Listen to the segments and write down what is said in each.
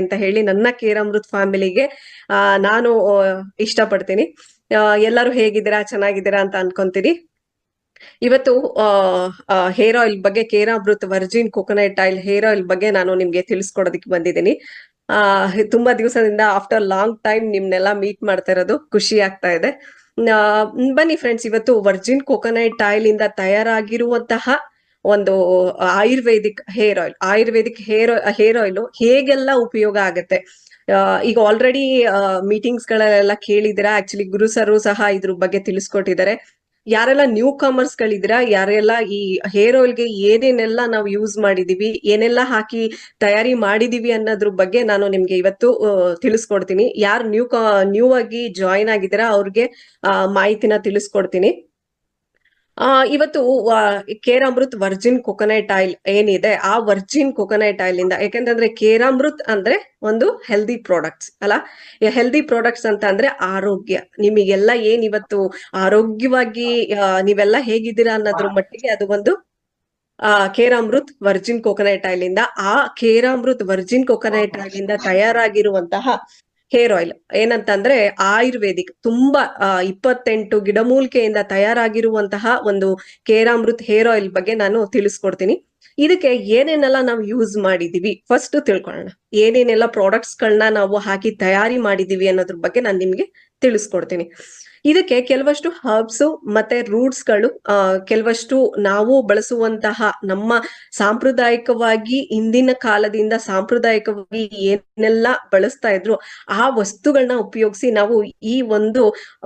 ಅಂತ ಹೇಳಿ ನನ್ನ ಕೇರಾಮೃತ್ ಫ್ಯಾಮಿಲಿಗೆ ನಾನು ಇಷ್ಟಪಡ್ತೀನಿ. ಎಲ್ಲರೂ ಹೇಗಿದ್ದೀರಾ, ಚೆನ್ನಾಗಿದ್ದೀರಾ ಅಂತ ಅನ್ಕೊಂತೀನಿ. ಇವತ್ತು ಹೇರ್ ಆಯಿಲ್ ಬಗ್ಗೆ, Keramrut virgin coconut oil hair oil ಬಗ್ಗೆ ನಾನು ನಿಮ್ಗೆ ತಿಳಿಸ್ಕೊಡೋದಕ್ಕೆ ಬಂದಿದ್ದೀನಿ. ತುಂಬಾ ದಿವಸದಿಂದ ಆಫ್ಟರ್ ಲಾಂಗ್ ಟೈಮ್ ನಿಮ್ನೆಲ್ಲ ಮೀಟ್ ಮಾಡ್ತಾ ಇರೋದು ಖುಷಿ ಆಗ್ತಾ ಇದೆ. ಬನ್ನಿ ಫ್ರೆಂಡ್ಸ್, ಇವತ್ತು ವರ್ಜಿನ್ ಕೋಕೋನಟ್ ಆಯಿಲ್ ಇಂದ ತಯಾರಾಗಿರುವಂತಹ ಒಂದು ಆಯುರ್ವೇದಿಕ್ ಹೇರ್ ಆಯಿಲ್ ಹೇಗೆಲ್ಲ ಉಪಯೋಗ ಆಗುತ್ತೆ. ಈಗ ಆಲ್ರೆಡಿ ಮೀಟಿಂಗ್ಸ್ ಗಳೆಲ್ಲ ಕೇಳಿದಿರಾ. ಆಕ್ಚುಲಿ ಗುರು ಸರು ಸಹ ಇದ್ರ ಬಗ್ಗೆ ತಿಳಿಸ್ಕೊಟ್ಟಿದ್ದಾರೆ. ಯಾರೆಲ್ಲ ನ್ಯೂ ಕಮರ್ಸ್ ಗಳಿದ್ದೀರಾ, ಯಾರೆಲ್ಲ ಈ ಹೇರ್ ಆಯಿಲ್ಗೆ ಏನೇನೆಲ್ಲ ನಾವು ಯೂಸ್ ಮಾಡಿದೀವಿ, ಏನೆಲ್ಲ ಹಾಕಿ ತಯಾರಿ ಮಾಡಿದೀವಿ ಅನ್ನೋದ್ರ ಬಗ್ಗೆ ನಾನು ನಿಮ್ಗೆ ಇವತ್ತು ತಿಳಿಸ್ಕೊಡ್ತೀನಿ. ಯಾರು ನ್ಯೂ ಆಗಿ ಜಾಯಿನ್ ಆಗಿದ್ದೀರಾ ಅವ್ರಿಗೆ ಮಾಹಿತಿನ ತಿಳಿಸ್ಕೊಡ್ತೀನಿ. ಇವತ್ತು ಕೇರಾಮೃತ್ ವರ್ಜಿನ್ ಕೊಕೊನಟ್ ಆಯಿಲ್ ಏನಿದೆ, ಆ ವರ್ಜಿನ್ ಕೊಕೊನಟ್ ಆಯಿಲ್ ಇಂದ, ಯಾಕಂತಂದ್ರೆ ಕೇರಾಮೃತ್ ಅಂದ್ರೆ ಒಂದು ಹೆಲ್ದಿ ಪ್ರಾಡಕ್ಟ್ಸ್ ಅಲ್ಲ. ಹೆಲ್ದಿ ಪ್ರಾಡಕ್ಟ್ಸ್ ಅಂತ ಅಂದ್ರೆ ಆರೋಗ್ಯ. ನಿಮಗೆಲ್ಲ ಏನ್ ಇವತ್ತು ಆರೋಗ್ಯವಾಗಿ ನೀವೆಲ್ಲ ಹೇಗಿದ್ದೀರಾ ಅನ್ನೋದ್ರ ಮಟ್ಟಿಗೆ ಅದು ಒಂದು ಕೇರಾಮೃತ್ ವರ್ಜಿನ್ ಕೊಕೊನಟ್ ಆಯಿಲ್ ಇಂದ, ಆ ಕೇರಾಮೃತ್ ವರ್ಜಿನ್ ಕೊಕೊನಟ್ ಆಯಿಲ್ ಇಂದ ತಯಾರಾಗಿರುವಂತಹ ಹೇರ್ ಆಯಿಲ್ ಏನಂತಂದ್ರೆ ಆಯುರ್ವೇದಿಕ್, ತುಂಬಾ 28 ಗಿಡಮೂಲಿಕೆಯಿಂದ ತಯಾರಾಗಿರುವಂತಹ ಒಂದು ಕೇರಾಮೃತ್ ಹೇರ್ ಆಯಿಲ್ ಬಗ್ಗೆ ನಾನು ತಿಳಿಸ್ಕೊಡ್ತೀನಿ. ಇದಕ್ಕೆ ಏನೇನೆಲ್ಲ ನಾವು ಯೂಸ್ ಮಾಡಿದೀವಿ ಫಸ್ಟ್ ತಿಳ್ಕೊಳ್ಳೋಣ. ಏನೇನೆಲ್ಲ ಪ್ರಾಡಕ್ಟ್ಸ್ ಗಳನ್ನ ನಾವು ಹಾಕಿ ತಯಾರಿ ಮಾಡಿದೀವಿ ಅನ್ನೋದ್ರ ಬಗ್ಗೆ ನಾನು ನಿಮ್ಗೆ ತಿಳಿಸ್ಕೊಡ್ತೀನಿ. ಇದಕ್ಕೆ ಕೆಲವಷ್ಟು ಹರ್ಬ್ಸ್ ಮತ್ತೆ ರೂಟ್ಸ್ ಗಳು, ಕೆಲವಷ್ಟು ನಾವು ಬಳಸುವಂತಹ ನಮ್ಮ ಸಾಂಪ್ರದಾಯಿಕವಾಗಿ ಹಿಂದಿನ ಕಾಲದಿಂದ ಸಾಂಪ್ರದಾಯಿಕವಾಗಿ ಏನೆಲ್ಲ ಬಳಸ್ತಾ ಇದ್ರು ಆ ವಸ್ತುಗಳನ್ನ ಉಪಯೋಗಿಸಿ ನಾವು ಈ ಒಂದು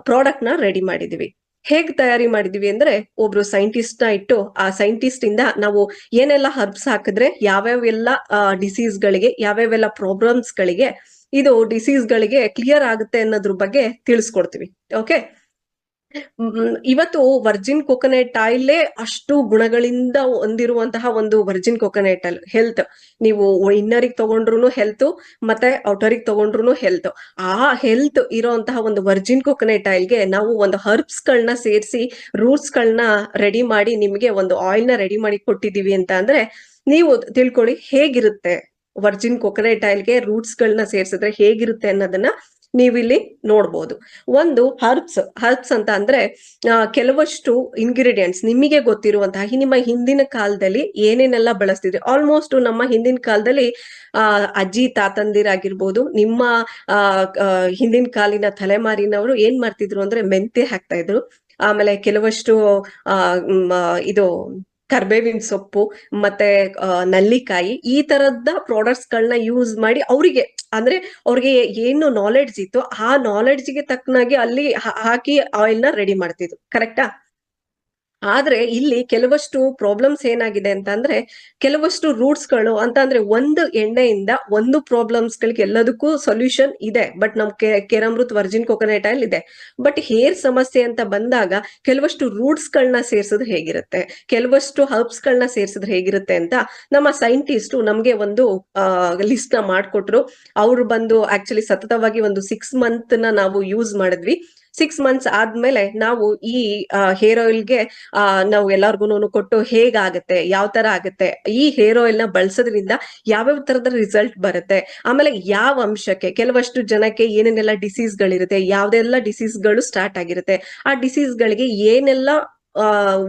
ಪ್ರಾಡಕ್ಟ್ ನ ರೆಡಿ ಮಾಡಿದೀವಿ. ಹೇಗ್ ತಯಾರಿ ಮಾಡಿದೀವಿ ಅಂದ್ರೆ, ಒಬ್ರು ಸೈಂಟಿಸ್ಟ್ ನ ಇಟ್ಟು ಆ ಸೈಂಟಿಸ್ಟ್ ಇಂದ ನಾವು ಏನೆಲ್ಲ ಹರ್ಬ್ಸ್ ಹಾಕಿದ್ರೆ ಯಾವ್ಯಾವೆಲ್ಲ ಡಿಸೀಸ್ ಗಳಿಗೆ, ಯಾವ್ಯಾವೆಲ್ಲ ಪ್ರಾಬ್ಲಮ್ಸ್ ಗಳಿಗೆ ಇದು ಡಿಸೀಸ್ ಗಳಿಗೆ ಕ್ಲಿಯರ್ ಆಗುತ್ತೆ ಅನ್ನೋದ್ರ ಬಗ್ಗೆ ತಿಳಿಸ್ಕೊಡ್ತೀವಿ. ಓಕೆ. ಇವತ್ತು ವರ್ಜಿನ್ ಕೊಕೊನಟ್ ಆಯಿಲ್ ಅಷ್ಟು ಗುಣಗಳಿಂದ ಹೊಂದಿರುವಂತಹ ಒಂದು ವರ್ಜಿನ್ ಕೊಕೊನಟ್ ಆಯಿಲ್. ಹೆಲ್ತ್, ನೀವು ಇನ್ನರಿಗೆ ತಗೊಂಡ್ರು ಹೆಲ್ತ್, ಮತ್ತೆ ಔಟರಿಗೆ ತಗೊಂಡ್ರು ಹೆಲ್ತ್. ಆ ಹೆಲ್ತ್ ಇರೋಂತಹ ಒಂದು ವರ್ಜಿನ್ ಕೊಕೊನಟ್ ಆಯಿಲ್ಗೆ ನಾವು ಒಂದು ಹರ್ಬ್ಸ್ ಗಳನ್ನ ಸೇರಿಸಿ, ರೂಟ್ಸ್ ಗಳನ್ನ ರೆಡಿ ಮಾಡಿ ನಿಮ್ಗೆ ಒಂದು ಆಯಿಲ್ ನ ರೆಡಿ ಮಾಡಿ ಕೊಟ್ಟಿದೀವಿ ಅಂತ ಅಂದ್ರೆ ನೀವು ತಿಳ್ಕೊಳ್ಳಿ ಹೇಗಿರುತ್ತೆ. ವರ್ಜಿನ್ ಕೊಕೊನಟ್ ಆಯಿಲ್ಗೆ ರೂಟ್ಸ್ ಗಳನ್ನ ಸೇರಿಸಿದ್ರೆ ಹೇಗಿರುತ್ತೆ ಅನ್ನೋದನ್ನ ನೀವಿಲ್ಲಿ ನೋಡ್ಬೋದು. ಒಂದು ಹರ್ಬ್ಸ್ ಅಂತ ಅಂದ್ರೆ ಕೆಲವಷ್ಟು ಇಂಗ್ರೀಡಿಯೆಂಟ್ಸ್ ನಿಮಗೆ ಗೊತ್ತಿರುವಂತಹ, ನಿಮ್ಮ ಹಿಂದಿನ ಕಾಲದಲ್ಲಿ ಏನೇನೆಲ್ಲ ಬಳಸ್ತಿದ್ರಿ. ಆಲ್ಮೋಸ್ಟ್ ನಮ್ಮ ಹಿಂದಿನ ಕಾಲದಲ್ಲಿ ಅಜ್ಜಿ ತಾತಂದಿರಾಗಿರ್ಬೋದು, ನಿಮ್ಮ ಹಿಂದಿನ ಕಾಲಿನ ತಲೆಮಾರಿನವರು ಏನ್ ಮಾಡ್ತಿದ್ರು ಅಂದ್ರೆ ಮೆಂತೆ ಹಾಕ್ತಾ ಇದ್ರು. ಆಮೇಲೆ ಕೆಲವಷ್ಟು ಇದು ಕರ್ಬೇವಿನ ಸೊಪ್ಪು ಮತ್ತೆ ನಲ್ಲಿಕಾಯಿ, ಈ ತರದ ಪ್ರಾಡಕ್ಟ್ಸ್ ಗಳನ್ನ ಯೂಸ್ ಮಾಡಿ ಅವರಿಗೆ, ಅಂದ್ರೆ ಅವ್ರಿಗೆ ಏನು ನಾಲೆಡ್ಜ್ ಇತ್ತು ಆ ನಾಲೆಡ್ಜ್ಗೆ ತಕ್ಕನಾಗಿ ಅಲ್ಲಿ ಹಾಕಿ ಆಯಿಲ್ ನ ರೆಡಿ ಮಾಡ್ತಿದ್ರು. ಕರೆಕ್ಟಾ? ಆದ್ರೆ ಇಲ್ಲಿ ಕೆಲವಷ್ಟು ಪ್ರಾಬ್ಲಮ್ಸ್ ಏನಾಗಿದೆ ಅಂತ ಅಂದ್ರೆ, ಕೆಲವಷ್ಟು ರೂಟ್ಸ್ ಗಳು ಅಂತ ಅಂದ್ರೆ ಒಂದು ಎಣ್ಣೆಯಿಂದ ಒಂದು ಪ್ರಾಬ್ಲಮ್ಸ್ ಗಳಿಗೆ ಎಲ್ಲದಕ್ಕೂ ಸೊಲ್ಯೂಷನ್ ಇದೆ. ಬಟ್ ನಮ್ ಕೇರಾಮೃತ್ ವರ್ಜಿನ್ ಕೊಕೊನಟ್ ಆಯಿಲ್ ಇದೆ. ಬಟ್ ಹೇರ್ ಸಮಸ್ಯೆ ಅಂತ ಬಂದಾಗ ಕೆಲವಷ್ಟು ರೂಟ್ಸ್ ಗಳನ್ನ ಸೇರ್ಸಿದ್ರೆ ಹೇಗಿರುತ್ತೆ, ಕೆಲವಷ್ಟು ಹರ್ಬ್ಸ್ ಗಳನ್ನ ಸೇರ್ಸಿದ್ರೆ ಹೇಗಿರುತ್ತೆ ಅಂತ ನಮ್ಮ ಸೈಂಟಿಸ್ಟ್ ನಮ್ಗೆ ಒಂದು ಲಿಸ್ಟ್ ನ ಮಾಡ್ಕೊಟ್ರು. ಅವ್ರು ಬಂದು ಆಕ್ಚುಲಿ ಸತತವಾಗಿ ಒಂದು 6 ಮಂತ್ ನಾವು ಯೂಸ್ ಮಾಡಿದ್ವಿ. 6 ಮಂತ್ಸ್ ಆದ್ಮೇಲೆ ನಾವು ಈ ಹೇರ್ ಆಯಿಲ್ಗೆ ನಾವು ಎಲ್ಲಾರ್ಗು ಕೊಟ್ಟು ಹೇಗಾಗತ್ತೆ, ಯಾವ ತರ ಆಗುತ್ತೆ, ಈ ಹೇರ್ ಆಯಿಲ್ ನ ಬಳಸೋದ್ರಿಂದ ಯಾವ್ಯಾವ ತರದ ರಿಸಲ್ಟ್ ಬರುತ್ತೆ, ಆಮೇಲೆ ಯಾವ ಅಂಶಕ್ಕೆ ಕೆಲವಷ್ಟು ಜನಕ್ಕೆ ಏನೇನೆಲ್ಲ ಡಿಸೀಸ್ ಗಳಿರುತ್ತೆ, ಯಾವ್ದೆಲ್ಲ ಡಿಸೀಸ್ ಗಳು ಸ್ಟಾರ್ಟ್ ಆಗಿರುತ್ತೆ, ಆ ಡಿಸೀಸ್ ಗಳಿಗೆ ಏನೆಲ್ಲ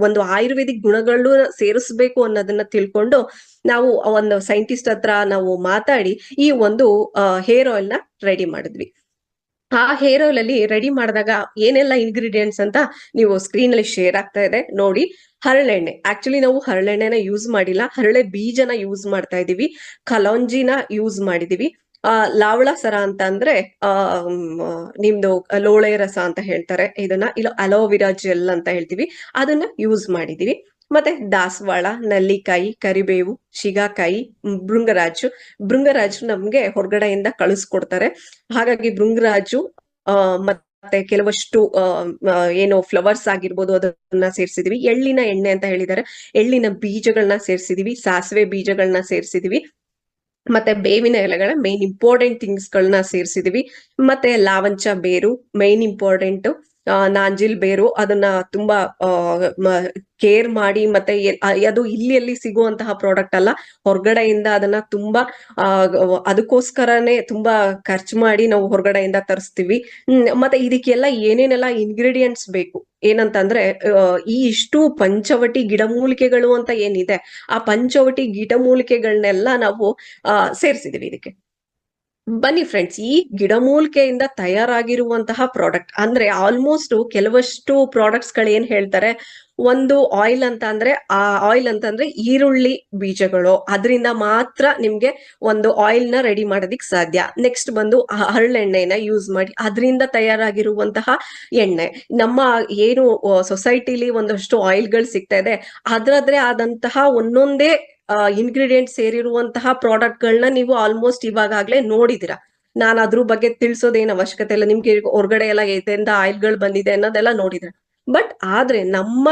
ಒಂದು ಆಯುರ್ವೇದಿಕ್ ಗುಣಗಳು ಸೇರಿಸ್ಬೇಕು ಅನ್ನೋದನ್ನ ತಿಳ್ಕೊಂಡು ನಾವು ಒಂದು ಸೈಂಟಿಸ್ಟ್ ಹತ್ರ ನಾವು ಮಾತಾಡಿ ಈ ಒಂದು ಹೇರ್ ಆಯಿಲ್ ನ ರೆಡಿ ಮಾಡಿದ್ವಿ. ಆ ಹೇರ್ ಆಯಿಲ್ ಅಲ್ಲಿ ರೆಡಿ ಮಾಡಿದಾಗ ಏನೆಲ್ಲ ಇಂಗ್ರೀಡಿಯೆಂಟ್ಸ್ ಅಂತ ನೀವು ಸ್ಕ್ರೀನ್ ಅಲ್ಲಿ ಶೇರ್ ಆಗ್ತಾ ಇದೆ ನೋಡಿ. ಹರಳೆಣ್ಣೆ, ಆಕ್ಚುಲಿ ನಾವು ಹರಳೆಣ್ಣೆನ ಯೂಸ್ ಮಾಡಿಲ್ಲ, ಹರಳೆ ಬೀಜನ ಯೂಸ್ ಮಾಡ್ತಾ ಇದೀವಿ. ಕಲೌಂಜಿನ ಯೂಸ್ ಮಾಡಿದೀವಿ. ಲಾವಳ ಸರ ಅಂತ ಅಂದ್ರೆ ನಿಮ್ದು ಲೋಳೆ ರಸ ಅಂತ ಹೇಳ್ತಾರೆ ಇದನ್ನ, ಇಲ್ಲ ಅಲೋವಿರಾ ಜೆಲ್ ಅಂತ ಹೇಳ್ತೀವಿ, ಅದನ್ನ ಯೂಸ್ ಮಾಡಿದೀವಿ. ಮತ್ತೆ ದಾಸವಾಳ, ನಲ್ಲಿಕಾಯಿ, ಕರಿಬೇವು, ಶಿಗಾಕಾಯಿ, ಭೃಂಗರಾಜು ನಮ್ಗೆ ಹೊರಗಡೆಯಿಂದ ಕಳಿಸ್ಕೊಡ್ತಾರೆ. ಹಾಗಾಗಿ ಭೃಂಗರಾಜು ಮತ್ತೆ ಕೆಲವಷ್ಟು ಏನು ಫ್ಲವರ್ಸ್ ಆಗಿರ್ಬೋದು ಅದನ್ನ ಸೇರ್ಸಿದೀವಿ. ಎಳ್ಳಿನ ಎಣ್ಣೆ ಅಂತ ಹೇಳಿದ್ದಾರೆ, ಎಳ್ಳಿನ ಬೀಜಗಳನ್ನ ಸೇರ್ಸಿದೀವಿ. ಸಾಸಿವೆ ಬೀಜಗಳನ್ನ ಸೇರ್ಸಿದೀವಿ. ಮತ್ತೆ ಬೇವಿನ ಎಲೆಗಳ ಮೇನ್ ಇಂಪಾರ್ಟೆಂಟ್ ಥಿಂಗ್ಸ್ ಗಳನ್ನ ಸೇರ್ಸಿದೀವಿ. ಮತ್ತೆ ಲಾವಂಚ ಬೇರು ಮೇನ್ ಇಂಪಾರ್ಟೆಂಟ್. ನಾಂಜಿಲ್ ಬೇರು ಅದನ್ನ ತುಂಬಾ ಕೇರ್ ಮಾಡಿ ಮತ್ತೆ ಅದು ಇಲ್ಲಿ ಸಿಗುವಂತಹ ಪ್ರಾಡಕ್ಟ್ ಅಲ್ಲ, ಹೊರಗಡೆಯಿಂದ ಅದನ್ನ ತುಂಬಾ ಅದಕ್ಕೋಸ್ಕರನೇ ತುಂಬಾ ಖರ್ಚು ಮಾಡಿ ನಾವು ಹೊರಗಡೆಯಿಂದ ತರಿಸ್ತೀವಿ. ಮತ್ತೆ ಇದಕ್ಕೆಲ್ಲ ಏನೇನೆಲ್ಲ ಇಂಗ್ರೀಡಿಯೆಂಟ್ಸ್ ಬೇಕು ಏನಂತಂದ್ರೆ, ಈ ಇಷ್ಟು ಪಂಚವಟಿ ಗಿಡಮೂಲಿಕೆಗಳು ಅಂತ ಏನಿದೆ, ಆ ಪಂಚವಟಿ ಗಿಡಮೂಲಿಕೆಗಳನ್ನೆಲ್ಲ ನಾವು ಸೇರಿಸಿದೀವಿ ಇದಕ್ಕೆ. ಬನ್ನಿ ಫ್ರೆಂಡ್ಸ್, ಈ ಗಿಡಮೂಲಿಕೆಯಿಂದ ತಯಾರಾಗಿರುವಂತಹ ಪ್ರಾಡಕ್ಟ್ ಅಂದ್ರೆ ಆಲ್ಮೋಸ್ಟ್ ಕೆಲವಷ್ಟು ಪ್ರಾಡಕ್ಟ್ಸ್ ಗಳು ಏನ್ ಹೇಳ್ತಾರೆ, ಒಂದು ಆಯಿಲ್ ಅಂತ ಅಂದ್ರೆ ಆ ಆಯಿಲ್ ಅಂತಂದ್ರೆ ಈರುಳ್ಳಿ ಬೀಜಗಳು, ಅದರಿಂದ ಮಾತ್ರ ನಿಮ್ಗೆ ಒಂದು ಆಯಿಲ್ ನ ರೆಡಿ ಮಾಡೋದಿಕ್ ಸಾಧ್ಯ. ನೆಕ್ಸ್ಟ್ ಬಂದು ಹರಳೆಣ್ಣೆನ ಯೂಸ್ ಮಾಡಿ ಅದರಿಂದ ತಯಾರಾಗಿರುವಂತಹ ಎಣ್ಣೆ. ನಮ್ಮ ಏನು ಸೊಸೈಟಿಲಿ ಒಂದಷ್ಟು ಆಯಿಲ್ಗಳು ಸಿಗ್ತಾ ಇದೆ, ಅದ್ರದ್ರೆ ಆದಂತಹ ಒಂದೊಂದೇ ಇಂಗ್ರೀಡಿಯೆಂಟ್ ಸೇರಿರುವಂತಹ ಪ್ರಾಡಕ್ಟ್ ಗಳನ್ನ ನೀವು ಆಲ್ಮೋಸ್ಟ್ ಇವಾಗಲೇ ನೋಡಿದಿರಾ. ನಾನು ಅದ್ರ ಬಗ್ಗೆ ತಿಳಿಸೋದೇನ್ ಅವಶ್ಯಕತೆ ಇಲ್ಲ, ನಿಮ್ಗೆ ಹೊರಗಡೆ ಎಲ್ಲ ಎದೆಯಿಂದ ಆಯಿಲ್ಗಳು ಬಂದಿದೆ ಅನ್ನೋದೆಲ್ಲ ನೋಡಿದ್ರೆ. ಬಟ್ ಆದ್ರೆ ನಮ್ಮ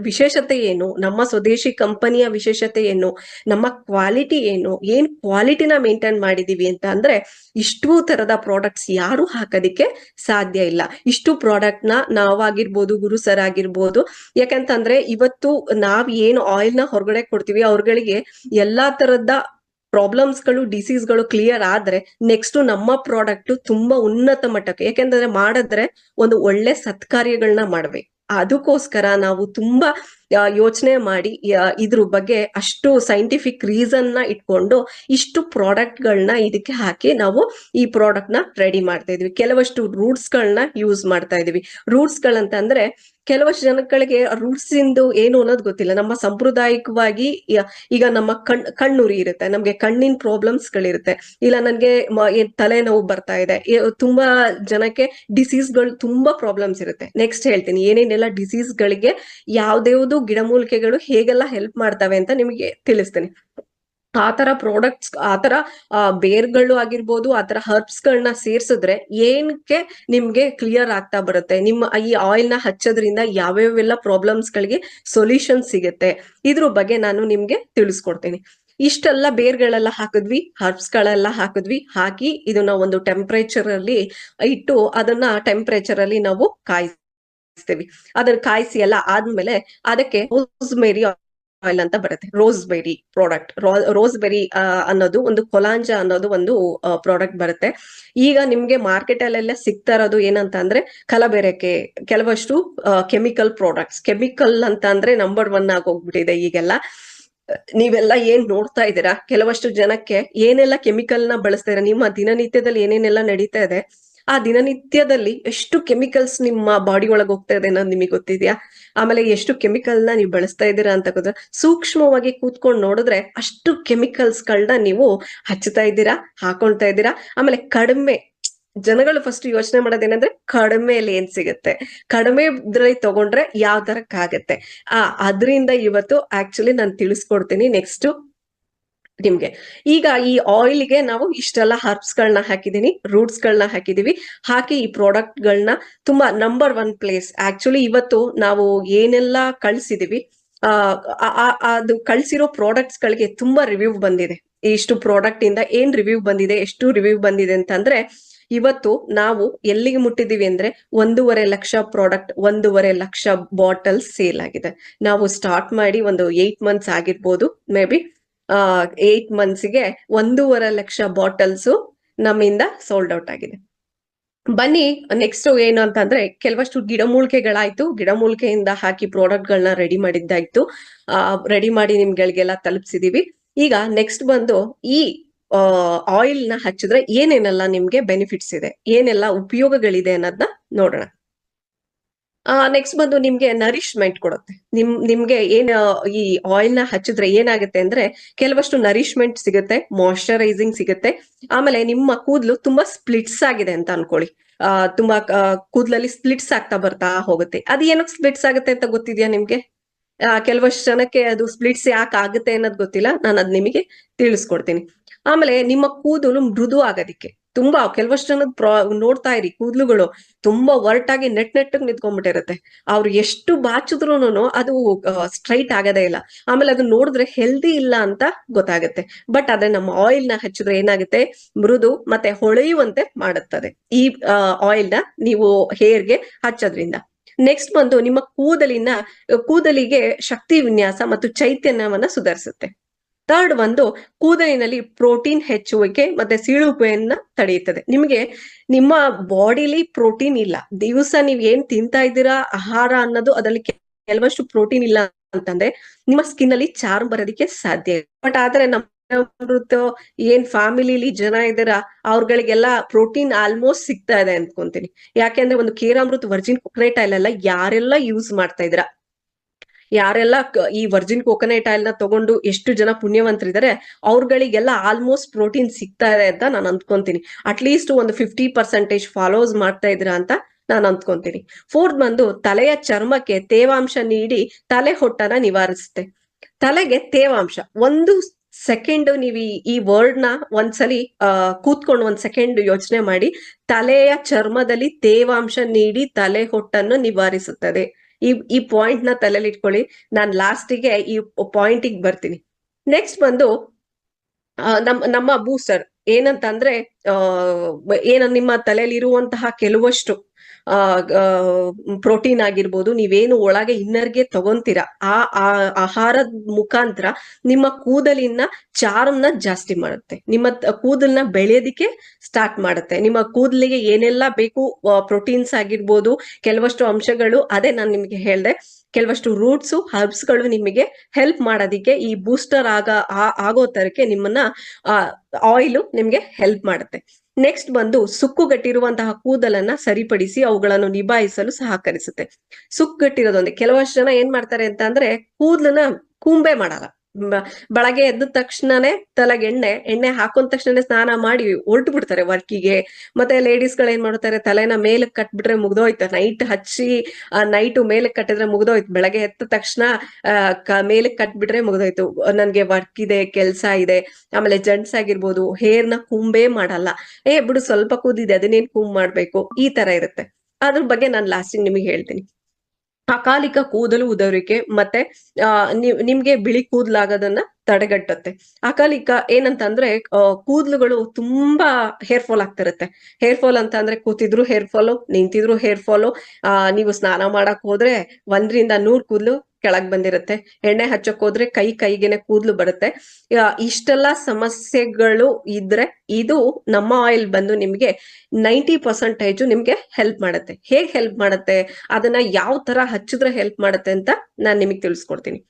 ವಿಶೇಷತೆ ಏನು, ನಮ್ಮ ಸ್ವದೇಶಿ ಕಂಪನಿಯ ವಿಶೇಷತೆ ಏನು, ನಮ್ಮ ಕ್ವಾಲಿಟಿ ಏನು, ಏನ್ ಕ್ವಾಲಿಟಿನ ಮೇಂಟೈನ್ ಮಾಡಿದೀವಿ ಅಂತ ಅಂದ್ರೆ, ಇಷ್ಟು ತರದ ಪ್ರಾಡಕ್ಟ್ಸ್ ಯಾರು ಹಾಕೋದಿಕ್ಕೆ ಸಾಧ್ಯ ಇಲ್ಲ. ಇಷ್ಟು ಪ್ರಾಡಕ್ಟ್ ನ ನಾವಾಗಿರ್ಬೋದು, ಗುರು ಸರ್ ಆಗಿರ್ಬೋದು, ಯಾಕಂತಂದ್ರೆ ಇವತ್ತು ನಾವ್ ಏನು ಆಯಿಲ್ ನ ಹೊರಗಡೆ ಕೊಡ್ತೀವಿ ಅವ್ರಗಳಿಗೆ ಎಲ್ಲಾ ತರದ ಪ್ರಾಬ್ಲಮ್ಸ್ ಗಳು, ಡಿಸೀಸ್ ಗಳು ಕ್ಲಿಯರ್ ಆದ್ರೆ ನೆಕ್ಸ್ಟ್ ನಮ್ಮ ಪ್ರಾಡಕ್ಟ್ ತುಂಬಾ ಉನ್ನತ ಮಟ್ಟಕ್ಕೆ, ಯಾಕೆಂದ್ರೆ ಮಾಡಿದ್ರೆ ಒಂದು ಒಳ್ಳೆ ಸತ್ಕಾರ್ಯಗಳನ್ನ ಮಾಡ್ಬೇಕು. ಅದಕ್ಕೋಸ್ಕರ ನಾವು ತುಂಬಾ ಯೋಚನೆ ಮಾಡಿ ಇದ್ರ ಬಗ್ಗೆ ಅಷ್ಟು ಸೈಂಟಿಫಿಕ್ ರೀಸನ್ ನ ಇಟ್ಕೊಂಡು ಇಷ್ಟು ಪ್ರಾಡಕ್ಟ್ ಗಳನ್ನ ಇದಕ್ಕೆ ಹಾಕಿ ನಾವು ಈ ಪ್ರಾಡಕ್ಟ್ ನ ರೆಡಿ ಮಾಡ್ತಾ ಇದೀವಿ. ಕೆಲವಷ್ಟು ರೂಟ್ಸ್ ಗಳನ್ನ ಯೂಸ್ ಮಾಡ್ತಾ ಇದೀವಿ. ರೂಟ್ಸ್ ಗಳಂತಂದ್ರೆ ಕೆಲವಷ್ಟು ಜನಗಳಿಗೆ ರೂಟ್ಸ್ ಇಂದು ಏನು ಅನ್ನೋದು ಗೊತ್ತಿಲ್ಲ. ನಮ್ಮ ಸಾಂಪ್ರದಾಯಿಕವಾಗಿ ಈಗ ನಮ್ಮ ಕಣ್ಣುರಿ ಇರುತ್ತೆ, ನಮ್ಗೆ ಕಣ್ಣಿನ ಪ್ರಾಬ್ಲಮ್ಸ್ ಗಳಿರುತ್ತೆ, ಇಲ್ಲ ನನ್ಗೆ ತಲೆನೋವು ಬರ್ತಾ ಇದೆ, ತುಂಬಾ ಜನಕ್ಕೆ ಡಿಸೀಸ್ ಗಳು ತುಂಬಾ ಪ್ರಾಬ್ಲಮ್ಸ್ ಇರುತ್ತೆ. ನೆಕ್ಸ್ಟ್ ಹೇಳ್ತೀನಿ ಏನೇನೆಲ್ಲ ಡಿಸೀಸ್ ಗಳಿಗೆ ಯಾವ್ದ್ಯಾವ್ದು ಗಿಡಮೂಲಿಕೆಗಳು ಹೇಗೆಲ್ಲ ಹೆಲ್ಪ್ ಮಾಡ್ತವೆ ಅಂತ ನಿಮಗೆ ತಿಳಿಸ್ತೀನಿ. ಆತರ ಪ್ರಾಡಕ್ಟ್ಸ್, ಆತರ ಬೇರ್ಗಳು ಆಗಿರ್ಬೋದು, ಆತರ ಹರ್ಬ್ಸ್ ಗಳನ್ನ ಸೇರ್ಸಿದ್ರೆ ಏನಕ್ಕೆ ನಿಮ್ಗೆ ಕ್ಲಿಯರ್ ಆಗ್ತಾ ಬರುತ್ತೆ. ನಿಮ್ಮ ಈ ಆಯಿಲ್ ನ ಹಚ್ಚೋದ್ರಿಂದ ಯಾವ್ಯಾವೆಲ್ಲ ಪ್ರಾಬ್ಲಮ್ಸ್ ಗಳಿಗೆ ಸೊಲ್ಯೂಷನ್ ಸಿಗುತ್ತೆ, ಇದ್ರ ಬಗ್ಗೆ ನಾನು ನಿಮ್ಗೆ ತಿಳಿಸ್ಕೊಡ್ತೀನಿ. ಇಷ್ಟೆಲ್ಲ ಬೇರ್ಗಳೆಲ್ಲ ಹಾಕಿದ್ವಿ, ಹರ್ಬ್ಸ್ ಗಳೆಲ್ಲ ಹಾಕಿದ್ವಿ, ಹಾಕಿ ಇದನ್ನ ಒಂದು ಟೆಂಪರೇಚರ್ ಅಲ್ಲಿ ಇಟ್ಟು ಅದನ್ನ ಟೆಂಪರೇಚರ್ ಅಲ್ಲಿ ನಾವು ಕಾಯಿಸ್ತೀವಿ. ಅದನ್ನ ಕಾಯಿಸಿ ಎಲ್ಲ ಆದ್ಮೇಲೆ ಅದಕ್ಕೆ ರೋಸ್ಮೇರಿ ಆಯಿಲ್ ಅಂತ ಬರುತ್ತೆ, ರೋಸ್ಬೆರಿ ಪ್ರಾಡಕ್ಟ್. ರೋಸ್ಬೆರಿ ಅನ್ನೋದು ಒಂದು ಕೊಲಾಂಜ ಅನ್ನೋದು ಒಂದು ಪ್ರಾಡಕ್ಟ್ ಬರುತ್ತೆ. ಈಗ ನಿಮ್ಗೆ ಮಾರ್ಕೆಟ್ ಅಲ್ಲೆಲ್ಲ ಸಿಗ್ತಾ ಇರೋದು ಏನಂತ ಅಂದ್ರೆ ಕಲಬೆರಕೆ, ಕೆಲವಷ್ಟು ಕೆಮಿಕಲ್ ಪ್ರಾಡಕ್ಟ್ಸ್. ಕೆಮಿಕಲ್ ಅಂತ ಅಂದ್ರೆ ನಂಬರ್ 1 ಆಗೋಗ್ಬಿಟ್ಟಿದೆ ಈಗೆಲ್ಲ. ನೀವೆಲ್ಲ ಏನ್ ನೋಡ್ತಾ ಇದ್ದೀರಾ, ಕೆಲವಷ್ಟು ಜನಕ್ಕೆ ಏನೆಲ್ಲ ಕೆಮಿಕಲ್ ನ ಬಳಸ್ತಾ ಇದ್ದೀರಾ, ನಿಮ್ಮ ದಿನನಿತ್ಯದಲ್ಲಿ ಏನೇನೆಲ್ಲ ನಡೀತಾ ಇದೆ, ಆ ದಿನನಿತ್ಯದಲ್ಲಿ ಎಷ್ಟು ಕೆಮಿಕಲ್ಸ್ ನಿಮ್ಮ ಬಾಡಿ ಒಳಗೆ ಹೋಗ್ತಾ ಇದೆ ಅನ್ನೋದು ನಿಮಗೆ ಗೊತ್ತಿದ್ಯಾ? ಆಮೇಲೆ ಎಷ್ಟು ಕೆಮಿಕಲ್ ನ ನೀವು ಬಳಸ್ತಾ ಇದ್ದೀರಾ ಅಂತ ಗೊತ್ತಾ? ಸೂಕ್ಷ್ಮವಾಗಿ ಕೂತ್ಕೊಂಡು ನೋಡಿದ್ರೆ ಅಷ್ಟು ಕೆಮಿಕಲ್ಸ್ ಗಳನ್ನ ನೀವು ಹಚ್ಚುತ್ತಾ ಇದ್ದೀರಾ, ಹಾಕೊಳ್ತಾ ಇದ್ದೀರಾ. ಆಮೇಲೆ ಕಡಿಮೆ ಜನಗಳು ಫಸ್ಟ್ ಯೋಚನೆ ಮಾಡೋದೇನಂದ್ರೆ ಕಡಿಮೆಲಿ ಏನ್ ಸಿಗುತ್ತೆ, ಕಡಿಮೆ ಇದ್ರಲ್ಲಿ ತಗೊಂಡ್ರೆ ಯಾವ ತರಕ್ಕಾಗತ್ತೆ. ಅದರಿಂದ ಇವತ್ತು ಆಕ್ಚುಲಿ ನಾನು ತಿಳಿಸ್ಕೊಡ್ತೀನಿ. ನೆಕ್ಸ್ಟ್ ನಿಮ್ಗೆ ಈಗ ಈ ಆಯಿಲ್ಗೆ ನಾವು ಇಷ್ಟೆಲ್ಲ ಹರ್ಬ್ಸ್ ಗಳನ್ನ ಹಾಕಿದೀನಿ, ರೂಟ್ಸ್ ಗಳನ್ನ ಹಾಕಿದೀವಿ. ಹಾಕಿ ಈ ಪ್ರಾಡಕ್ಟ್ ಗಳನ್ನ ತುಂಬಾ ನಂಬರ್ 1 ಪ್ಲೇಸ್. ಆಕ್ಚುಲಿ ಇವತ್ತು ನಾವು ಏನೆಲ್ಲ ಕಳ್ಸಿದೀವಿ, ಅದು ಕಳ್ಸಿರೋ ಪ್ರಾಡಕ್ಟ್ಸ್ ಗಳಿಗೆ ತುಂಬಾ ರಿವ್ಯೂ ಬಂದಿದೆ. ಇಷ್ಟು ಪ್ರಾಡಕ್ಟ್ ಇಂದ ಏನ್ ರಿವ್ಯೂ ಬಂದಿದೆ, ಎಷ್ಟು ರಿವ್ಯೂ ಬಂದಿದೆ ಅಂತಂದ್ರೆ, ಇವತ್ತು ನಾವು ಎಲ್ಲಿಗೆ ಮುಟ್ಟಿದೀವಿ ಅಂದ್ರೆ 1.5 lakh product, 1.5 lakh bottles sale ಆಗಿದೆ. ನಾವು ಸ್ಟಾರ್ಟ್ ಮಾಡಿ ಒಂದು 8 ಮಂತ್ಸ್ ಆಗಿರ್ಬೋದು, ಮೇ ಬಿ 8 ಮಂತ್ಸ್ಗೆ 1.5 ಲಕ್ಷ ಬಾಟಲ್ಸ್ ನಮ್ಮಿಂದ ಸೋಲ್ಡ್ ಔಟ್ ಆಗಿದೆ. ಬನ್ನಿ ನೆಕ್ಸ್ಟ್ ಏನು ಅಂತಂದ್ರೆ, ಕೆಲವಷ್ಟು ಗಿಡಮೂಲಿಕೆಗಳಾಯ್ತು, ಗಿಡಮೂಲಿಕೆಯಿಂದ ಹಾಕಿ ಪ್ರಾಡಕ್ಟ್ ಗಳನ್ನ ರೆಡಿ ಮಾಡಿದ್ದಾಯ್ತು, ರೆಡಿ ಮಾಡಿ ನಿಮ್ಗಳಿಗೆಲ್ಲ ತಲುಪಿಸಿದೀವಿ. ಈಗ ನೆಕ್ಸ್ಟ್ ಬಂದು ಈ ಆಯಿಲ್ ನ ಹಚ್ಚಿದ್ರೆ ಏನೇನೆಲ್ಲ ನಿಮ್ಗೆ ಬೆನಿಫಿಟ್ಸ್ ಇದೆ, ಏನೆಲ್ಲ ಉಪಯೋಗಗಳಿದೆ ಅನ್ನೋದನ್ನ ನೋಡೋಣ. ನೆಕ್ಸ್ಟ್ ಬಂದು ನಿಮ್ಗೆ ನರಿಶ್ಮೆಂಟ್ ಕೊಡುತ್ತೆ. ನಿಮ್ಗೆ ಏನ್ ಈ ಆಯಿಲ್ ನ ಹಚ್ಚಿದ್ರೆ ಏನಾಗುತ್ತೆ ಅಂದ್ರೆ, ಕೆಲವಷ್ಟು ನರಿಶ್ಮೆಂಟ್ ಸಿಗುತ್ತೆ, ಮಾಯಶ್ಚರೈಸಿಂಗ್ ಸಿಗುತ್ತೆ. ಆಮೇಲೆ ನಿಮ್ಮ ಕೂದಲು ತುಂಬಾ ಸ್ಪ್ಲಿಟ್ಸ್ ಆಗಿದೆ ಅಂತ ಅನ್ಕೊಳ್ಳಿ, ತುಂಬಾ ಕೂದಲಲ್ಲಿ ಸ್ಪ್ಲಿಟ್ಸ್ ಆಗ್ತಾ ಬರ್ತಾ ಹೋಗುತ್ತೆ. ಅದು ಏನಕ್ಕೆ ಸ್ಪ್ಲಿಟ್ಸ್ ಆಗುತ್ತೆ ಅಂತ ಗೊತ್ತಿದ್ಯಾ ನಿಮ್ಗೆ? ಕೆಲವಷ್ಟು ಜನಕ್ಕೆ ಅದು ಸ್ಪ್ಲಿಟ್ಸ್ ಯಾಕೆ ಆಗುತ್ತೆ ಅನ್ನೋದು ಗೊತ್ತಿಲ್ಲ, ನಾನು ಅದ್ ನಿಮಗೆ ತಿಳಿಸ್ಕೊಡ್ತೀನಿ. ಆಮೇಲೆ ನಿಮ್ಮ ಕೂದಲು ಮೃದು ಆಗೋದಿಕ್ಕೆ ತುಂಬಾ, ಕೆಲವಷ್ಟು ಜನದ ನೋಡ್ತಾ ಇರಿ, ಕೂದಲುಗಳು ತುಂಬಾ ಒರಟಾಗಿ ನೆಟ್ಟಗ್ ನಿಂತ್ಕೊಂಡ್ಬಿಟ್ಟಿರುತ್ತೆ. ಅವ್ರು ಎಷ್ಟು ಬಾಚಿದ್ರು ಅದು ಸ್ಟ್ರೈಟ್ ಆಗದೇ ಇಲ್ಲ. ಆಮೇಲೆ ಅದು ನೋಡಿದ್ರೆ ಹೆಲ್ದಿ ಇಲ್ಲ ಅಂತ ಗೊತ್ತಾಗುತ್ತೆ. ಬಟ್ ಅದೇ ನಮ್ಮ ಆಯಿಲ್ ನ ಹಚ್ಚಿದ್ರೆ ಏನಾಗುತ್ತೆ, ಮೃದು ಮತ್ತೆ ಹೊಳೆಯುವಂತೆ ಮಾಡುತ್ತದೆ ಈ ಆಯಿಲ್ ನ ನೀವು ಹೇರ್ಗೆ ಹಚ್ಚೋದ್ರಿಂದ. ನೆಕ್ಸ್ಟ್ ಬಂದು ನಿಮ್ಮ ಕೂದಲಿಗೆ ಶಕ್ತಿ ವಿನ್ಯಾಸ ಮತ್ತು ಚೈತನ್ಯವನ್ನ ಸುಧಾರಿಸುತ್ತೆ. ಥರ್ಡ್ ಒಂದು ಕೂದಲಿನಲ್ಲಿ ಪ್ರೋಟೀನ್ ಹೆಚ್ಚುವಿಕೆ ಮತ್ತೆ ಸೀಳುವಿಕೆಯನ್ನ ತಡೆಯುತ್ತದೆ. ನಿಮಗೆ ನಿಮ್ಮ ಬಾಡಿಲಿ ಪ್ರೋಟೀನ್ ಇಲ್ಲ, ದಿವಸ ನೀವ್ ಏನ್ ತಿಂತಾ ಇದ್ದೀರಾ ಆಹಾರ ಅನ್ನೋದು ಅದರಲ್ಲಿ ಕೆಲವಷ್ಟು ಪ್ರೋಟೀನ್ ಇಲ್ಲ ಅಂತಂದ್ರೆ ನಿಮ್ಮ ಸ್ಕಿನ್ ಅಲ್ಲಿ ಚಾರ್ಮ್ ಬರೋದಕ್ಕೆ ಸಾಧ್ಯ. ಬಟ್ ಆದ್ರೆ ನಮ್ಮ ಏನ್ ಫ್ಯಾಮಿಲಿಲಿ ಜನ ಇದ್ದೀರಾ ಅವ್ರಗಳಿಗೆಲ್ಲ ಪ್ರೋಟೀನ್ ಆಲ್ಮೋಸ್ಟ್ ಸಿಗ್ತಾ ಇದೆ ಅನ್ಕೊಂತೀನಿ. ಯಾಕೆಂದ್ರೆ ಒಂದು ಕೇರಾಮೃತ್ ವರ್ಜಿನ್ ಕೊಕೊನಟ್ ಆಯಿಲ್ ಎಲ್ಲ ಯಾರೆಲ್ಲ ಯೂಸ್ ಮಾಡ್ತಾ ಇದ್ರ, ಯಾರೆಲ್ಲ ಈ ವರ್ಜಿನ್ ಕೋಕೋನಟ್ ಆಯಿಲ್ ನ ತಗೊಂಡು ಎಷ್ಟು ಜನ ಪುಣ್ಯವಂತರಿದ್ದಾರೆ ಅವ್ರಗಳಿಗೆಲ್ಲ ಆಲ್ಮೋಸ್ಟ್ ಪ್ರೋಟೀನ್ ಸಿಗ್ತಾ ಇದೆ ಅಂತ ನಾನು ಅಂದ್ಕೊಂತೀನಿ. ಅಟ್ಲೀಸ್ಟ್ ಒಂದು 50% ಫಾಲೋಸ್ ಮಾಡ್ತಾ ಇದ್ರ ಅಂತ ನಾನು ಅಂದ್ಕೊಂತೀನಿ. ಫೋರ್ತ್ ಬಂದು ತಲೆಯ ಚರ್ಮಕ್ಕೆ ತೇವಾಂಶ ನೀಡಿ ತಲೆ ಹೊಟ್ಟನ ನಿವಾರಿಸುತ್ತೆ. ತಲೆಗೆ ತೇವಾಂಶ, ಒಂದು ಸೆಕೆಂಡ್ ನೀವು ಈ ವರ್ಡ್ ನ ಒಂದ್ಸಲಿ ಕೂತ್ಕೊಂಡು ಒಂದ್ ಸೆಕೆಂಡ್ ಯೋಚನೆ ಮಾಡಿ. ತಲೆಯ ಚರ್ಮದಲ್ಲಿ ತೇವಾಂಶ ನೀಡಿ ತಲೆ ಹೊಟ್ಟನ್ನು ನಿವಾರಿಸುತ್ತದೆ. ಈ ಪಾಯಿಂಟ್ ನ ತಲೆಯಲ್ಲಿ ಇಟ್ಕೊಳ್ಳಿ. ನಾನ್ ಲಾಸ್ಟಿಗೆ ಈ ಪಾಯಿಂಟಿಗೆ ಬರ್ತೀನಿ. ನೆಕ್ಸ್ಟ್ ಬಂದು ನಮ್ಮ ಬೂಸ್ಟರ್ ಏನಂತಂದ್ರೆ ನಿಮ್ಮ ತಲೆಯಲ್ಲಿ ಇರುವಂತಹ ಕೆಲವಷ್ಟು ಪ್ರೋಟೀನ್ ಆಗಿರ್ಬೋದು, ನೀವೇನು ಒಳಗೆ ಇನ್ನರ್ಗೆ ತಗೊಂತೀರಾ ಆ ಆಹಾರದ ಮುಖಾಂತರ ನಿಮ್ಮ ಕೂದಲಿನ ಚಾರ್ಮ್ನ ಜಾಸ್ತಿ ಮಾಡುತ್ತೆ, ನಿಮ್ಮ ಕೂದಲ್ನ ಬೆಳೆಯೋದಿಕ್ಕೆ ಸ್ಟಾರ್ಟ್ ಮಾಡುತ್ತೆ. ನಿಮ್ಮ ಕೂದಲಿಗೆ ಏನೆಲ್ಲ ಬೇಕು ಪ್ರೋಟೀನ್ಸ್ ಆಗಿರ್ಬೋದು, ಕೆಲವಷ್ಟು ಅಂಶಗಳು, ಅದೇ ನಾನು ನಿಮ್ಗೆ ಹೇಳ್ದೆ, ಕೆಲವಷ್ಟು ರೂಟ್ಸ್ ಹರ್ಬ್ಸ್ ಗಳು ನಿಮಗೆ ಹೆಲ್ಪ್ ಮಾಡೋದಿಕ್ಕೆ ಈ ಬೂಸ್ಟರ್ ಆಗೋ ತರಕ್ಕೆ ನಿಮ್ಮನ್ನ ಆಯಿಲ್ ನಿಮ್ಗೆ ಹೆಲ್ಪ್ ಮಾಡುತ್ತೆ. ನೆಕ್ಸ್ಟ್ ಬಂದು ಸುಕ್ಕುಗಟ್ಟಿರುವಂತಹ ಕೂದಲನ್ನ ಸರಿಪಡಿಸಿ ಅವುಗಳನ್ನು ನಿಭಾಯಿಸಲು ಸಹಕರಿಸುತ್ತೆ. ಸುಕ್ಕುಗಟ್ಟಿರೋದೊಂದೇ, ಕೆಲವಷ್ಟು ಜನ ಏನ್ ಮಾಡ್ತಾರೆ ಅಂತ ಅಂದ್ರೆ ಕೂದಲನ್ನ ಕೂಂಬೆ ಮಾಡಲ್ಲ. ಬೆಳಗ್ಗೆ ಎದ್ದ ತಕ್ಷಣನೇ ತಲೆಗೆ ಎಣ್ಣೆ ಹಾಕೊಂಡ ತಕ್ಷಣನೇ ಸ್ನಾನ ಮಾಡಿ ಹೊರಟು ಬಿಡ್ತಾರೆ ವರ್ಕಿಗೆ. ಮತ್ತೆ ಲೇಡೀಸ್ ಗಳು ಏನ್ ಮಾಡ್ತಾರೆ, ತಲೆನ ಮೇಲಕ್ ಕಟ್ಬಿಟ್ರೆ ಮುಗ್ದೋಯ್ತು, ನೈಟ್ ಹಚ್ಚಿ ನೈಟ್ ಮೇಲಕ್ ಕಟ್ಟಿದ್ರೆ ಮುಗ್ದೋಯ್ತು, ಬೆಳಗ್ಗೆ ಎದ್ದ ತಕ್ಷಣ ಮೇಲಕ್ ಕಟ್ಬಿಟ್ರೆ ಮುಗ್ದೋಯ್ತು, ನನ್ಗೆ ವರ್ಕ್ ಇದೆ, ಕೆಲ್ಸ ಇದೆ. ಆಮೇಲೆ ಜೆಂಟ್ಸ್ ಆಗಿರ್ಬೋದು ಹೇರ್ನ ಕುಂಬೇ ಮಾಡಲ್ಲ, ಬಿಡು ಸ್ವಲ್ಪ ಕೂದಿದೆ ಅದನ್ನೇನ್ ಕುಂಬ್ ಮಾಡ್ಬೇಕು, ಈ ತರ ಇರುತ್ತೆ. ಅದ್ರ ಬಗ್ಗೆ ನಾನು ಲಾಸ್ಟಿಗೆ ನಿಮಗೆ ಹೇಳ್ತೀನಿ. ಅಕಾಲಿಕ ಕೂದಲು ಉದುರುವಿಕೆ ಮತ್ತೆ ನಿಮ್ಗೆ ಬಿಳಿ ಕೂದಲಾಗೋದನ್ನ ತಡೆಗಟ್ಟುತ್ತೆ. ಅಕಾಲಿಕ ಏನಂತಂದ್ರೆ ಕೂದಲುಗಳು ತುಂಬಾ ಹೇರ್ ಫಾಲ್ ಆಗ್ತಿರುತ್ತೆ. ಹೇರ್ ಫಾಲ್ ಅಂತ ಅಂದ್ರೆ ಕೂತಿದ್ರು ಹೇರ್ ಫಾಲು, ನಿಂತಿದ್ರು ಹೇರ್ ಫಾಲು, ನೀವು ಸ್ನಾನ ಮಾಡಕ್ ಹೋದ್ರೆ 100 ಕೂದಲು ಕೆಳಗ್ ಬಂದಿರುತ್ತೆ, ಎಣ್ಣೆ ಹಚ್ಚಕ್ ಹೋದ್ರೆ ಕೈಗೆನೆ ಕೂದಲು ಬರುತ್ತೆ. ಇಷ್ಟೆಲ್ಲಾ ಸಮಸ್ಯೆಗಳು ಇದ್ರೆ ಇದು ನಮ್ಮ ಆಯಿಲ್ ಬಂದು ನಿಮ್ಗೆ 90% ನಿಮ್ಗೆ ಹೆಲ್ಪ್ ಮಾಡುತ್ತೆ. ಹೇಗ್ ಹೆಲ್ಪ್ ಮಾಡುತ್ತೆ, ಅದನ್ನ ಯಾವ ತರ ಹಚ್ಚಿದ್ರೆ ಹೆಲ್ಪ್ ಮಾಡುತ್ತೆ ಅಂತ ನಾನ್ ನಿಮಗೆ ತಿಳಿಸ್ಕೊಡ್ತೀನಿ.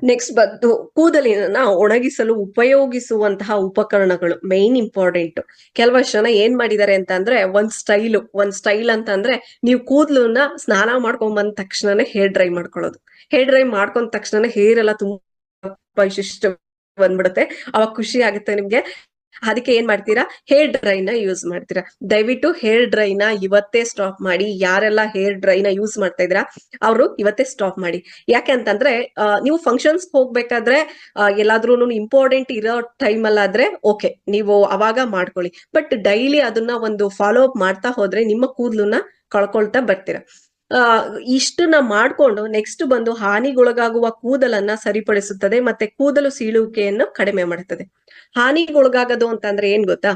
ನೆಕ್ಸ್ಟ್ ಬಂದು ಕೂದಲಿನ ಒಣಗಿಸಲು ಉಪಯೋಗಿಸುವಂತಹ ಉಪಕರಣಗಳು ಮೇನ್ ಇಂಪಾರ್ಟೆಂಟ್. ಕೆಲವಷ್ಟು ಜನ ಏನ್ ಮಾಡಿದ್ದಾರೆ ಅಂತ ಅಂದ್ರೆ ಒಂದ್ ಸ್ಟೈಲ್ ಅಂತ ಅಂದ್ರೆ ನೀವು ಕೂದಲನ್ನ ಸ್ನಾನ ಮಾಡ್ಕೊಂಡ್ ಬಂದ ತಕ್ಷಣನೇ ಹೇರ್ ಡ್ರೈ ಮಾಡ್ಕೊಳ್ಳೋದು. ಹೇರ್ ಡ್ರೈ ಮಾಡ್ಕೊಂಡ ತಕ್ಷಣನೇ ಹೇರ್ ಎಲ್ಲ ತುಂಬಾ ಇಷ್ಟ ಬಂದ್ಬಿಡುತ್ತೆ, ಅವಾಗ ಖುಷಿ ಆಗುತ್ತೆ ನಿಮ್ಗೆ. ಅದಕ್ಕೆ ಏನ್ ಮಾಡ್ತೀರಾ, ಹೇರ್ ಡ್ರೈನ ಯೂಸ್ ಮಾಡ್ತೀರಾ. ದಯವಿಟ್ಟು ಹೇರ್ ಡ್ರೈನ ಇವತ್ತೇ ಸ್ಟಾಪ್ ಮಾಡಿ. ಯಾರೆಲ್ಲ ಹೇರ್ ಡ್ರೈನ ಯೂಸ್ ಮಾಡ್ತಾ ಇದ್ದೀರಾ ಅವರು ಇವತ್ತೇ ಸ್ಟಾಪ್ ಮಾಡಿ. ಯಾಕೆ ಅಂತಂದ್ರೆ ನೀವು ಫಂಕ್ಷನ್ಸ್ ಹೋಗ್ಬೇಕಾದ್ರೆ ಎಲ್ಲಾದ್ರೂ ಇಂಪಾರ್ಟೆಂಟ್ ಇರೋ ಟೈಮ್ ಅಲ್ಲಾದ್ರೆ ಓಕೆ, ನೀವು ಅವಾಗ ಮಾಡ್ಕೊಳ್ಳಿ. ಬಟ್ ಡೈಲಿ ಅದನ್ನ ಒಂದು ಫಾಲೋ ಅಪ್ ಮಾಡ್ತಾ ಹೋದ್ರೆ ನಿಮ್ಮ ಕೂದಲನ್ನ ಕಳ್ಕೊಳ್ತಾ ಬರ್ತೀರಾ. ಇಷ್ಟನ್ನ ಮಾಡ್ಕೊಂಡು ನೆಕ್ಸ್ಟ್ ಬಂದು ಹಾನಿಗೊಳಗಾಗುವ ಕೂದಲನ್ನ ಸರಿಪಡಿಸುತ್ತದೆ ಮತ್ತೆ ಕೂದಲು ಸೀಳುವಿಕೆಯನ್ನು ಕಡಿಮೆ ಮಾಡುತ್ತದೆ. ಹಾನಿಗೊಳಗಾಗೋದು ಅಂತಂದ್ರೆ ಏನ್ ಗೊತ್ತಾ,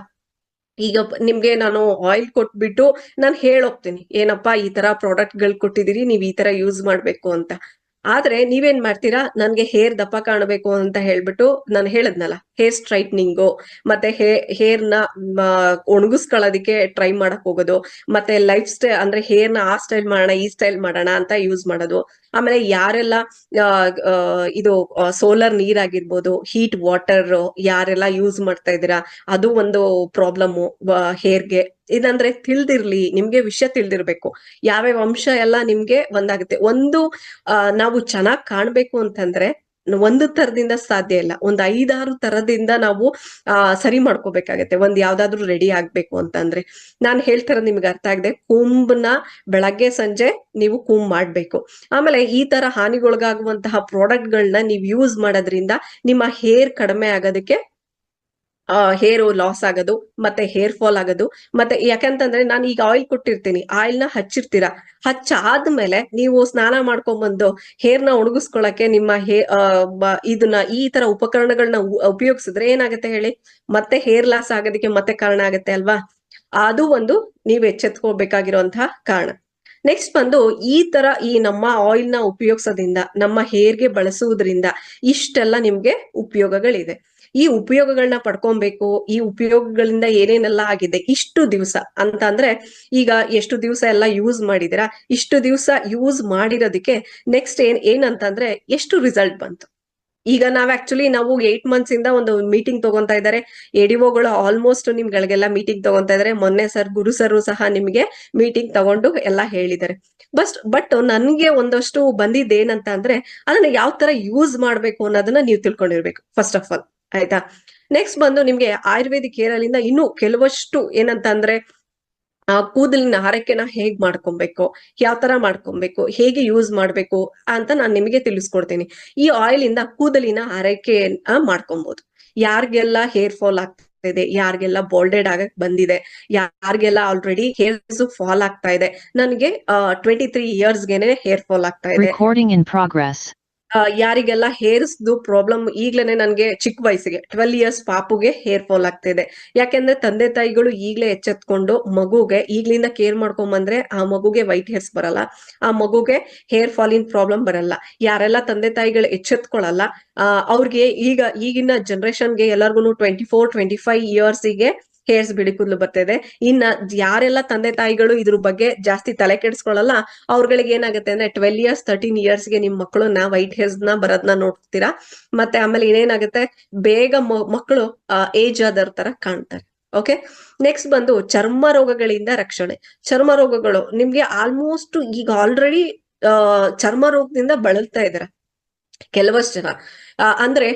ಈಗ ನಿಮ್ಗೆ ನಾನು ಆಯಿಲ್ ಕೊಟ್ಬಿಟ್ಟು ನಾನು ಹೇಳೋಗ್ತೀನಿ, ಏನಪ್ಪಾ ಈ ತರ ಪ್ರಾಡಕ್ಟ್ ಗಳು ಕೊಟ್ಟಿದೀರಿ, ನೀವ್ ಈ ತರ ಯೂಸ್ ಮಾಡ್ಬೇಕು ಅಂತ. ಆದ್ರೆ ನೀವೇನ್ ಮಾಡ್ತೀರಾ, ನನ್ಗೆ ಹೇರ್ ದಪ್ಪ ಕಾಣಬೇಕು ಅಂತ ಹೇಳ್ಬಿಟ್ಟು ನಾನು ಹೇಳದ್ನಲ್ಲ, ಹೇರ್ ಸ್ಟ್ರೈಟ್ನಿಂಗು ಮತ್ತೆ ಹೇರ್ ನ ಒಣಗಿಸ್ಕೊಳ್ಳೋದಿಕ್ಕೆ ಟ್ರೈ ಮಾಡಕ್ ಹೋಗೋದು, ಮತ್ತೆ ಲೈಫ್ ಸ್ಟೈಲ್ ಅಂದ್ರೆ ಹೇರ್ ನ ಆ ಸ್ಟೈಲ್ ಮಾಡೋಣ ಈ ಸ್ಟೈಲ್ ಮಾಡೋಣ ಅಂತ ಯೂಸ್ ಮಾಡೋದು. ಆಮೇಲೆ ಯಾರೆಲ್ಲ ಇದು ಸೋಲಾರ್ ನೀರ್ ಆಗಿರ್ಬೋದು, ಹೀಟ್ ವಾಟರ್ ಯಾರೆಲ್ಲ ಯೂಸ್ ಮಾಡ್ತಾ ಇದ್ದೀರಾ, ಅದು ಒಂದು ಪ್ರಾಬ್ಲಮ್ಮು ಹೇರ್ಗೆ. ಇದಂದ್ರೆ ತಿಳ್ದಿರ್ಲಿ, ನಿಮ್ಗೆ ವಿಷಯ ತಿಳ್ದಿರ್ಬೇಕು, ಯಾವ್ಯಾವ ಅಂಶ ಎಲ್ಲ ನಿಮ್ಗೆ ಒಂದಾಗುತ್ತೆ. ನಾವು ಚೆನ್ನಾಗ್ ಕಾಣ್ಬೇಕು ಅಂತಂದ್ರೆ ಒಂದು ತರದಿಂದ ಸಾಧ್ಯ ಇಲ್ಲ, ಒಂದ್ 5-6 ತರದಿಂದ ನಾವು ಸರಿ ಮಾಡ್ಕೋಬೇಕಾಗತ್ತೆ ಒಂದ್ ಯಾವ್ದಾದ್ರು ರೆಡಿ ಆಗ್ಬೇಕು ಅಂತಂದ್ರೆ. ನಾನ್ ಹೇಳ್ತಿರೋದು ನಿಮ್ಗೆ ಅರ್ಥ ಆಗದೆ, ಕುಂಬ್ನ ಬೆಳಗ್ಗೆ ಸಂಜೆ ನೀವು ಕುಂಬ್ ಮಾಡ್ಬೇಕು. ಆಮೇಲೆ ಈ ತರ ಹಾನಿಗೊಳಗಾಗುವಂತಹ ಪ್ರಾಡಕ್ಟ್ ಗಳನ್ನ ನೀವು ಯೂಸ್ ಮಾಡೋದ್ರಿಂದ ನಿಮ್ಮ ಹೇರ್ ಕಡಿಮೆ ಆಗೋದಕ್ಕೆ ಹೇರ್ ಲಾಸ್ ಆಗೋದು ಮತ್ತೆ ಹೇರ್ ಫಾಲ್ ಆಗೋದು. ಮತ್ತೆ ಯಾಕಂತಂದ್ರೆ ನಾನು ಈಗ ಆಯಿಲ್ ಕೊಟ್ಟಿರ್ತೀನಿ, ಆಯಿಲ್ ನ ಹಚ್ಚಿರ್ತೀರಾ, ಹಚ್ಚಾದ್ಮೇಲೆ ನೀವು ಸ್ನಾನ ಮಾಡ್ಕೊಂಡ್ ಬಂದು ಹೇರ್ ನ ಒಣಗಿಸ್ಕೊಳಕ್ಕೆ ನಿಮ್ಮ ಇದನ್ನ ಈ ತರ ಉಪಕರಣಗಳನ್ನ ಉಪಯೋಗಿಸಿದ್ರೆ ಏನಾಗುತ್ತೆ ಹೇಳಿ, ಮತ್ತೆ ಹೇರ್ ಲಾಸ್ ಆಗೋದಕ್ಕೆ ಮತ್ತೆ ಕಾರಣ ಆಗತ್ತೆ ಅಲ್ವಾ. ಅದು ಒಂದು ನೀವ್ ಎಚ್ಚೆತ್ಕೋಬೇಕಾಗಿರುವಂತಹ ಕಾರಣ. ನೆಕ್ಸ್ಟ್ ಬಂದು ಈ ತರ ಈ ನಮ್ಮ ಆಯಿಲ್ ನ ಉಪಯೋಗಿಸೋದ್ರಿಂದ, ನಮ್ಮ ಹೇರ್ಗೆ ಬಳಸುವುದರಿಂದ ಇಷ್ಟೆಲ್ಲ ನಿಮ್ಗೆ ಉಪಯೋಗಗಳಿದೆ. ಈ ಉಪಯೋಗಗಳನ್ನ ಪಡ್ಕೊಬೇಕು, ಈ ಉಪಯೋಗಗಳಿಂದ ಏನೇನೆಲ್ಲ ಆಗಿದೆ ಇಷ್ಟು ದಿವಸ ಅಂತ ಅಂದ್ರೆ, ಈಗ ಎಷ್ಟು ದಿವಸ ಎಲ್ಲ ಯೂಸ್ ಮಾಡಿದಿರಾ, ಇಷ್ಟು ದಿವಸ ಯೂಸ್ ಮಾಡಿರೋದಕ್ಕೆ ನೆಕ್ಸ್ಟ್ ಏನಂತಂದ್ರೆ ಎಷ್ಟು ರಿಸಲ್ಟ್ ಬಂತು. ಈಗ ನಾವು 8 ಮಂತ್ಸ್ ಇಂದ ಒಂದು ಮೀಟಿಂಗ್ ತಗೊಂತಾ ಇದ್ದಾರೆ. ಎಡಿಒಗಳು ಆಲ್ಮೋಸ್ಟ್ ನಿಮ್ಗಳಿಗೆಲ್ಲ ಮೀಟಿಂಗ್ ತಗೊಂತಾ ಇದಾರೆ. ಮೊನ್ನೆ ಸರ್ ಗುರು ಸರ್ ಸಹ ನಿಮ್ಗೆ ಮೀಟಿಂಗ್ ತಗೊಂಡು ಎಲ್ಲ ಹೇಳಿದ್ದಾರೆ. ಬಟ್ ನನ್ಗೆ ಒಂದಷ್ಟು ಬಂದಿದ್ದೇನಂತ ಅಂದ್ರೆ, ಅದನ್ನ ಯಾವ ತರ ಯೂಸ್ ಮಾಡ್ಬೇಕು ಅನ್ನೋದನ್ನ ನೀವು ತಿಳ್ಕೊಂಡಿರ್ಬೇಕು ಫಸ್ಟ್ ಆಫ್ ಆಲ್, ಆಯ್ತಾ. ನೆಕ್ಸ್ಟ್ ಬಂದು ನಿಮ್ಗೆ ಆಯುರ್ವೇದಿಕ್ ಹೇರ್ ಅಲ್ಲಿಂದ ಇನ್ನೂ ಕೆಲವಷ್ಟು ಏನಂತ ಅಂದ್ರೆ, ಕೂದಲಿನ ಆರೈಕೆನ ಹೇಗ್ ಮಾಡ್ಕೊಬೇಕು, ಯಾವ ತರ ಮಾಡ್ಕೊಬೇಕು, ಹೇಗೆ ಯೂಸ್ ಮಾಡ್ಬೇಕು ಅಂತ ನಾನು ನಿಮಗೆ ತಿಳಿಸ್ಕೊಡ್ತೀನಿ. ಈ ಆಯಿಲ್ ಇಂದ ಕೂದಲಿನ ಆರೈಕೆ ಮಾಡ್ಕೊಬಹುದು. ಯಾರಿಗೆಲ್ಲ ಹೇರ್ ಫಾಲ್ ಆಗ್ತಾ ಇದೆ, ಯಾರಿಗೆಲ್ಲ ಬೋಲ್ಡೆಡ್ ಆಗಕ್ ಬಂದಿದೆ, ಯಾರಿಗೆಲ್ಲ ಆಲ್ರೆಡಿ ಹೇರ್ಸ್ ಫಾಲ್ ಆಗ್ತಾ ಇದೆ. ನನಗೆ 23 ಇಯರ್ಸ್ಗೆನೆ ಹೇರ್ ಫಾಲ್ ಆಗ್ತಾ ಇದೆ. ಯಾರಿಗೆಲ್ಲ ಹೇರ್ಸ್ದು ಪ್ರಾಬ್ಲಮ್ ಈಗ್ಲೇನೆ ನನ್ಗೆ ಚಿಕ್ಕ ವಯಸ್ಸಿಗೆ 12 ಇಯರ್ಸ್ ಪಾಪುಗೆ ಹೇರ್ ಫಾಲ್ ಆಗ್ತಿದೆ. ಯಾಕೆಂದ್ರೆ ತಂದೆ ತಾಯಿಗಳು ಈಗ್ಲೇ ಎಚ್ಚೆತ್ಕೊಂಡು ಮಗುಗೆ ಈಗ್ಲಿಂದ ಕೇರ್ ಮಾಡ್ಕೊಂಡ್ ಬಂದ್ರೆ ಆ ಮಗುಗೆ ವೈಟ್ ಹೇರ್ಸ್ ಬರಲ್ಲ, ಆ ಮಗುಗೆ ಹೇರ್ ಫಾಲಿನ್ ಪ್ರಾಬ್ಲಮ್ ಬರಲ್ಲ. ಯಾರೆಲ್ಲ ತಂದೆ ತಾಯಿಗಳು ಎಚ್ಚೆತ್ಕೊಳ್ಳಲ್ಲ, ಅವ್ರಿಗೆ ಈಗಿನ ಜನರೇಷನ್ಗೆ ಎಲ್ಲರಿಗೂ 24-25 ಇಯರ್ಸಿಗೆ ಹೇರ್ಸ್ ಬಿಳಿ ಕೂದಲು ಬರ್ತಿದೆ. ಇನ್ನ ಯಾರೆಲ್ಲ ತಂದೆ ತಾಯಿಗಳು ಇದ್ರ ಬಗ್ಗೆ ಜಾಸ್ತಿ ತಲೆ ಕೆಡಿಸ್ಕೊಳ್ಳಲ್ಲ, ಅವ್ರಗಳಿಗೆ ಏನಾಗುತ್ತೆ ಅಂದ್ರೆ 12 ಇಯರ್ಸ್ 13 ಇಯರ್ಸ್ಗೆ ನಿಮ್ ಮಕ್ಕಳನ್ನ ವೈಟ್ ಹೇರ್ಸ್ ನ ಬರೋದ್ನ ನೋಡ್ತೀರಾ. ಮತ್ತೆ ಆಮೇಲೆ ಏನೇನಾಗುತ್ತೆ, ಬೇಗ ಮಕ್ಕಳು ಏಜ್ ಆದರ್ ತರ ಕಾಣ್ತಾರೆ. ಓಕೆ, ನೆಕ್ಸ್ಟ್ ಬಂದು ಚರ್ಮ ರೋಗಗಳಿಂದ ರಕ್ಷಣೆ. ಚರ್ಮ ರೋಗಗಳು ನಿಮ್ಗೆ ಆಲ್ಮೋಸ್ಟ್ ಈಗ ಆಲ್ರೆಡಿ ಚರ್ಮ ರೋಗದಿಂದ ಬಳಲ್ತಾ ಇದಾರೆ ಕೆಲವಷ್ಟು ಜನ. ಅಂದ್ರೆ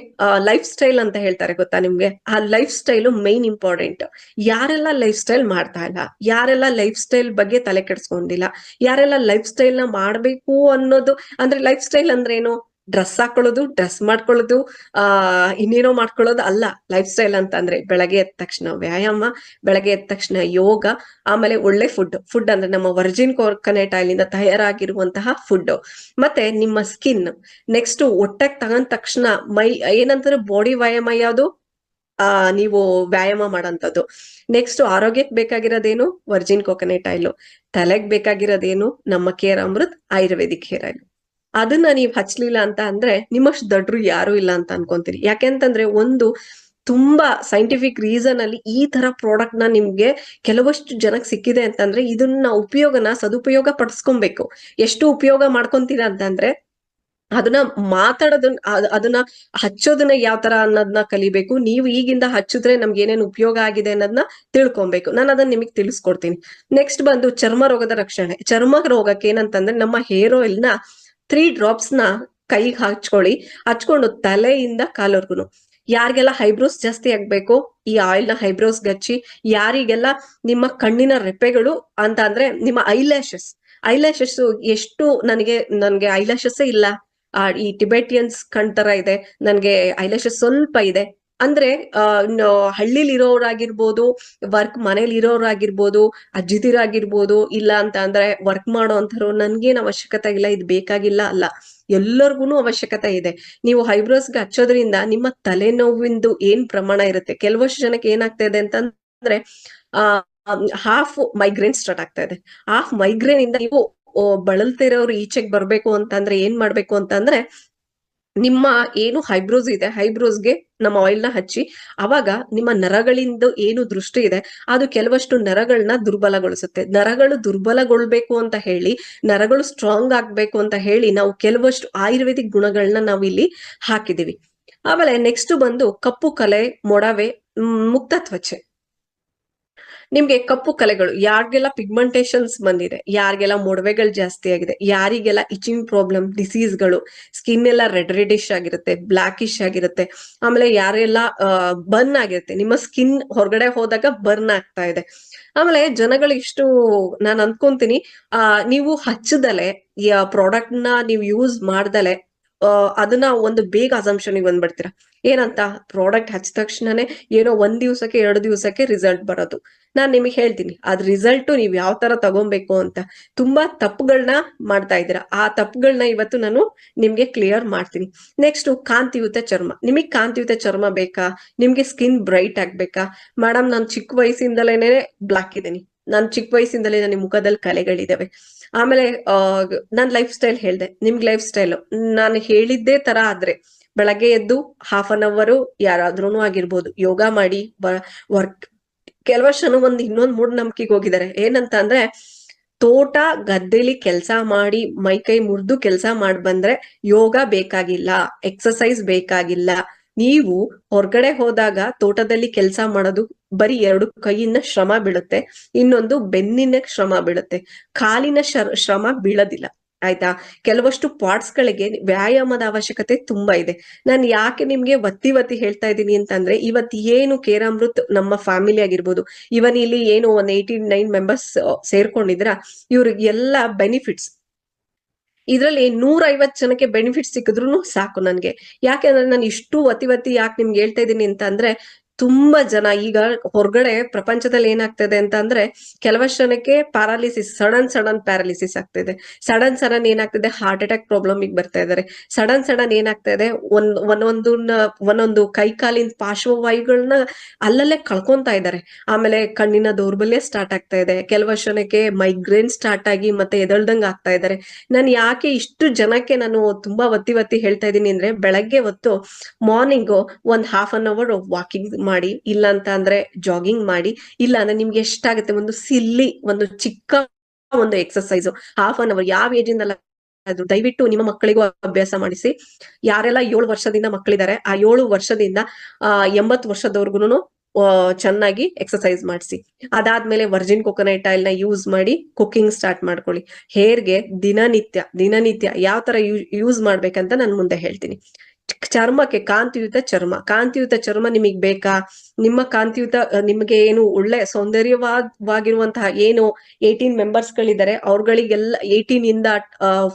ಲೈಫ್ ಸ್ಟೈಲ್ ಅಂತ ಹೇಳ್ತಾರೆ ಗೊತ್ತಾ ನಿಮ್ಗೆ, ಆ ಲೈಫ್ ಸ್ಟೈಲು ಮೈನ್ ಇಂಪಾರ್ಟೆಂಟ್. ಯಾರೆಲ್ಲ ಲೈಫ್ ಸ್ಟೈಲ್ ಮಾಡ್ತಾ ಇಲ್ಲ, ಯಾರೆಲ್ಲ ಲೈಫ್ ಸ್ಟೈಲ್ ಬಗ್ಗೆ ತಲೆ ಕೆಡ್ಸ್ಕೊಂಡಿಲ್ಲ, ಯಾರೆಲ್ಲ ಲೈಫ್ ಸ್ಟೈಲ್ ನ ಮಾಡ್ಬೇಕು ಅನ್ನೋದು, ಅಂದ್ರೆ ಲೈಫ್ ಸ್ಟೈಲ್ ಅಂದ್ರೆ ಏನು, ಡ್ರೆಸ್ ಹಾಕೊಳ್ಳೋದು, ಡ್ರೆಸ್ ಮಾಡ್ಕೊಳ್ಳೋದು, ಇನ್ನೇನೋ ಮಾಡ್ಕೊಳ್ಳೋದು ಅಲ್ಲ. ಲೈಫ್ ಸ್ಟೈಲ್ ಅಂತ ಅಂದ್ರೆ ಬೆಳಗ್ಗೆ ಎದ್ದ ತಕ್ಷಣ ವ್ಯಾಯಾಮ, ಬೆಳಗ್ಗೆ ಎದ್ದ ತಕ್ಷಣ ಯೋಗ, ಆಮೇಲೆ ಒಳ್ಳೆ ಫುಡ್ ಅಂದ್ರೆ ನಮ್ಮ ವರ್ಜಿನ್ ಕೋಕೋನಟ್ ಆಯಿಲ್ ಇಂದ ತಯಾರಾಗಿರುವಂತಹ ಫುಡ್, ಮತ್ತೆ ನಿಮ್ಮ ಸ್ಕಿನ್. ನೆಕ್ಸ್ಟ್ ಹೊಟ್ಟೆಗೆ ತಗೊಂಡ ತಕ್ಷಣ ಏನಂತಾರೆ ಬಾಡಿ ವ್ಯಾಯಾಮ ಯಾವುದು, ನೀವು ವ್ಯಾಯಾಮ ಮಾಡಂತದ್ದು. ನೆಕ್ಸ್ಟ್ ಆರೋಗ್ಯಕ್ಕೆ ಬೇಕಾಗಿರೋದೇನು, ವರ್ಜಿನ್ ಕೋಕೋನಟ್ ಆಯಿಲ್. ತಲೆಗ್ ಬೇಕಾಗಿರೋದೇನು, ನಮ್ಮ care Amrit Ayurvedic hair oil. ಅದನ್ನ ನೀವ್ ಹಚ್ಲಿಲ್ಲ ಅಂತ ಅಂದ್ರೆ ನಿಮ್ಮಷ್ಟು ದೊಡ್ಡರು ಯಾರು ಇಲ್ಲ ಅಂತ ಅನ್ಕೊಂತೀರಿ. ಯಾಕೆಂತಂದ್ರೆ ಒಂದು ತುಂಬಾ ಸೈಂಟಿಫಿಕ್ ರೀಸನ್ ಅಲ್ಲಿ ಈ ತರ ಪ್ರಾಡಕ್ಟ್ ನ ನಿಮ್ಗೆ ಕೆಲವಷ್ಟು ಜನಕ್ಕೆ ಸಿಕ್ಕಿದೆ ಅಂತಂದ್ರೆ, ಇದನ್ನ ಸದುಪಯೋಗ ಪಡಿಸ್ಕೊಬೇಕು. ಎಷ್ಟು ಉಪಯೋಗ ಮಾಡ್ಕೊಂತೀರಾ ಅಂತಂದ್ರೆ, ಅದನ್ನ ಅದನ್ನ ಹಚ್ಚೋದನ್ನ ಯಾವ ತರ ಅನ್ನೋದನ್ನ ಕಲಿಬೇಕು. ನೀವು ಈಗಿಂದ ಹಚ್ಚಿದ್ರೆ ನಮ್ಗೆ ಏನೇನು ಉಪಯೋಗ ಆಗಿದೆ ಅನ್ನೋದನ್ನ ತಿಳ್ಕೊಬೇಕು. ನಾನು ಅದನ್ನ ನಿಮಗೆ ತಿಳಿಸ್ಕೊಡ್ತೀನಿ. ನೆಕ್ಸ್ಟ್ ಬಂದು ಚರ್ಮ ರೋಗದ ರಕ್ಷಣೆ. ಚರ್ಮ ರೋಗಕ್ಕೆ ಏನಂತಂದ್ರೆ, ನಮ್ಮ ಹೇರ್ ಆಯಿಲ್ ನ 3 ಡ್ರಾಪ್ಸ್ ನ ಕೈಗೆ ಹಚ್ಕೊಂಡು ತಲೆಯಿಂದ ಕಾಲವರ್ಗುನು. ಯಾರಿಗೆಲ್ಲ ಹೈಬ್ರೋಸ್ ಜಾಸ್ತಿ ಆಗ್ಬೇಕು, ಈ ಆಯಿಲ್ ನ ಹೈಬ್ರೋಸ್ ಹಚ್ಚಿ. ಯಾರಿಗೆಲ್ಲ ನಿಮ್ಮ ಕಣ್ಣಿನ ರೆಪ್ಪೆಗಳು ಅಂತ ಅಂದ್ರೆ ನಿಮ್ಮ ಐಲ್ಯಾಶಸ್ ಎಷ್ಟು ನನ್ಗೆ ಐಲ್ಯಾಶಸ್ ಇಲ್ಲ, ಈ ಟಿಬೆಟಿಯನ್ಸ್ ಕಣ್ತರ ಇದೆ, ನನ್ಗೆ ಐಲ್ಯಾಶಸ್ ಸ್ವಲ್ಪ ಇದೆ ಅಂದ್ರೆ, ಹಳ್ಳಿಲಿ ಇರೋರಾಗಿರ್ಬೋದು, ಮನೇಲಿ ಇರೋರಾಗಿರ್ಬೋದು, ಅಜ್ಜಿದಿರಾಗಿರ್ಬೋದು, ಇಲ್ಲ ಅಂತ ಅಂದ್ರೆ ವರ್ಕ್ ಮಾಡೋ ಅಂಥವ್ರು, ನನ್ಗೇನ್ ಅವಶ್ಯಕತೆ ಇಲ್ಲ, ಇದು ಬೇಕಾಗಿಲ್ಲ ಅಲ್ಲ, ಎಲ್ಲರಿಗೂ ಅವಶ್ಯಕತೆ ಇದೆ. ನೀವು ಹೈಬ್ರೋಸ್ಗೆ ಹಚ್ಚೋದ್ರಿಂದ ನಿಮ್ಮ ತಲೆನೋವಿಂದು ಏನ್ ಪ್ರಮಾಣ ಇರುತ್ತೆ, ಕೆಲವಷ್ಟು ಜನಕ್ಕೆ ಏನಾಗ್ತಾ ಇದೆ ಅಂತಂದ್ರೆ, ಹಾಫ್ ಮೈಗ್ರೇನ್ ಸ್ಟಾರ್ಟ್ ಆಗ್ತಾ ಇದೆ. ಹಾಫ್ ಮೈಗ್ರೇನ್ ಇಂದ ನೀವು ಬಳಲ್ತಿರೋರು ಈಚೆಗೆ ಬರ್ಬೇಕು ಅಂತಂದ್ರೆ ಏನ್ ಮಾಡ್ಬೇಕು ಅಂತಂದ್ರೆ, ನಿಮ್ಮ ಏನು ಹೈಬ್ರೋಸ್ ಇದೆ, ಹೈಬ್ರೋಸ್ಗೆ ನಮ್ಮ ಆಯಿಲ್ ನ ಹಚ್ಚಿ, ಅವಾಗ ನಿಮ್ಮ ನರಗಳಿಂದ ಏನು ದೃಷ್ಟಿ ಇದೆ ಅದು ಕೆಲವಷ್ಟು ನರಗಳನ್ನ ದುರ್ಬಲಗೊಳಿಸುತ್ತೆ. ನರಗಳು ದುರ್ಬಲಗೊಳ್ಬೇಕು ಅಂತ ಹೇಳಿ, ನರಗಳು ಸ್ಟ್ರಾಂಗ್ ಆಗ್ಬೇಕು ಅಂತ ಹೇಳಿ ನಾವು ಕೆಲವಷ್ಟು ಆಯುರ್ವೇದಿಕ್ ಗುಣಗಳನ್ನ ನಾವು ಇಲ್ಲಿ ಹಾಕಿದೀವಿ. ಆಮೇಲೆ ನೆಕ್ಸ್ಟ್ ಬಂದು ಕಪ್ಪು ಕಲೆ, ಮೊಡವೆ, ಮುಕ್ತ ತ್ವಚೆ. ನಿಮ್ಗೆ ಕಪ್ಪು ಕಲೆಗಳು, ಯಾರಿಗೆಲ್ಲ ಪಿಗ್ಮೆಂಟೇಶನ್ಸ್ ಬಂದಿದೆ, ಯಾರಿಗೆಲ್ಲ ಮೊಡವೆಗಳು ಜಾಸ್ತಿ ಆಗಿದೆ, ಯಾರಿಗೆಲ್ಲ ಇಚಿಂಗ್ ಪ್ರಾಬ್ಲಮ್, ಡಿಸೀಸ್ಗಳು, ಸ್ಕಿನ್ ಎಲ್ಲ ರೆಡಿಶ್ ಆಗಿರುತ್ತೆ, ಬ್ಲಾಕಿಶ್ ಆಗಿರುತ್ತೆ, ಆಮೇಲೆ ಯಾರೆಲ್ಲ ಬರ್ನ್ ಆಗಿರುತ್ತೆ, ನಿಮ್ಮ ಸ್ಕಿನ್ ಹೊರಗಡೆ ಹೋದಾಗ ಬರ್ನ್ ಆಗ್ತಾ ಇದೆ. ಆಮೇಲೆ ಜನಗಳು ಇಷ್ಟು ನಾನು ಅನ್ಕೊಂತೀನಿ, ನೀವು ಹಚ್ಚದಲೆ ಈ ಪ್ರಾಡಕ್ಟ್ ನ ನೀವು ಯೂಸ್ ಮಾಡ್ದಲೆ ಅದನ್ನ ಒಂದು ಬೇಗ ಅಸಂಪ್ಷನ್ಗೆ ಬಂದ್ಬಿಡ್ತೀರಾ. ಏನಂತ, ಪ್ರಾಡಕ್ಟ್ ಹಚ್ಚಿದ ತಕ್ಷಣನೇ ಏನೋ 1 ದಿವಸಕ್ಕೆ 2 ದಿವಸಕ್ಕೆ ರಿಸಲ್ಟ್ ಬರೋದು. ನಾನ್ ನಿಮಗೆ ಹೇಳ್ತೀನಿ ಅದ್ ರಿಸಲ್ಟ್ ನೀವ್ ಯಾವ ತರ ತಗೊಬೇಕು ಅಂತ. ತುಂಬಾ ತಪ್ಪುಗಳನ್ನ ಮಾಡ್ತಾ ಇದ್ದೀರಾ. ಆ ತಪ್ಪುಗಳನ್ನ ಇವತ್ತು ನಾನು ನಿಮ್ಗೆ ಕ್ಲಿಯರ್ ಮಾಡ್ತೀನಿ. ನೆಕ್ಸ್ಟ್ ಕಾಂತಿಯುತ ಚರ್ಮ. ನಿಮಗ್ ಕಾಂತಿಯುತ ಚರ್ಮ ಬೇಕಾ, ನಿಮ್ಗೆ ಸ್ಕಿನ್ ಬ್ರೈಟ್ ಆಗ್ಬೇಕಾ? ಮೇಡಮ್, ನಾನು ಚಿಕ್ಕ ವಯಸ್ಸಿಂದಲೇನೆ ಬ್ಲಾಕ್ ಇದ್ದೀನಿ, ನಾನ್ ಚಿಕ್ಕ ವಯಸ್ಸಿಂದಲೇ ನನಗೆ ಮುಖದಲ್ಲಿ ಕಲೆಗಳಿದಾವೆ. ಆಮೇಲೆ ನಾನ್ ಲೈಫ್ ಸ್ಟೈಲ್ ಹೇಳ್ದೆ, ನಿಮ್ಗೆ ಲೈಫ್ ಸ್ಟೈಲ್ ನಾನು ಹೇಳಿದ್ದೇ ತರ ಆದ್ರೆ ಬೆಳಗ್ಗೆ ಎದ್ದು ಹಾಫ್ ಅನ್ ಅವರ್ ಯಾರಾದ್ರೂ ಆಗಿರ್ಬೋದು ಯೋಗ ಮಾಡಿ ವರ್ಕ್. ಕೆಲವಷ್ಟು ಜನ ಇನ್ನೊಂದ್ ಮೂಢನಂಬಿಕೆಗೆ ಹೋಗಿದ್ದಾರೆ. ಏನಂತ ಅಂದ್ರೆ ತೋಟ ಗದ್ದೆಲಿ ಕೆಲಸ ಮಾಡಿ ಮೈ ಕೈ ಮುರಿದು ಕೆಲಸ ಮಾಡಿ ಬಂದ್ರೆ ಯೋಗ ಬೇಕಾಗಿಲ್ಲ, ಎಕ್ಸಸೈಸ್ ಬೇಕಾಗಿಲ್ಲ. ನೀವು ಹೊರಗಡೆ ಹೋದಾಗ ತೋಟದಲ್ಲಿ ಕೆಲಸ ಮಾಡೋದು ಬರೀ 2 ಕೈಯಿನ ಶ್ರಮ ಬೀಳುತ್ತೆ, ಇನ್ನೊಂದು ಬೆನ್ನಿನ ಶ್ರಮ ಬೀಳುತ್ತೆ, ಕಾಲಿನ ಶ್ರಮ ಬೀಳೋದಿಲ್ಲ. ಆಯ್ತಾ? ಕೆಲವಷ್ಟು ಪಾರ್ಟ್ಸ್ ಗಳಿಗೆ ವ್ಯಾಯಾಮದ ಅವಶ್ಯಕತೆ ತುಂಬಾ ಇದೆ. ನಾನು ಯಾಕೆ ನಿಮ್ಗೆ ಒತ್ತಿ ಹೇಳ್ತಾ ಇದ್ದೀನಿ ಅಂತಂದ್ರೆ, ಇವತ್ತು ಏನು ಕೇರಾಮೃತ್ ನಮ್ಮ ಫ್ಯಾಮಿಲಿ ಆಗಿರ್ಬೋದು, ಇವನ್ ಇಲ್ಲಿ ಏನು 189 ಮೆಂಬರ್ಸ್ ಸೇರ್ಕೊಂಡಿದ್ರ, ಇವ್ರಿಗೆಲ್ಲ ಬೆನಿಫಿಟ್ಸ್ ಇದ್ರಲ್ಲಿ 150 ಜನಕ್ಕೆ ಬೆನಿಫಿಟ್ ಸಿಕ್ಕಿದ್ರು ಸಾಕು ನನ್ಗೆ. ಯಾಕೆಂದ್ರೆ ನಾನು ಇಷ್ಟು ಒತ್ತಿ ಯಾಕೆ ನಿಮ್ಗೆ ಹೇಳ್ತಾ ಇದ್ದೀನಿ ಅಂತ ಅಂದ್ರೆ, ತುಂಬಾ ಜನ ಈಗ ಹೊರಗಡೆ ಪ್ರಪಂಚದಲ್ಲಿ ಏನಾಗ್ತದೆ ಅಂತ ಅಂದ್ರೆ, ಕೆಲವಷ್ಟು ಜನಕ್ಕೆ ಪ್ಯಾರಾಲಿಸಿಸ್, ಸಡನ್ ಪ್ಯಾರಾಲಿಸಿಸ್ ಆಗ್ತಿದೆ. ಸಡನ್ ಏನಾಗ್ತದೆ, ಹಾರ್ಟ್ ಅಟ್ಯಾಕ್ ಪ್ರಾಬ್ಲಮ್ ಬರ್ತಾ ಇದಾರೆ. ಸಡನ್ ಏನಾಗ್ತಾ ಇದೆ, ಒಂದೊಂದು ಕೈ ಕಾಲಿನ ಪಾರ್ಶ್ವವಾಯುಗಳನ್ನ ಅಲ್ಲಲ್ಲೇ ಕಳ್ಕೊಂತಾ ಇದ್ದಾರೆ. ಆಮೇಲೆ ಕಣ್ಣಿನ ದೌರ್ಬಲ್ಯ ಸ್ಟಾರ್ಟ್ ಆಗ್ತಾ ಇದೆ. ಕೆಲವಷ್ಟು ಜನಕ್ಕೆ ಮೈಗ್ರೇನ್ ಸ್ಟಾರ್ಟ್ ಆಗಿ ಮತ್ತೆ ಎದಳ್ದಂಗ್ ಆಗ್ತಾ ಇದಾರೆ. ನಾನು ಯಾಕೆ ಇಷ್ಟು ಜನಕ್ಕೆ ನಾನು ತುಂಬಾ ಒತ್ತಿ ಹೇಳ್ತಾ ಇದ್ದೀನಿ ಅಂದ್ರೆ, ಬೆಳಗ್ಗೆ ಹೊತ್ತು ಮಾರ್ನಿಂಗ್ ಒಂದ್ ಹಾಫ್ ಅನ್ ಅವರ್ ವಾಕಿಂಗ್ ಮಾಡಿ, ಇಲ್ಲ ಅಂತ ಅಂದ್ರೆ ಜಾಗಿಂಗ್ ಮಾಡಿ, ಇಲ್ಲ ಅಂದ್ರೆ ನಿಮ್ಗೆ ಎಷ್ಟಾಗುತ್ತೆ ಒಂದು ಚಿಕ್ಕ ಒಂದು ಎಕ್ಸರ್ಸೈಸ್ ಹಾಫ್ ಅನ್ ಅವರ್, ಯಾವ ಏಜ್ ಇಂದಲ್ಲ ಅದು ದಯವಿಟ್ಟು ನಿಮ್ಮ ಮಕ್ಕಳಿಗೂ ಅಭ್ಯಾಸ ಮಾಡಿಸಿ. ಯಾರೆಲ್ಲ 7 ವರ್ಷದಿಂದ ಮಕ್ಕಳಿದ್ದಾರೆ, ಆ 7 ವರ್ಷದಿಂದ 80 ವರ್ಷದವರ್ಗುನು ಚೆನ್ನಾಗಿ ಎಕ್ಸರ್ಸೈಸ್ ಮಾಡಿಸಿ. ಅದಾದ್ಮೇಲೆ ವರ್ಜಿನ್ ಕೊಕೊನಟ್ ಆಯಿಲ್ ನ ಯೂಸ್ ಮಾಡಿ ಕುಕಿಂಗ್ ಸ್ಟಾರ್ಟ್ ಮಾಡ್ಕೊಳ್ಳಿ. ಹೇರ್ಗೆ ದಿನನಿತ್ಯ ಯಾವ ತರ ಯೂಸ್ ಮಾಡ್ಬೇಕಂತ ನಾನು ಮುಂದೆ ಹೇಳ್ತೀನಿ. ಚರ್ಮಕ್ಕೆ ಕಾಂತಿಯುತ ಚರ್ಮ ನಿಮಗ್ ಬೇಕಾ? ನಿಮ್ಮ ಕಾಂತಿಯುತ ನಿಮ್ಗೆ ಏನು ಒಳ್ಳೆ ಸೌಂದರ್ಯವಾಗಿರುವಂತಹ ಏನು 18 ಮೆಂಬರ್ಸ್ ಗಳಿದ್ದಾರೆ, ಅವ್ರಗಳಿಗೆಲ್ಲ 18 ಇಂದ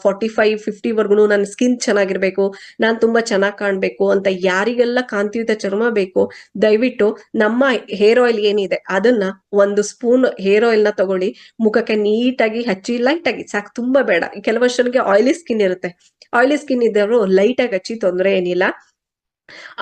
45-50 ವರ್ಗುನು ನನ್ನ ಸ್ಕಿನ್ ಚೆನ್ನಾಗಿರ್ಬೇಕು, ನಾನ್ ತುಂಬಾ ಚೆನ್ನಾಗ್ ಕಾಣ್ಬೇಕು ಅಂತ ಯಾರಿಗೆಲ್ಲ ಕಾಂತಿಯುತ ಚರ್ಮ ಬೇಕು, ದಯವಿಟ್ಟು ನಮ್ಮ ಹೇರ್ ಆಯಿಲ್ ಏನಿದೆ ಅದನ್ನ 1 ಸ್ಪೂನ್ ಹೇರ್ ಆಯಿಲ್ ನ ತಗೊಳ್ಳಿ, ಮುಖಕ್ಕೆ ನೀಟಾಗಿ ಹಚ್ಚಿ, ಲೈಟ್ ಆಗಿ ಸಾಕು, ತುಂಬಾ ಬೇಡ. ಕೆಲವಷ್ಟರಿಗೆ ಆಯಿಲಿ ಸ್ಕಿನ್ ಇರುತ್ತೆ, ಆಯಿಲಿ ಸ್ಕಿನ್ ಇದ್ದವರು ಲೈಟ್ ಆಗಿ ಹಚ್ಚಿ, ತೊಂದರೆ ಏನಿಲ್ಲ.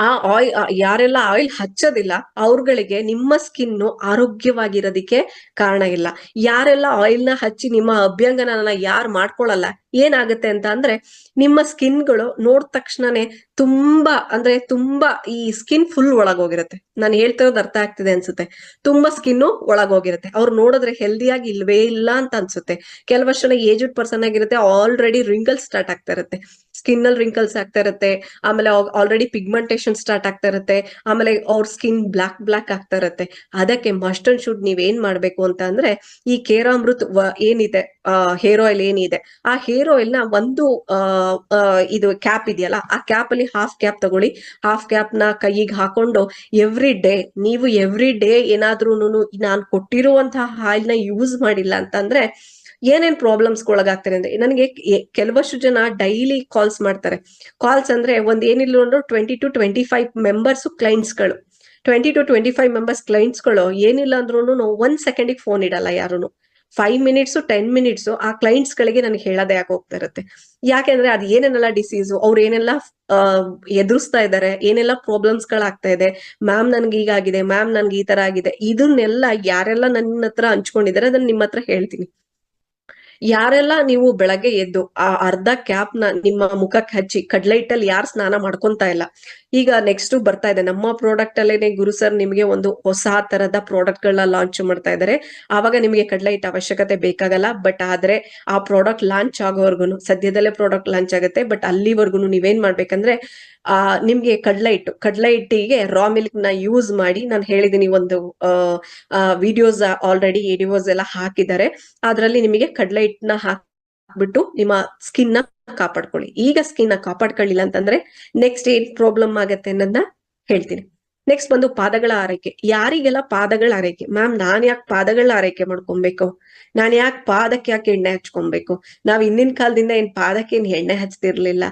ಆ ಆಯಿಲ್ ಯಾರೆಲ್ಲ ಆಯಿಲ್ ಹಚ್ಚೋದಿಲ್ಲ ಅವ್ರಗಳಿಗೆ ನಿಮ್ಮ ಸ್ಕಿನ್ ಆರೋಗ್ಯವಾಗಿರೋದಿಕ್ಕೆ ಕಾರಣ ಇಲ್ಲ. ಯಾರೆಲ್ಲ ಆಯಿಲ್ ನ ಹಚ್ಚಿ ನಿಮ್ಮ ಅಭ್ಯಂಗನ ಯಾರು ಮಾಡ್ಕೊಳಲ್ಲ, ಏನಾಗುತ್ತೆ ಅಂತ ಅಂದ್ರೆ, ನಿಮ್ಮ ಸ್ಕಿನ್ಗಳು ನೋಡಿದ ತಕ್ಷಣನೇ ತುಂಬಾ ಈ ಸ್ಕಿನ್ ಫುಲ್ ಒಳಗೋಗಿರುತ್ತೆ. ನಾನು ಹೇಳ್ತಿರೋದು ಅರ್ಥ ಆಗ್ತಿದೆ ಅನ್ಸುತ್ತೆ. ತುಂಬಾ ಸ್ಕಿನ್ ಒಳಗೋಗಿರುತ್ತೆ, ಅವ್ರು ನೋಡಿದ್ರೆ ಹೆಲ್ದಿಯಾಗಿ ಇಲ್ವೇ ಇಲ್ಲ ಅಂತ ಅನ್ಸುತ್ತೆ. ಕೆಲವಷ್ಟು ಜನ ಏಜ್ಡ್ ಪರ್ಸನ್ ಆಗಿರುತ್ತೆ, ಆಲ್ರೆಡಿ ರಿಂಕಲ್ಸ್ ಸ್ಟಾರ್ಟ್ ಆಗ್ತಾ ಇರುತ್ತೆ, ಸ್ಕಿನ್ ಅಲ್ಲಿ ರಿಂಕಲ್ಸ್ ಆಗ್ತಾ ಇರುತ್ತೆ. ಆಮೇಲೆ ಆಲ್ರೆಡಿ ಪಿಗ್ಮೆಂಟೇಶನ್ ಸ್ಟಾರ್ಟ್ ಆಗ್ತಾ ಇರುತ್ತೆ. ಆಮೇಲೆ ಅವ್ರ ಸ್ಕಿನ್ ಬ್ಲಾಕ್ ಆಗ್ತಾ ಇರುತ್ತೆ. ಅದಕ್ಕೆ ಮಸ್ಟ್ ಅಂಡ್ ಶುಡ್ ನೀವ್ ಏನ್ ಮಾಡ್ಬೇಕು ಅಂತ ಅಂದ್ರೆ, ಈ ಕೇರಾಮೃತ್ ಏನಿದೆ ಹೇರ್ ಆಯಿಲ್ ಏನಿದೆ, ಆ ಹೇರ್ ಆಯಿಲ್ ನ ಇದು ಕ್ಯಾಪ್ ಇದೆಯಲ್ಲ, ಆ ಕ್ಯಾಪ್ ಅಲ್ಲಿ ಹಾಫ್ ಕ್ಯಾಪ್ ತಗೊಳ್ಳಿ. ಹಾಫ್ ಕ್ಯಾಪ್ ನ ಕೈಗೆ ಹಾಕೊಂಡು ನೀವು ಎವ್ರಿ ಡೇ ಏನಾದ್ರೂ ನಾನು ಕೊಟ್ಟಿರುವಂತಹ ಆಯಿಲ್ ನ ಯೂಸ್ ಮಾಡಿಲ್ಲ ಅಂತಂದ್ರೆ ಏನೇನ್ ಪ್ರಾಬ್ಲಮ್ಸ್ ಒಳಗಾಗ್ತಾರೆ ಅಂದ್ರೆ, ನನಗೆ ಕೆಲವಷ್ಟು ಜನ ಡೈಲಿ ಕಾಲ್ಸ್ ಮಾಡ್ತಾರೆ. ಕಾಲ್ಸ್ ಅಂದ್ರೆ ಏನಿಲ್ಲ ಅಂದ್ರೆ 20-25 ಮೆಂಬರ್ಸ್ ಕ್ಲೈಂಟ್ಸ್ಗಳು, 20-25 ಮೆಂಬರ್ಸ್ ಕ್ಲೈಂಟ್ಸ್ಗಳು ಏನಿಲ್ಲ ಅಂದ್ರೂ 1 ಸೆಕೆಂಡಿಗೆ ಫೋನ್ ಇಡಲ್ಲ ಯಾರುನು. 5 ಮಿನಿಟ್ಸ್ 10 ಮಿನಿಟ್ಸ್ ಆ ಕ್ಲೈಂಟ್ಸ್ ಗಳಿಗೆ ನನಗೆ ಹೇಳೋದೇ ಹೋಗ್ತಾ ಇರುತ್ತೆ. ಯಾಕೆಂದ್ರೆ ಅದು ಏನೇನೆಲ್ಲ ಡಿಸೀಸು, ಅವ್ರು ಏನೆಲ್ಲ ಎದುರಿಸ್ತಾ ಇದ್ದಾರೆ, ಏನೆಲ್ಲ ಪ್ರಾಬ್ಲಮ್ಸ್ ಗಳಾಗ್ತಾ ಇದೆ, ಮ್ಯಾಮ್ ನನ್ಗೆ ಹೀಗಾಗಿದೆ, ಮ್ಯಾಮ್ ನನ್ಗೆ ಈ ತರ ಆಗಿದೆ, ಇದನ್ನೆಲ್ಲ ಯಾರೆಲ್ಲ ನನ್ನ ಹತ್ರ ಹಂಚ್ಕೊಂಡಿದ್ದಾರೆ ಅದನ್ನ ನಿಮ್ಮ ಹತ್ರ ಹೇಳ್ತೀನಿ. ಯಾರೆಲ್ಲ ನೀವು ಬೆಳಗ್ಗೆ ಎದ್ದು ಆ ಅರ್ಧ ಕ್ಯಾಪ್ ನ ನಿಮ್ಮ ಮುಖಕ್ಕೆ ಹಚ್ಚಿ, ಕಡ್ಲೈಟಲ್ಲಿ ಯಾರು ಸ್ನಾನ ಮಾಡ್ಕೊಂತಾ ಇಲ್ಲ, ಈಗ ನೆಕ್ಸ್ಟ್ ಬರ್ತಾ ಇದೆ ನಮ್ಮ ಪ್ರಾಡಕ್ಟ್ ಅಲ್ಲೇನೆ ಗುರು ಸರ್ ನಿಮ್ಗೆ ಒಂದು ಹೊಸ ತರದ ಪ್ರಾಡಕ್ಟ್ ಗಳನ್ನ ಲಾಂಚ್ ಮಾಡ್ತಾ ಇದಾರೆ. ಆವಾಗ ನಿಮ್ಗೆ ಕಡ್ಲೈಟ್ ಅವಶ್ಯಕತೆ ಬೇಕಾಗಲ್ಲ. ಬಟ್ ಆದ್ರೆ ಆ ಪ್ರಾಡಕ್ಟ್ ಲಾಂಚ್ ಆಗೋವರ್ಗುನು, ಸದ್ಯದಲ್ಲೇ ಪ್ರಾಡಕ್ಟ್ ಲಾಂಚ್ ಆಗುತ್ತೆ, ಬಟ್ ಅಲ್ಲಿವರ್ಗುನು ನೀವೇನ್ ಮಾಡ್ಬೇಕಂದ್ರೆ, ನಿಮ್ಗೆ ಕಡ್ಲೈಟಿಗೆ ರಾ ಮಿಲ್ಕ್ ನ ಯೂಸ್ ಮಾಡಿ, ನಾನು ಹೇಳಿದೀನಿ ಒಂದು ವಿಡಿಯೋಸ್ ಆಲ್ರೆಡಿ ವಿಡಿಯೋಸ್ ಎಲ್ಲ ಹಾಕಿದ್ದಾರೆ, ಅದ್ರಲ್ಲಿ ನಿಮಗೆ ಕಡ್ಲೈಟ್ ನ ಹಾಕ್ಬಿಟ್ಟು ನಿಮ್ಮ ಸ್ಕಿನ್ ನ ಕಾಪಾಡ್ಕೊಳ್ಳಿ. ಈಗ ಸ್ಕಿನ್ ನ ಕಾಪಾಡ್ಕೊಳ್ಳಿಲ್ಲ ಅಂತಂದ್ರೆ ನೆಕ್ಸ್ಟ್ ಏನ್ ಪ್ರಾಬ್ಲಮ್ ಆಗತ್ತೆ ಅನ್ನೋದನ್ನ ಹೇಳ್ತೀನಿ. ನೆಕ್ಸ್ಟ್ ಬಂದು ಪಾದಗಳ ಆರೈಕೆ. ಯಾರಿಗೆಲ್ಲ ಪಾದಗಳ ಆರೈಕೆ, ಮ್ಯಾಮ್ ನಾನ್ ಯಾಕೆ ಪಾದಗಳ ಆರೈಕೆ ಮಾಡ್ಕೊಬೇಕು, ನಾನ್ ಪಾದಕ್ಕೆ ಯಾಕೆ ಎಣ್ಣೆ ಹಚ್ಕೊಬೇಕು, ನಾವ್ ಹಿಂದಿನ ಕಾಲದಿಂದ ಪಾದಕ್ಕೆ ಎಣ್ಣೆ ಹಚ್ತಿರ್ಲಿಲ್ಲ,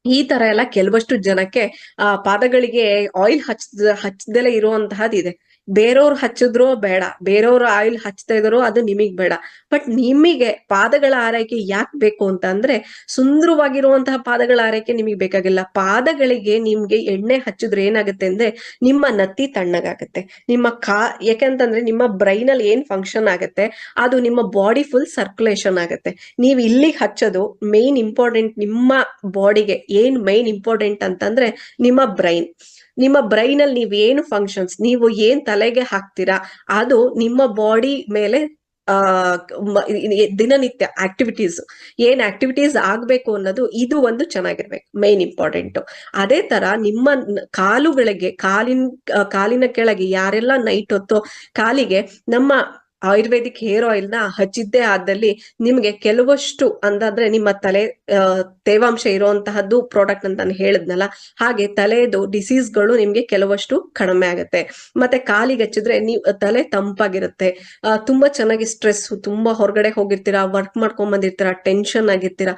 ಈ ತರ ಎಲ್ಲ ಕೆಲವಷ್ಟು ಜನಕ್ಕೆ ಪಾದಗಳಿಗೆ ಆಯಿಲ್ ಹಚ್ಚದಲ್ಲೇ ಇರುವಂತಹದ್ದು ಇದೆ. ಬೇರೆಯವ್ರು ಹಚ್ಚಿದ್ರೋ ಬೇಡ, ಬೇರೆಯವ್ರ ಆಯಿಲ್ ಹಚ್ತಾ ಇದಾರೋ ಅದು ನಿಮಗ್ ಬೇಡ. ಬಟ್ ನಿಮಗೆ ಪಾದಗಳ ಆರೈಕೆ ಯಾಕೆ ಬೇಕು ಅಂತ ಅಂದ್ರೆ, ಸುಂದರವಾಗಿರುವಂತಹ ಪಾದಗಳ ಆರೈಕೆ ನಿಮಗೆ ಬೇಕಾಗಿಲ್ಲ. ಪಾದಗಳಿಗೆ ನಿಮ್ಗೆ ಎಣ್ಣೆ ಹಚ್ಚಿದ್ರೆ ಏನಾಗುತ್ತೆ ಅಂದ್ರೆ ನಿಮ್ಮ ನತ್ತಿ ತಣ್ಣಗಾಗುತ್ತೆ. ನಿಮ್ಮ ಯಾಕಂತಂದ್ರೆ ನಿಮ್ಮ ಬ್ರೈನ್ ಅಲ್ಲಿ ಏನ್ ಫಂಕ್ಷನ್ ಆಗುತ್ತೆ ಅದು ನಿಮ್ಮ ಬಾಡಿ ಫುಲ್ ಸರ್ಕ್ಯುಲೇಷನ್ ಆಗುತ್ತೆ. ನೀವು ಇಲ್ಲಿಗೆ ಹಚ್ಚೋದು ಮೇನ್ ಇಂಪಾರ್ಟೆಂಟ್. ನಿಮ್ಮ ಬಾಡಿಗೆ ಏನ್ ಮೇನ್ ಇಂಪಾರ್ಟೆಂಟ್ ಅಂತಂದ್ರೆ ನಿಮ್ಮ ಬ್ರೈನ್. ನಿಮ್ಮ ಬ್ರೈನ್ ಅಲ್ಲಿ ನೀವು ಏನು ಫಂಕ್ಷನ್ಸ್, ನೀವು ಏನ್ ತಲೆಗೆ ಹಾಕ್ತೀರಾ ಅದು ನಿಮ್ಮ ಬಾಡಿ ಮೇಲೆ ಆ ದಿನನಿತ್ಯ ಆಕ್ಟಿವಿಟೀಸ್, ಏನ್ ಆಕ್ಟಿವಿಟೀಸ್ ಆಗ್ಬೇಕು ಅನ್ನೋದು ಇದು ಒಂದು ಚೆನ್ನಾಗಿರ್ಬೇಕು, ಮೇನ್ ಇಂಪಾರ್ಟೆಂಟ್. ಅದೇ ತರ ನಿಮ್ಮ ಕಾಲಿನ ಕೆಳಗೆ ಯಾರೆಲ್ಲ ನೈಟ್ ಹೊತ್ತು ಕಾಲಿಗೆ ನಮ್ಮ ಆಯುರ್ವೇದಿಕ್ ಹೇರ್ ಆಯಿಲ್ ನ ಹಚ್ಚಿದ್ದೇ ಆದಲ್ಲಿ ನಿಮ್ಗೆ ಕೆಲವಷ್ಟು ಅಂತಂದ್ರೆ ನಿಮ್ಮ ತಲೆ ತೇವಾಂಶ ಇರುವಂತಹದ್ದು ಪ್ರಾಡಕ್ಟ್ ಅಂತ ನಾನು ಹೇಳಿದ್ನಲ್ಲ, ಹಾಗೆ ತಲೆದು ಡಿಸೀಸ್ಗಳು ನಿಮ್ಗೆ ಕೆಲವಷ್ಟು ಕಡಿಮೆ ಆಗುತ್ತೆ. ಮತ್ತೆ ಕಾಲಿಗೆ ಹಚ್ಚಿದ್ರೆ ನೀವು ತಲೆ ತಂಪಾಗಿರುತ್ತೆ. ತುಂಬಾ ಚೆನ್ನಾಗಿ ಸ್ಟ್ರೆಸ್, ತುಂಬಾ ಹೊರಗಡೆ ಹೋಗಿರ್ತೀರಾ, ವರ್ಕ್ ಮಾಡ್ಕೊಂಡ್ ಬಂದಿರ್ತೀರಾ, ಟೆನ್ಷನ್ ಆಗಿರ್ತೀರಾ,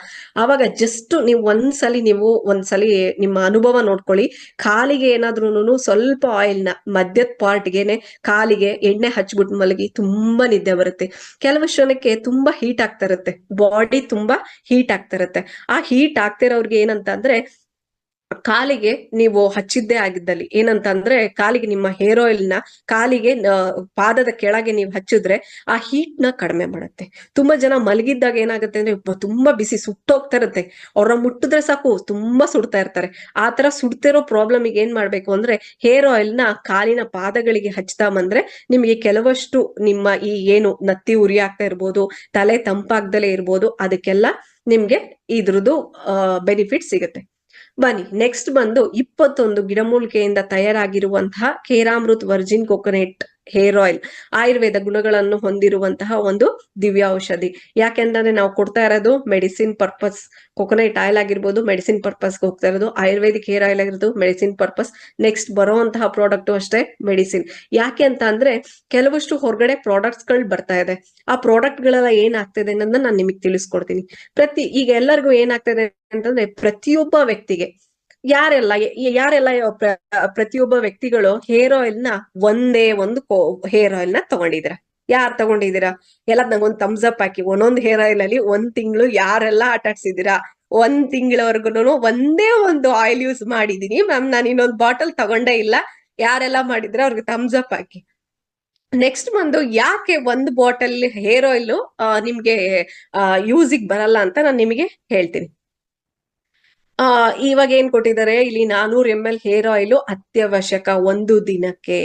ಅವಾಗ ಜಸ್ಟ್ ನೀವು ಒಂದ್ಸಲಿ ನಿಮ್ಮ ಅನುಭವ ನೋಡ್ಕೊಳ್ಳಿ. ಕಾಲಿಗೆ ಏನಾದ್ರೂ ಸ್ವಲ್ಪ ಆಯಿಲ್ ನ ಮಧ್ಯದ ಪಾರ್ಟ್ಗೆನೆ ಕಾಲಿಗೆ ಎಣ್ಣೆ ಹಚ್ಬಿಟ್ಟು ಮಲಗಿ, ತುಂಬಾ ನಿದ್ದೆ ಬರುತ್ತೆ. ಕೆಲವಷ್ಟು ಜನಕ್ಕೆ ತುಂಬಾ ಹೀಟ್ ಆಗ್ತಾ ಇರುತ್ತೆ, ಬಾಡಿ ತುಂಬಾ ಹೀಟ್ ಆಗ್ತಾ ಇರುತ್ತೆ. ಆ ಹೀಟ್ ಆಗ್ತಿರೋರ್ಗೆ ಏನಂತ ಅಂದ್ರೆ, ಕಾಲಿಗೆ ನೀವು ಹಚ್ಚಿದ್ದೇ ಆಗಿದ್ದಲ್ಲಿ ಏನಂತ ಅಂದ್ರೆ, ಕಾಲಿಗೆ ನಿಮ್ಮ ಹೇರ್ ಆಯಿಲ್ ನ ಕಾಲಿಗೆ ಪಾದದ ಕೆಳಗೆ ನೀವು ಹಚ್ಚಿದ್ರೆ ಆ ಹೀಟ್ ನ ಕಡಿಮೆ ಮಾಡುತ್ತೆ. ತುಂಬಾ ಜನ ಮಲಗಿದ್ದಾಗ ಏನಾಗುತ್ತೆ ಅಂದ್ರೆ ತುಂಬಾ ಬಿಸಿ ಸುಟ್ಟೋಗ್ತಾ ಇರುತ್ತೆ, ಅವ್ರ ಮುಟ್ಟಿದ್ರೆ ಸಾಕು ತುಂಬಾ ಸುಡ್ತಾ ಇರ್ತಾರೆ. ಆ ತರ ಸುಡ್ತಿರೋ ಪ್ರಾಬ್ಲಮ್ ಏನ್ ಮಾಡ್ಬೇಕು ಅಂದ್ರೆ, ಹೇರ್ ಆಯಿಲ್ ನ ಕಾಲಿನ ಪಾದಗಳಿಗೆ ಹಚ್ತಾ ಬಂದ್ರೆ ನಿಮ್ಗೆ ಕೆಲವಷ್ಟು ನಿಮ್ಮ ಈ ಏನು ನತ್ತಿ ಉರಿ ಆಗ್ತಾ ಇರ್ಬೋದು, ತಲೆ ತಂಪಾಗ್ದಲೇ ಇರ್ಬೋದು, ಅದಕ್ಕೆಲ್ಲ ನಿಮ್ಗೆ ಇದ್ರದ್ದು ಬೆನಿಫಿಟ್ ಸಿಗುತ್ತೆ. ಬನ್ನಿ ನೆಕ್ಸ್ಟ್ ಬಂದು 21 ಗಿಡಮೂಲಿಕೆಯಿಂದ ತಯಾರಾಗಿರುವಂತಹ Keramrut virgin coconut hair oil, Ayurveda ಗುಣಗಳನ್ನು ಹೊಂದಿರುವಂತಹ ಒಂದು ದಿವ್ಯ ಔಷಧಿ. ಯಾಕೆಂದ್ರೆ ನಾವು ಕೊಡ್ತಾ ಇರೋದು ಮೆಡಿಸಿನ್ ಪರ್ಪಸ್. ಕೊಕೊನೆಟ್ ಆಯಿಲ್ ಆಗಿರ್ಬೋದು ಮೆಡಿಸಿನ್ ಪರ್ಪಸ್ ಹೋಗ್ತಾ ಇರೋದು, ಆಯುರ್ವೇದಿಕ್ ಹೇರ್ ಆಯಿಲ್ ಆಗಿರೋದು ಮೆಡಿಸಿನ್ ಪರ್ಪಸ್. ನೆಕ್ಸ್ಟ್ ಬರುವಂತಹ ಪ್ರಾಡಕ್ಟ್ ಅಷ್ಟೇ ಮೆಡಿಸಿನ್. ಯಾಕೆ ಅಂತ ಅಂದ್ರೆ ಕೆಲವಷ್ಟು ಹೊರಗಡೆ ಪ್ರಾಡಕ್ಟ್ಸ್ ಗಳು ಬರ್ತಾ ಇದೆ, ಆ ಪ್ರಾಡಕ್ಟ್ ಗಳೆಲ್ಲ ಏನಾಗ್ತಿದೆ ಅನ್ನೋದನ್ನ ನಾನು ನಿಮಗೆ ತಿಳಿಸ್ಕೊಡ್ತೀನಿ. ಈಗ ಎಲ್ಲರಿಗೂ ಏನಾಗ್ತದೆ ಅಂತಂದ್ರೆ, ಪ್ರತಿಯೊಬ್ಬ ವ್ಯಕ್ತಿಗೆ ಯಾರೆಲ್ಲ ಪ್ರತಿಯೊಬ್ಬ ವ್ಯಕ್ತಿಗಳು ಹೇರ್ ಆಯಿಲ್ ನ ಒಂದೇ ಒಂದು ಹೇರ್ ಆಯಿಲ್ ನ ತಗೊಂಡಿದ್ದೀರಾ? ಯಾರು ತಗೊಂಡಿದ್ದೀರಾ? ಎಲ್ಲ ನಂಗೊಂದು ಥಮ್ಸ್ ಅಪ್ ಹಾಕಿ. ಒಂದೊಂದು ಹೇರ್ ಆಯಿಲ್ ಅಲ್ಲಿ 1 ತಿಂಗಳು ಯಾರೆಲ್ಲ ಆಟಾಡ್ಸಿದ್ದೀರಾ? 1 ತಿಂಗಳವರೆಗೂ ಒಂದೇ ಒಂದು ಆಯಿಲ್ ಯೂಸ್ ಮಾಡಿದೀನಿ ಮ್ಯಾಮ್, ನಾನು ಇನ್ನೊಂದು ಬಾಟಲ್ ತಗೊಂಡೇ ಇಲ್ಲ, ಯಾರೆಲ್ಲ ಮಾಡಿದ್ರೆ ಅವ್ರಿಗೆ ಥಮ್ಸ್ ಅಪ್ ಹಾಕಿ. ನೆಕ್ಸ್ಟ್ ಬಂದು ಯಾಕೆ ಒಂದು ಬಾಟಲ್ ಹೇರ್ ಆಯಿಲ್ ನಿಮ್ಗೆ ಯೂಸಿಗೆ ಬರಲ್ಲ ಅಂತ ನಾನು ನಿಮಗೆ ಹೇಳ್ತೀನಿ. ಇವಾಗ ಏನ್ ಕೊಟ್ಟಿದ್ದಾರೆ ಇಲ್ಲಿ, 400 ml ಹೇರ್ ಆಯಿಲ್ ಅತ್ಯವಶ್ಯಕ ಒಂದು ದಿನಕ್ಕೆ.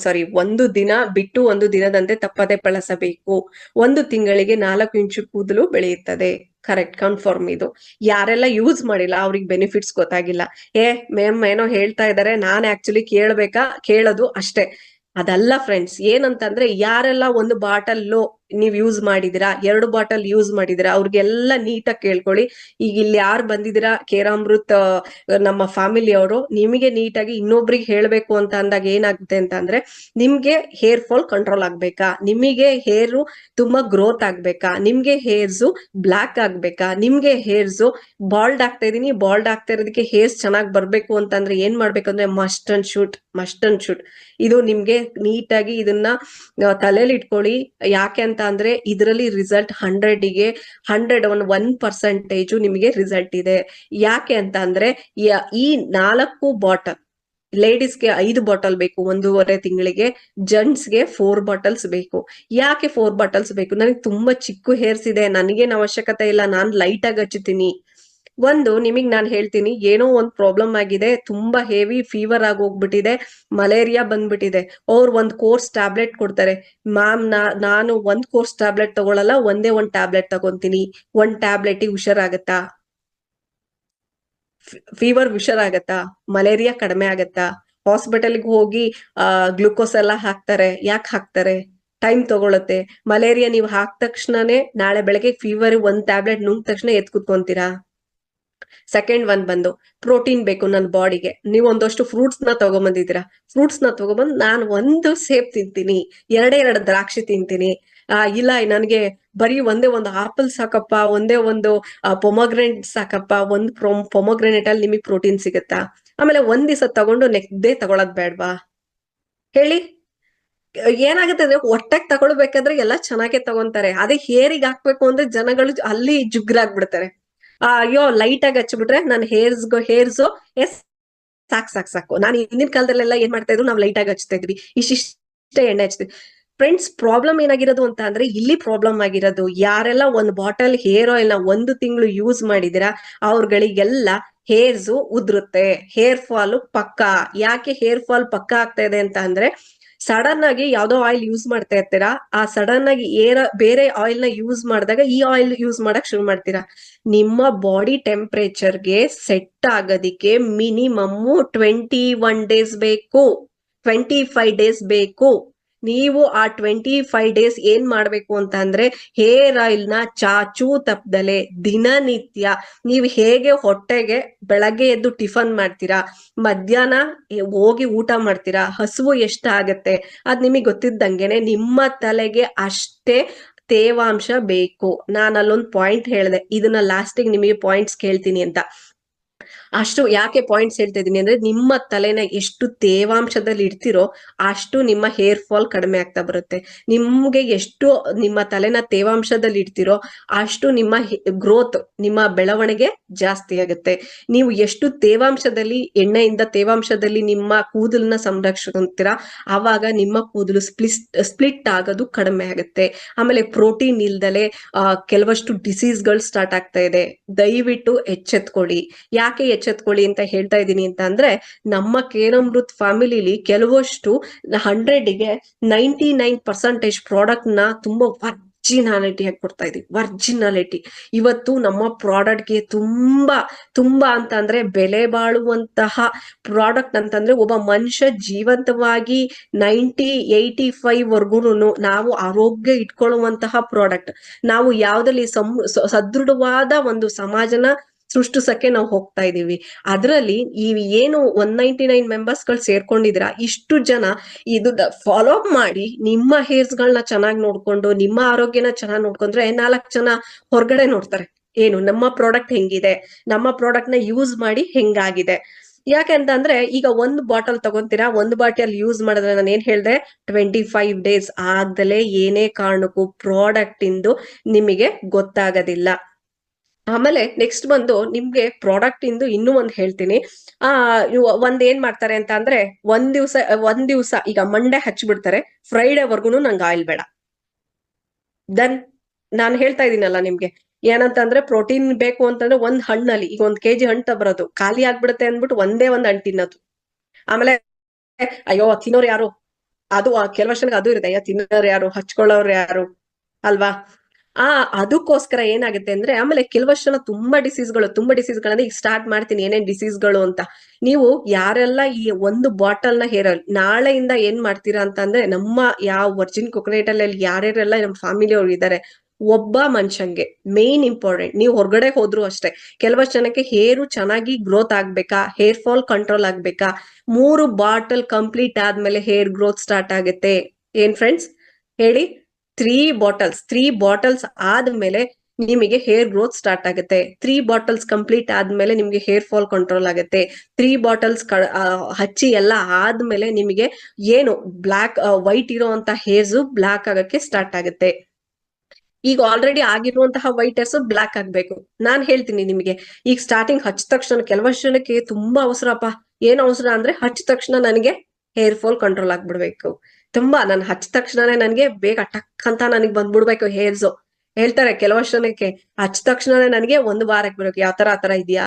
ಸಾರಿ, ಒಂದು ದಿನ ಬಿಟ್ಟು ಒಂದು ದಿನದಂತೆ ತಪ್ಪದೆ ಬಳಸಬೇಕು. 1 ತಿಂಗಳಿಗೆ 4 ಇಂಚು ಕೂದಲು ಬೆಳೆಯುತ್ತದೆ. Correct, confirm. ಇದು ಯಾರೆಲ್ಲ ಯೂಸ್ ಮಾಡಿಲ್ಲ ಅವ್ರಿಗೆ ಬೆನಿಫಿಟ್ಸ್ ಗೊತ್ತಾಗಿಲ್ಲ. ಮೇಮ್ ಏನೋ ಹೇಳ್ತಾ ಇದಾರೆ, ನಾನ್ ಆಕ್ಚುಲಿ ಕೇಳೋದು ಅಷ್ಟೇ. ಅದಲ್ಲ ಫ್ರೆಂಡ್ಸ್, ಏನಂತಂದ್ರೆ ಯಾರೆಲ್ಲ ಒಂದು ಬಾಟಲ್ ನೀವ್ ಯೂಸ್ ಮಾಡಿದಿರಾ, 2 ಬಾಟಲ್ ಯೂಸ್ ಮಾಡಿದಿರಾ, ಅವ್ರಿಗೆಲ್ಲ ನೀಟಾಗಿ ಕೇಳ್ಕೊಳ್ಳಿ. ಈಗ ಇಲ್ಲಿ ಯಾರು ಬಂದಿದ್ದೀರಾ ಕೇರಾಮೃತ್ ನಮ್ಮ ಫ್ಯಾಮಿಲಿ ಅವರು, ನಿಮಗೆ ನೀಟಾಗಿ ಇನ್ನೊಬ್ರಿಗೆ ಹೇಳ್ಬೇಕು ಅಂತ ಅಂದಾಗ ಏನಾಗುತ್ತೆ ಅಂತ ಅಂದ್ರೆ, ನಿಮ್ಗೆ ಹೇರ್ ಫಾಲ್ ಕಂಟ್ರೋಲ್ ಆಗ್ಬೇಕಾ, ನಿಮಗೆ ಹೇರ್ ತುಂಬಾ ಗ್ರೋತ್ ಆಗ್ಬೇಕಾ, ನಿಮ್ಗೆ ಹೇರ್ಸ್ ಬ್ಲಾಕ್ ಆಗ್ಬೇಕಾ, ನಿಮ್ಗೆ ಹೇರ್ಸ್ ಬಾಲ್ಡ್ ಆಗ್ತಾ ಇದೀನಿ, ಬಾಲ್ಡ್ ಆಗ್ತಾ ಇರೋದಕ್ಕೆ ಹೇರ್ಸ್ ಚೆನ್ನಾಗಿ ಬರ್ಬೇಕು ಅಂತಂದ್ರೆ ಏನ್ ಮಾಡ್ಬೇಕಂದ್ರೆ, ಮಸ್ಟ್ ಅಂಡ್ ಶೂಟ್. ಇದು ನಿಮ್ಗೆ ನೀಟಾಗಿ ಇದನ್ನ ತಲೆಯಲ್ಲಿ ಇಟ್ಕೊಳ್ಳಿ. ಯಾಕೆ ಅಂತ ಅಂದ್ರೆ ಇದರಲ್ಲಿ ರಿಸಲ್ಟ್ 100ಗೆ 1% ನಿಮಗೆ ರಿಸಲ್ಟ್ ಇದೆ. ಯಾಕೆ ಅಂತ ಅಂದ್ರೆ ಈ 4 ಬಾಟಲ್, ಲೇಡೀಸ್ಗೆ 5 ಬಾಟಲ್ ಬೇಕು 1.5 ತಿಂಗಳಿಗೆ, ಜೆಂಟ್ಸ್ಗೆ 4 ಬಾಟಲ್ಸ್ ಬೇಕು. ಯಾಕೆ 4 ಬಾಟಲ್ಸ್ ಬೇಕು? ನನಗೆ ತುಂಬಾ ಚಿಕ್ಕ ಹೇರ್ಸ್ ಇದೆ, ನನಗೇನು ಅವಶ್ಯಕತೆ ಇಲ್ಲ, ನಾನು ಲೈಟ್ ಆಗಿ ಹಚ್ಚುತ್ತೀನಿ. ನಿಮಗ್ ನಾನು ಹೇಳ್ತೀನಿ, ಏನೋ ಒಂದು ಪ್ರಾಬ್ಲಮ್ ಆಗಿದೆ, ತುಂಬಾ ಹೆವಿ ಫೀವರ್ ಆಗಿ ಹೋಗ್ಬಿಟ್ಟಿದೆ, ಮಲೇರಿಯಾ ಬಂದ್ಬಿಟ್ಟಿದೆ. ಅವ್ರು ಒಂದು ಕೋರ್ಸ್ ಟ್ಯಾಬ್ಲೆಟ್ ಕೊಡ್ತಾರೆ. ಮ್ಯಾಮ್, ನಾನು ಒಂದು ಕೋರ್ಸ್ ಟ್ಯಾಬ್ಲೆಟ್ ತಗೊಳಲ್ಲ, ಒಂದೇ ಒಂದು ಟ್ಯಾಬ್ಲೆಟ್ ತಗೊಂತೀನಿ. ಒಂದು ಟ್ಯಾಬ್ಲೆಟಿಗೆ ಹುಷಾರಾಗತ್ತಾ? ಫೀವರ್ ಹುಷಾರಾಗತ್ತಾ? ಮಲೇರಿಯಾ ಕಡಿಮೆ ಆಗತ್ತಾ? ಹಾಸ್ಪಿಟಲ್ಗೆ ಹೋಗಿ ಗ್ಲುಕೋಸ್ ಎಲ್ಲ ಹಾಕ್ತಾರೆ. ಯಾಕೆ ಹಾಕ್ತಾರೆ? ಟೈಮ್ ತಗೊಳುತ್ತೆ. ಮಲೇರಿಯಾ ನೀವು ಹಾಕಿದ ತಕ್ಷಣನೇ ನಾಳೆ ಬೆಳಗ್ಗೆ ಫೀವರ್ 1 ಟ್ಯಾಬ್ಲೆಟ್ ನುಂಗ್ ತಕ್ಷಣ ಎತ್ ಕುತ್ಕೊಂತೀರಾ? ಸೆಕೆಂಡ್ ಒನ್ ಬಂದು ಪ್ರೋಟೀನ್ ಬೇಕು ನನ್ನ ಬಾಡಿಗೆ. ನೀವು ಒಂದಷ್ಟು ಫ್ರೂಟ್ಸ್ ನ ತಗೊಂಬಂದಿದ್ದೀರಾ, ಫ್ರೂಟ್ಸ್ ನ ತಗೊಂಬಂದ್ ನಾನು ಒಂದು ಸೇಬ್ ತಿಂತೀನಿ, 2 ದ್ರಾಕ್ಷಿ ತಿಂತೀನಿ. ಇಲ್ಲ ನನಗೆ ಬರೀ ಒಂದೇ ಒಂದು ಆಪಲ್ ಸಾಕಪ್ಪ, ಒಂದೇ ಒಂದು ಪೊಮಗ್ರೆನೇಟ್ ಸಾಕಪ್ಪ. ಒಂದು ಪೊಮಗ್ರೆನೇಟ್ ಅಲ್ಲಿ ನಿಮಗೆ ಪ್ರೋಟೀನ್ ಸಿಗುತ್ತಾ? ಆಮೇಲೆ ಒಂದ್ ದಿವಸ ತಗೊಂಡು ನೆಕ್ಸ್ಟ್ ಡೇ ತಗೊಳದ್ ಬೇಡ್ವಾ? ಹೇಳಿ. ಏನಾಗುತ್ತೆ ಅಂದ್ರೆ ಒಟ್ಟಾಗಿ ತಗೊಳ್ಬೇಕಾದ್ರೆ ಎಲ್ಲ ಚೆನ್ನಾಗೆ ತಗೊಂತಾರೆ. ಅದೇ ಹೇರಿಗೆ ಹಾಕ್ಬೇಕು ಅಂದ್ರೆ ಜನಗಳು ಅಲ್ಲಿ ಜುಗ್ರಾಗ್ಬಿಡ್ತಾರೆ. ಅಯ್ಯೋ ಲೈಟ್ ಆಗಿ ಹಚ್ಬಿಟ್ರೆ ನನ್ನ ಹೇರ್ಸ್ ಎಸ್ ಸಾಕ್ ಸಾಕ್ ಸಾಕು. ನಾನು ಹಿಂದಿನ ಕಾಲದಲ್ಲೆಲ್ಲ ಏನ್ ಮಾಡ್ತಾ ಇದ್ರು, ನಾವು ಲೈಟ್ ಆಗಿ ಹಚ್ತಾ ಇದ್ವಿ, ಇಷ್ಟಿಷ್ಟೇ ಎಣ್ಣೆ ಹಚ್ತೀವಿ. ಫ್ರೆಂಡ್ಸ್, ಪ್ರಾಬ್ಲಮ್ ಏನಾಗಿರೋದು ಅಂತ ಅಂದ್ರೆ, ಇಲ್ಲಿ ಪ್ರಾಬ್ಲಮ್ ಆಗಿರೋದು ಯಾರೆಲ್ಲ ಒಂದು ಬಾಟಲ್ ಹೇರ್ ಆಯಿಲ್ ನ 1 ತಿಂಗಳು ಯೂಸ್ ಮಾಡಿದಿರಾ ಅವ್ರಗಳಿಗೆಲ್ಲ ಹೇರ್ಸ್ ಉದುರುತ್ತೆ, ಹೇರ್ ಫಾಲ್ ಪಕ್ಕ. ಯಾಕೆ ಹೇರ್ ಫಾಲ್ ಪಕ್ಕ ಆಗ್ತಾ ಇದೆ ಅಂತ ಅಂದ್ರೆ, ಸಡನ್ ಆಗಿ ಯಾವ್ದೋ ಆಯಿಲ್ ಯೂಸ್ ಮಾಡ್ತಾ ಇರ್ತೀರಾ, ಆ ಸಡನ್ ಆಗಿ ಬೇರೆ ಆಯಿಲ್ ನ ಯೂಸ್ ಮಾಡಿದಾಗ ಈ ಆಯಿಲ್ ಯೂಸ್ ಮಾಡಕ್ ಶುರು ಮಾಡ್ತೀರಾ. ನಿಮ್ಮ ಬಾಡಿ ಟೆಂಪರೇಚರ್ಗೆ ಸೆಟ್ ಆಗೋದಿಕ್ಕೆ ಮಿನಿಮಮ್ 21 ಡೇಸ್ ಬೇಕು, 25 ಡೇಸ್ ಬೇಕು. ನೀವು ಆ 25 ಡೇಸ್ ಏನ್ ಮಾಡ್ಬೇಕು ಅಂತ ಅಂದ್ರೆ, ಹೇರ್ ಆಯಿಲ್ ನ ಚಾಚೂ ತಪ್ಪದಲೆ ದಿನನಿತ್ಯ ನೀವು ಹೇಗೆ ಹೊಟ್ಟೆಗೆ ಬೆಳಗ್ಗೆ ಎದ್ದು ಟಿಫನ್ ಮಾಡ್ತೀರಾ, ಮಧ್ಯಾಹ್ನ ಹೋಗಿ ಊಟ ಮಾಡ್ತೀರಾ, ಹಸುವು ಎಷ್ಟಾಗತ್ತೆ ಅದ್ ನಿಮಗೆ ಗೊತ್ತಿದ್ದಂಗೆನೆ ನಿಮ್ಮ ತಲೆಗೆ ಅಷ್ಟೇ ತೇವಾಂಶ ಬೇಕು. ನಾನು ಅಲ್ಲೊಂದು ಪಾಯಿಂಟ್ ಹೇಳಿದೆ, ಇದನ್ನ ಲಾಸ್ಟಿಗೆ ನಿಮಗೆ ಪಾಯಿಂಟ್ಸ್ ಕೇಳ್ತೀನಿ ಅಂತ. ಅಷ್ಟು ಯಾಕೆ ಪಾಯಿಂಟ್ಸ್ ಹೇಳ್ತಾ ಇದೀನಿ ಅಂದ್ರೆ, ನಿಮ್ಮ ತಲೆನ ಎಷ್ಟು ತೇವಾಂಶದಲ್ಲಿ ಇಡ್ತಿರೋ ಅಷ್ಟು ನಿಮ್ಮ ಹೇರ್ ಫಾಲ್ ಕಡಿಮೆ ಆಗ್ತಾ ಬರುತ್ತೆ. ನಿಮ್ಗೆ ಎಷ್ಟು ನಿಮ್ಮ ತಲೆನ ತೇವಾಂಶದಲ್ಲಿ ಇಡ್ತಿರೋ ಅಷ್ಟು ನಿಮ್ಮ ಗ್ರೋತ್, ನಿಮ್ಮ ಬೆಳವಣಿಗೆ ಜಾಸ್ತಿ ಆಗುತ್ತೆ. ನೀವು ಎಷ್ಟು ತೇವಾಂಶದಲ್ಲಿ, ಎಣ್ಣೆಯಿಂದ ತೇವಾಂಶದಲ್ಲಿ ನಿಮ್ಮ ಕೂದಲನ್ನ ಸಂರಕ್ಷಿಸ್ತೀರಾ, ಆವಾಗ ನಿಮ್ಮ ಕೂದಲು ಸ್ಪ್ಲಿಟ್ ಆಗೋದು ಕಡಿಮೆ ಆಗುತ್ತೆ. ಆಮೇಲೆ ಪ್ರೋಟೀನ್ ಇಲ್ದಲೆ ಕೆಲವಷ್ಟು ಡಿಸೀಸ್ಗಳು ಸ್ಟಾರ್ಟ್ ಆಗ್ತಾ ಇದೆ. ದಯವಿಟ್ಟು ಎಚ್ಚೆತ್ಕೊಳ್ಳಿ. ಯಾಕೆ ಎಚ್ಚೆತ್ಕೊಳ್ಳಿ ಅಂತ ಹೇಳ್ತಾ ಇದ್ದೀನಿ ಅಂತ ಅಂದ್ರೆ, ನಮ್ಮ ಕೇರಮೃತ್ ಫ್ಯಾಮಿಲಿಲಿ ಕೆಲವಷ್ಟು 100ಗೆ 99% ಪ್ರಾಡಕ್ಟ್ ನ ತುಂಬಾ ವರ್ಜಿನಾಲಿಟಿ ಆಗಿ ಕೊಡ್ತಾ ಇದೀವಿ. ವರ್ಜಿನಾಲಿಟಿ ಇವತ್ತು ನಮ್ಮ ಪ್ರಾಡಕ್ಟ್ಗೆ ತುಂಬಾ ತುಂಬಾ ಅಂತ ಅಂದ್ರೆ ಬೆಲೆ ಬಾಳುವಂತಹ ಪ್ರಾಡಕ್ಟ್ ಅಂತಂದ್ರೆ, ಒಬ್ಬ ಮನುಷ್ಯ ಜೀವಂತವಾಗಿ 85 ವರ್ಗು ನಾವು ಆರೋಗ್ಯ ಇಟ್ಕೊಳ್ಳುವಂತಹ ಪ್ರಾಡಕ್ಟ್. ನಾವು ಯಾವ್ದ್ರಲ್ಲಿ ಸದೃಢವಾದ ಒಂದು ಸಮಾಜನ ಸೃಷ್ಟಿಸಕ್ಕೆ ನಾವು ಹೋಗ್ತಾ ಇದೀವಿ. ಅದರಲ್ಲಿ ಈ ಏನು 199 ಮೆಂಬರ್ಸ್ ಗಳು ಸೇರ್ಕೊಂಡಿದ್ರ, ಇಷ್ಟು ಜನ ಇದು ಫಾಲೋ ಅಪ್ ಮಾಡಿ ನಿಮ್ಮ ಹೇರ್ಸ್ ಗಳನ್ನ ಚೆನ್ನಾಗಿ ನೋಡ್ಕೊಂಡು, ನಿಮ್ಮ ಆರೋಗ್ಯನ ಚೆನ್ನಾಗಿ ನೋಡ್ಕೊಂಡ್ರೆ 4 ಜನ ಹೊರಗಡೆ ನೋಡ್ತಾರೆ, ಏನು ನಮ್ಮ ಪ್ರಾಡಕ್ಟ್ ಹೆಂಗಿದೆ, ನಮ್ಮ ಪ್ರಾಡಕ್ಟ್ ನ ಯೂಸ್ ಮಾಡಿ ಹೆಂಗಾಗಿದೆ. ಯಾಕೆಂತ ಅಂದ್ರೆ, ಈಗ ಒಂದು ಬಾಟಲ್ ತಗೊಂತೀರಾ, ಒಂದು ಬಾಟಲ್ ಯೂಸ್ ಮಾಡಿದ್ರೆ ನಾನು ಏನ್ ಹೇಳ್ದೆ, 25 ಡೇಸ್ ಆಗ್ದಲೇ ಏನೇ ಕಾರಣಕ್ಕೂ ಪ್ರಾಡಕ್ಟ್ ಇಂದು ನಿಮಗೆ ಗೊತ್ತಾಗೋದಿಲ್ಲ. ಆಮೇಲೆ ನೆಕ್ಸ್ಟ್ ಬಂದು ನಿಮ್ಗೆ ಪ್ರಾಡಕ್ಟ್ ಇಂದು ಇನ್ನೂ ಒಂದ್ ಹೇಳ್ತೀನಿ. ಒಂದ್ ಏನ್ ಮಾಡ್ತಾರೆ ಅಂತ ಅಂದ್ರೆ, ಒಂದ್ ದಿವ್ಸ ಈಗ ಮಂಡೇ ಹಚ್ಬಿಡ್ತಾರೆ, ಫ್ರೈಡೆ ವರ್ಗುನು ನಂಗೆ ಆಯಿಲ್ ಬೇಡ. ದೆನ್ ನಾನು ಹೇಳ್ತಾ ಇದೀನಲ್ಲ ನಿಮ್ಗೆ, ಏನಂತಂದ್ರೆ ಪ್ರೋಟೀನ್ ಬೇಕು ಅಂತಂದ್ರೆ, ಒಂದ್ ಹಣ್ಣಲ್ಲಿ ಈಗ 1 kg ಹಣ್ಣು ಬರೋದು ಖಾಲಿ ಆಗ್ಬಿಡುತ್ತೆ ಅಂದ್ಬಿಟ್ಟು ಒಂದೇ ಒಂದ್ ಹಣ್ಣು ತಿನ್ನೋದು. ಆಮೇಲೆ ಅಯ್ಯೋ ತಿನ್ನೋರು ಯಾರು, ಅದು ಕೆಲವಷ್ಟನ್ಗೆ ಅದು ಇರುತ್ತೆ, ಅಯ್ಯೋ ತಿನ್ನೋರು ಯಾರು, ಹಚ್ಕೊಳ್ಳೋರು ಯಾರು ಅಲ್ವಾ. ಆ ಅದಕ್ಕೋಸ್ಕರ ಏನಾಗುತ್ತೆ ಅಂದ್ರೆ, ಆಮೇಲೆ ಕೆಲವಷ್ಟು ಜನ ತುಂಬಾ ಡಿಸೀಸ್ಗಳಂದ್ರೆ, ಈಗ ಸ್ಟಾರ್ಟ್ ಮಾಡ್ತೀನಿ ಏನೇನ್ ಡಿಸೀಸ್ಗಳು ಅಂತ. ನೀವು ಯಾರೆಲ್ಲ ಈ ಒಂದು ಬಾಟಲ್ ನ ಹೇರ್ ಆಯಿಲ್ ನಾಳೆಯಿಂದ ಏನ್ ಮಾಡ್ತೀರಾ ಅಂತ ಅಂದ್ರೆ, ನಮ್ಮ ಯಾವ ವರ್ಜಿನ್ ಕೊಕೊನಟ್ ಅಲ್ಲಿ ಯಾರ್ಯಾರೆಲ್ಲ ನಮ್ಮ ಫ್ಯಾಮಿಲಿ ಅವ್ರು ಇದ್ದಾರೆ, ಒಬ್ಬ ಮನುಷ್ಯಂಗೆ ಮೇನ್ ಇಂಪಾರ್ಟೆಂಟ್, ನೀವು ಹೊರಗಡೆ ಹೋದ್ರು ಅಷ್ಟೇ, ಕೆಲವಷ್ಟು ಜನಕ್ಕೆ ಹೇರು ಚೆನ್ನಾಗಿ ಗ್ರೋತ್ ಆಗ್ಬೇಕಾ, ಹೇರ್ ಫಾಲ್ ಕಂಟ್ರೋಲ್ ಆಗ್ಬೇಕಾ, 3 ಬಾಟಲ್ ಕಂಪ್ಲೀಟ್ ಆದ್ಮೇಲೆ ಹೇರ್ ಗ್ರೋತ್ ಸ್ಟಾರ್ಟ್ ಆಗುತ್ತೆ. ಏನ್ ಫ್ರೆಂಡ್ಸ್ ಹೇಳಿ, 3 ಬಾಟಲ್ಸ್ ಆದ್ಮೇಲೆ ನಿಮಗೆ ಹೇರ್ ಗ್ರೋತ್ ಸ್ಟಾರ್ಟ್ ಆಗುತ್ತೆ. 3 ಬಾಟಲ್ಸ್ ಕಂಪ್ಲೀಟ್ ಆದ್ಮೇಲೆ ನಿಮ್ಗೆ ಹೇರ್ ಫಾಲ್ ಕಂಟ್ರೋಲ್ ಆಗುತ್ತೆ. 3 ಬಾಟಲ್ಸ್ ಹಚ್ಚಿ ಎಲ್ಲ ಆದ್ಮೇಲೆ ನಿಮಗೆ ಏನು ವೈಟ್ ಇರುವಂತ ಹೇರ್ಸ್ ಬ್ಲಾಕ್ ಆಗಕ್ಕೆ ಸ್ಟಾರ್ಟ್ ಆಗುತ್ತೆ. ಈಗ ಆಲ್ರೆಡಿ ಆಗಿರುವಂತಹ ವೈಟ್ ಹೇರ್ಸ್ ಬ್ಲಾಕ್ ಆಗ್ಬೇಕು. ನಾನ್ ಹೇಳ್ತೀನಿ ನಿಮಗೆ, ಈಗ ಸ್ಟಾರ್ಟಿಂಗ್ ಹಚ್ಚಿದ ತಕ್ಷಣ ಕೆಲವಷ್ಟು ಜನಕ್ಕೆ ತುಂಬಾ ಅವಸರಪ್ಪ. ಏನ್ ಅವಸರ ಅಂದ್ರೆ, ಹಚ್ಚಿದ ತಕ್ಷಣ ನನಗೆ ಹೇರ್ ಫಾಲ್ ಕಂಟ್ರೋಲ್ ಆಗ್ಬಿಡ್ಬೇಕು, ತುಂಬಾ ನಾನು ಹಚ್ಚಿದ ತಕ್ಷಣನೇ ನನ್ಗೆ ಬೇಗ ಟಕ್ ಅಂತ ನನಗೆ ಬಂದ್ಬಿಡ್ಬೇಕು ಹೇರ್ಸ್. ಹೇಳ್ತಾರೆ ಕೆಲವಷ್ಟು ಜನಕ್ಕೆ, ಹಚ್ಚಿದ ತಕ್ಷಣನೇ ನನಗೆ 1 ವಾರಕ್ಕೆ ಬರ್ಬೇಕು. ಆತರ ಇದೆಯಾ?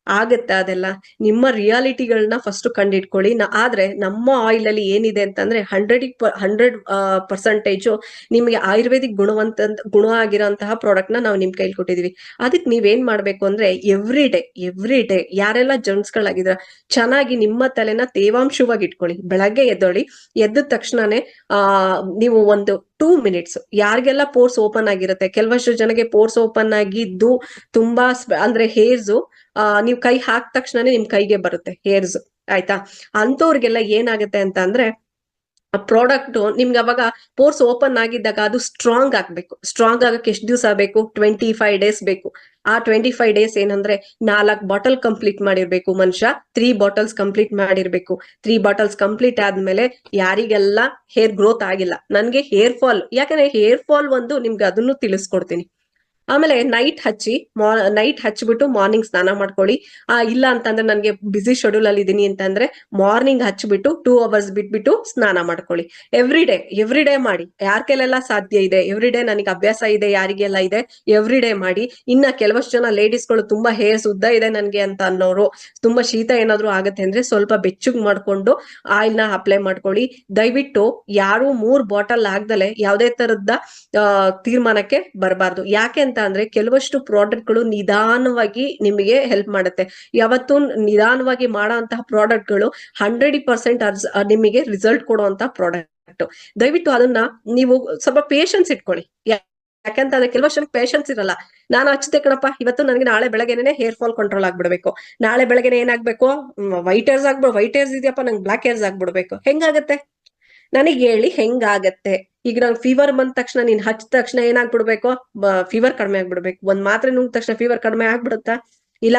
ಆಗತ್ತಾ ಅದೆಲ್ಲ? ನಿಮ್ಮ ರಿಯಾಲಿಟಿಗಳನ್ನ ಫಸ್ಟ್ ಕಂಡಿಡ್ಕೊಳ್ಳಿ. ಆದ್ರೆ ನಮ್ಮ ಆಯಿಲ್ ಅಲ್ಲಿ ಏನಿದೆ ಅಂತಂದ್ರೆ, 100% ನಿಮ್ಗೆ ಆಯುರ್ವೇದಿಕ್ ಗುಣ ಆಗಿರೋಂತಹ ಪ್ರಾಡಕ್ಟ್ ನ ನಾವು ನಿಮ್ ಕೈಲಿ ಕೊಟ್ಟಿದೀವಿ. ಅದಕ್ಕೆ ನೀವೇನ್ ಮಾಡ್ಬೇಕು ಅಂದ್ರೆ, ಎವ್ರಿ ಡೇ ಯಾರೆಲ್ಲ ಜರ್ಮ್ಸ್ ಗಳಾಗಿದ್ರ, ಚೆನ್ನಾಗಿ ನಿಮ್ಮ ತಲೆನ ತೇವಾಂಶವಾಗಿ ಇಟ್ಕೊಳ್ಳಿ. ಬೆಳಗ್ಗೆ ಎದ್ದ ತಕ್ಷಣನೇ ನೀವು ಒಂದು 2 ಮಿನಿಟ್ಸ್, ಯಾರಿಗೆಲ್ಲ ಪೋರ್ಸ್ ಓಪನ್ ಆಗಿರುತ್ತೆ, ಕೆಲವಷ್ಟು ಜನಕ್ಕೆ ಪೋರ್ಸ್ ಓಪನ್ ಆಗಿದ್ದು ತುಂಬಾ ಅಂದ್ರೆ ಹೇರ್ಸ್ ನೀವ್ ಕೈ ಹಾಕ್ ತಕ್ಷಣನೇ ನಿಮ್ ಕೈಗೆ ಬರುತ್ತೆ ಹೇರ್ಸ್, ಆಯ್ತಾ. ಅಂತವ್ರಿಗೆಲ್ಲ ಏನಾಗುತ್ತೆ ಅಂತ ಅಂದ್ರೆ, ಆ ಪ್ರಾಡಕ್ಟ್ ನಿಮ್ಗೆ ಅವಾಗ ಪೋರ್ಸ್ ಓಪನ್ ಆಗಿದ್ದಾಗ ಅದು ಸ್ಟ್ರಾಂಗ್ ಆಗ್ಬೇಕು. ಸ್ಟ್ರಾಂಗ್ ಆಗಕ್ಕೆ ಎಷ್ಟು ದಿವಸ ಬೇಕು? 25 ಡೇಸ್ ಬೇಕು. ಆ 25 ಡೇಸ್ ಏನಂದ್ರೆ 4 ಬಾಟಲ್ ಕಂಪ್ಲೀಟ್ ಮಾಡಿರ್ಬೇಕು ಮನುಷ್ಯ. 3 ಬಾಟಲ್ಸ್ ಕಂಪ್ಲೀಟ್ ಮಾಡಿರ್ಬೇಕು. 3 ಬಾಟಲ್ಸ್ ಕಂಪ್ಲೀಟ್ ಆದ್ಮೇಲೆ ಯಾರಿಗೆಲ್ಲ ಹೇರ್ ಗ್ರೋತ್ ಆಗಿಲ್ಲ, ನನ್ಗೆ ಹೇರ್ ಫಾಲ್, ಯಾಕಂದ್ರೆ ಹೇರ್ ಫಾಲ್ ಒಂದು ನಿಮ್ಗೆ ಅದನ್ನು ತಿಳಿಸ್ಕೊಡ್ತೀನಿ. ಆಮೇಲೆ ನೈಟ್ ಹಚ್ಬಿಟ್ಟು ಮಾರ್ನಿಂಗ್ ಸ್ನಾನ ಮಾಡ್ಕೊಳ್ಳಿ. ಇಲ್ಲ ಅಂತಂದ್ರೆ ನನ್ಗೆ ಬಿಸಿ ಶೆಡ್ಯೂಲ್ ಅಲ್ಲಿ ಇದೀನಿ ಅಂತಂದ್ರೆ ಮಾರ್ನಿಂಗ್ ಹಚ್ಬಿಟ್ಟು 2 ಅವರ್ಸ್ ಬಿಟ್ಬಿಟ್ಟು ಸ್ನಾನ ಮಾಡ್ಕೊಳ್ಳಿ. ಎವ್ರಿ ಡೇ ಮಾಡಿ. ಯಾರ ಕೈಲೆಲ್ಲ ಸಾಧ್ಯ ಇದೆ ಎವ್ರಿ ಡೇ, ನನಗೆ ಅಭ್ಯಾಸ ಇದೆ, ಯಾರಿಗೆಲ್ಲ ಇದೆ ಎವ್ರಿ ಡೇ ಮಾಡಿ. ಇನ್ನ ಕೆಲವಷ್ಟು ಜನ ಲೇಡೀಸ್ಗಳು ತುಂಬಾ ಹೇರ್ಸ್ ಉದ್ದ ಇದೆ ನನ್ಗೆ ಅಂತ ಅನ್ನೋರು, ತುಂಬಾ ಶೀತ ಏನಾದ್ರು ಆಗತ್ತೆ ಅಂದ್ರೆ ಸ್ವಲ್ಪ ಬೆಚ್ಚಗ್ ಮಾಡ್ಕೊಂಡು ಆಯಿಲ್ ನ ಅಪ್ಲೈ ಮಾಡ್ಕೊಳ್ಳಿ. ದಯವಿಟ್ಟು ಯಾರು 3 ಬಾಟಲ್ ಆಗ್ದಲೆ ಯಾವ್ದೇ ತರದ ತೀರ್ಮಾನಕ್ಕೆ ಬರಬಾರ್ದು. ಯಾಕೆ ಅಂತ ಅಂದ್ರೆ ಕೆಲವಷ್ಟು ಪ್ರಾಡಕ್ಟ್ ಗಳು ನಿಧಾನವಾಗಿ ನಿಮಗೆ ಹೆಲ್ಪ್ ಮಾಡುತ್ತೆ. ಯಾವತ್ತು ನಿಧಾನವಾಗಿ ಮಾಡೋ ಅಂತಹ ಪ್ರಾಡಕ್ಟ್ ಗಳು 100% ನಿಮಗೆ ರಿಸಲ್ಟ್ ಕೊಡುವಂತಹ ಪ್ರಾಡಕ್ಟ್. ದಯವಿಟ್ಟು ಅದನ್ನ ನೀವು ಸ್ವಲ್ಪ ಪೇಶನ್ಸ್ ಇಟ್ಕೊಳ್ಳಿ. ಯಾಕಂತಂದ್ರೆ ಕೆಲವಷ್ಟು ಪೇಶನ್ಸ್ ಇರಲ್ಲ. ನಾನು ಹಚ್ಚಿದೆ ಕಣಪ್ಪ ಇವತ್ತು, ನನಗೆ ನಾಳೆ ಬೆಳಗ್ಗೆನೆ ಹೇರ್ ಫಾಲ್ ಕಂಟ್ರೋಲ್ ಆಗ್ಬಿಡ್ಬೇಕು, ನಾಳೆ ಬೆಳಗ್ಗೆನೆ ಏನಾಗ್ಬೇಕು, ವೈಟ್ ಹೇರ್ಸ್ ಇದೆಯಪ್ಪ ನಂಗೆ ಬ್ಲಾಕ್ ಹೇರ್ಸ್ ಆಗ್ಬಿಡ್ಬೇಕು. ಹೆಂಗಾಗತ್ತೆ? ನನಗೆ ಹೇಳಿ ಹೆಂಗಾಗತ್ತೆ? ಈಗ ನಂಗೆ ಫೀವರ್ ಬಂದ ತಕ್ಷಣ ನೀನ್ ಹಚ್ಚಿದ ತಕ್ಷಣ ಏನಾಗ್ಬಿಡ್ಬೇಕು? ಫೀವರ್ ಕಡಿಮೆ ಆಗ್ಬಿಡ್ಬೇಕು. ಒಂದ್ ಮಾತ್ರೆ ನುಂಗಿದ ತಕ್ಷಣ ಫೀವರ್ ಕಡಿಮೆ ಆಗ್ಬಿಡುತ್ತಾ? ಇಲ್ಲ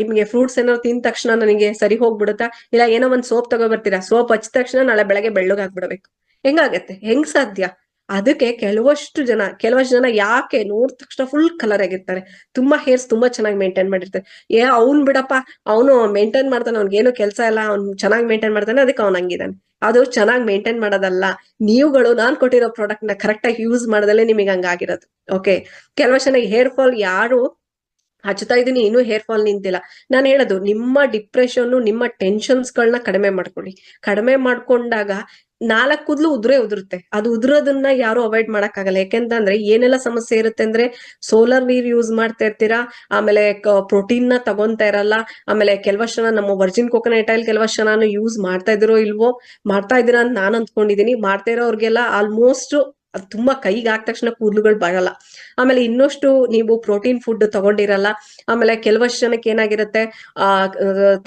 ನಿಮ್ಗೆ ಫ್ರೂಟ್ಸ್ ಏನಾದ್ರು ತಿಂದ ತಕ್ಷಣ ನನಗೆ ಸರಿ ಹೋಗ್ಬಿಡುತ್ತಾ? ಇಲ್ಲ ಏನೋ ಒಂದ್ ಸೋಪ್ ತಗೋಬರ್ತೀರಾ, ಸೋಪ್ ಹಚ್ಚಿದ ತಕ್ಷಣ ನಾಳೆ ಬೆಳಗ್ಗೆ ಬೆಳ್ಳಗಾಗ್ಬಿಡ್ಬೇಕು. ಹೆಂಗಾಗತ್ತೆ? ಹೆಂಗ್ ಸಾಧ್ಯ? ಅದಕ್ಕೆ ಕೆಲವಷ್ಟು ಜನ ಯಾಕೆ ನೋಡಿದ ತಕ್ಷಣ ಫುಲ್ ಕಲರ್ ಆಗಿರ್ತಾರೆ, ತುಂಬಾ ಹೇರ್ಸ್ ತುಂಬಾ ಚೆನ್ನಾಗಿ ಮೇಂಟೈನ್ ಮಾಡಿರ್ತಾರೆ. ಅವ್ನ್ ಬಿಡಪ್ಪ, ಅವನು ಮೇಂಟೈನ್ ಮಾಡ್ತಾನೆ, ಅವ್ನಿಗೇನು ಕೆಲಸ ಇಲ್ಲ, ಅವ್ನು ಚೆನ್ನಾಗಿ ಮೇಂಟೈನ್ ಮಾಡ್ತಾನೆ, ಅದಕ್ಕೆ ಅವ್ನ್ ಹಂಗಿದಾನೆ. ಅದು ಚೆನ್ನಾಗಿ ಮೇಂಟೈನ್ ಮಾಡೋದಲ್ಲ. ನೀವುಗಳು ನಾನ್ ಕೊಟ್ಟಿರೋ ಪ್ರಾಡಕ್ಟ್ ನ ಕರೆಕ್ಟ್ ಆಗಿ ಯೂಸ್ ಮಾಡದಲ್ಲೇ ನಿಮಗೆ ಹಂಗಾಗಿರೋದು. ಓಕೆ, ಕೆಲವಷ್ಟು ಜನ ಹೇರ್ ಫಾಲ್ ಯಾರು ಹಚ್ತಾ ಇದೀನಿ ಇನ್ನೂ ಹೇರ್ ಫಾಲ್ ನಿಂತಿಲ್ಲ. ನಾನು ಹೇಳೋದು, ನಿಮ್ಮ ಡಿಪ್ರೆಷನ್, ನಿಮ್ಮ ಟೆನ್ಷನ್ಸ್ ಗಳನ್ನ ಕಡಿಮೆ ಮಾಡ್ಕೊಳ್ಳಿ. ಕಡಿಮೆ ಮಾಡ್ಕೊಂಡಾಗ 4 ಕೂದ್ಲು ಉದುರುತ್ತೆ. ಅದು ಉದುರೋದನ್ನ ಯಾರು ಅವಾಯ್ಡ್ ಮಾಡಕ್ಕಾಗಲ್ಲ. ಯಾಕೆಂತಂದ್ರೆ ಏನೆಲ್ಲ ಸಮಸ್ಯೆ ಇರುತ್ತೆ ಅಂದ್ರೆ, ಸೋಲಾರ್ ನೀರ್ ಯೂಸ್ ಮಾಡ್ತಾ ಇರ್ತೀರಾ, ಆಮೇಲೆ ಪ್ರೋಟೀನ್ ನ ತಗೊಂತಾ ಇರಲ್ಲ, ಆಮೇಲೆ ಕೆಲವಷ್ಟು ಜನ ನಮ್ಮ ವರ್ಜಿನ್ ಕೋಕೋನಟ್ ಆಯಿಲ್ ಕೆಲವಷ್ಟು ಜನ ಯೂಸ್ ಮಾಡ್ತಾ ಇದಿರೋ ಇಲ್ವೋ, ಮಾಡ್ತಾ ಇದೀರಾ ಅಂತ ನಾನು ಅಂದ್ಕೊಂಡಿದೀನಿ. ಮಾಡ್ತಾ ಇರೋರ್ಗೆಲ್ಲ ಆಲ್ಮೋಸ್ಟ್ ಅದು ತುಂಬಾ ಕೈಗೆ ಆದ ತಕ್ಷಣ ಕೂದಲುಗಳು ಬರಲ್ಲ. ಆಮೇಲೆ ಇನ್ನಷ್ಟು ನೀವು ಪ್ರೋಟೀನ್ ಫುಡ್ ತಗೊಂಡಿರಲ್ಲ. ಆಮೇಲೆ ಕೆಲವಷ್ಟು ಜನಕ್ಕೆ ಏನಾಗಿರುತ್ತೆ,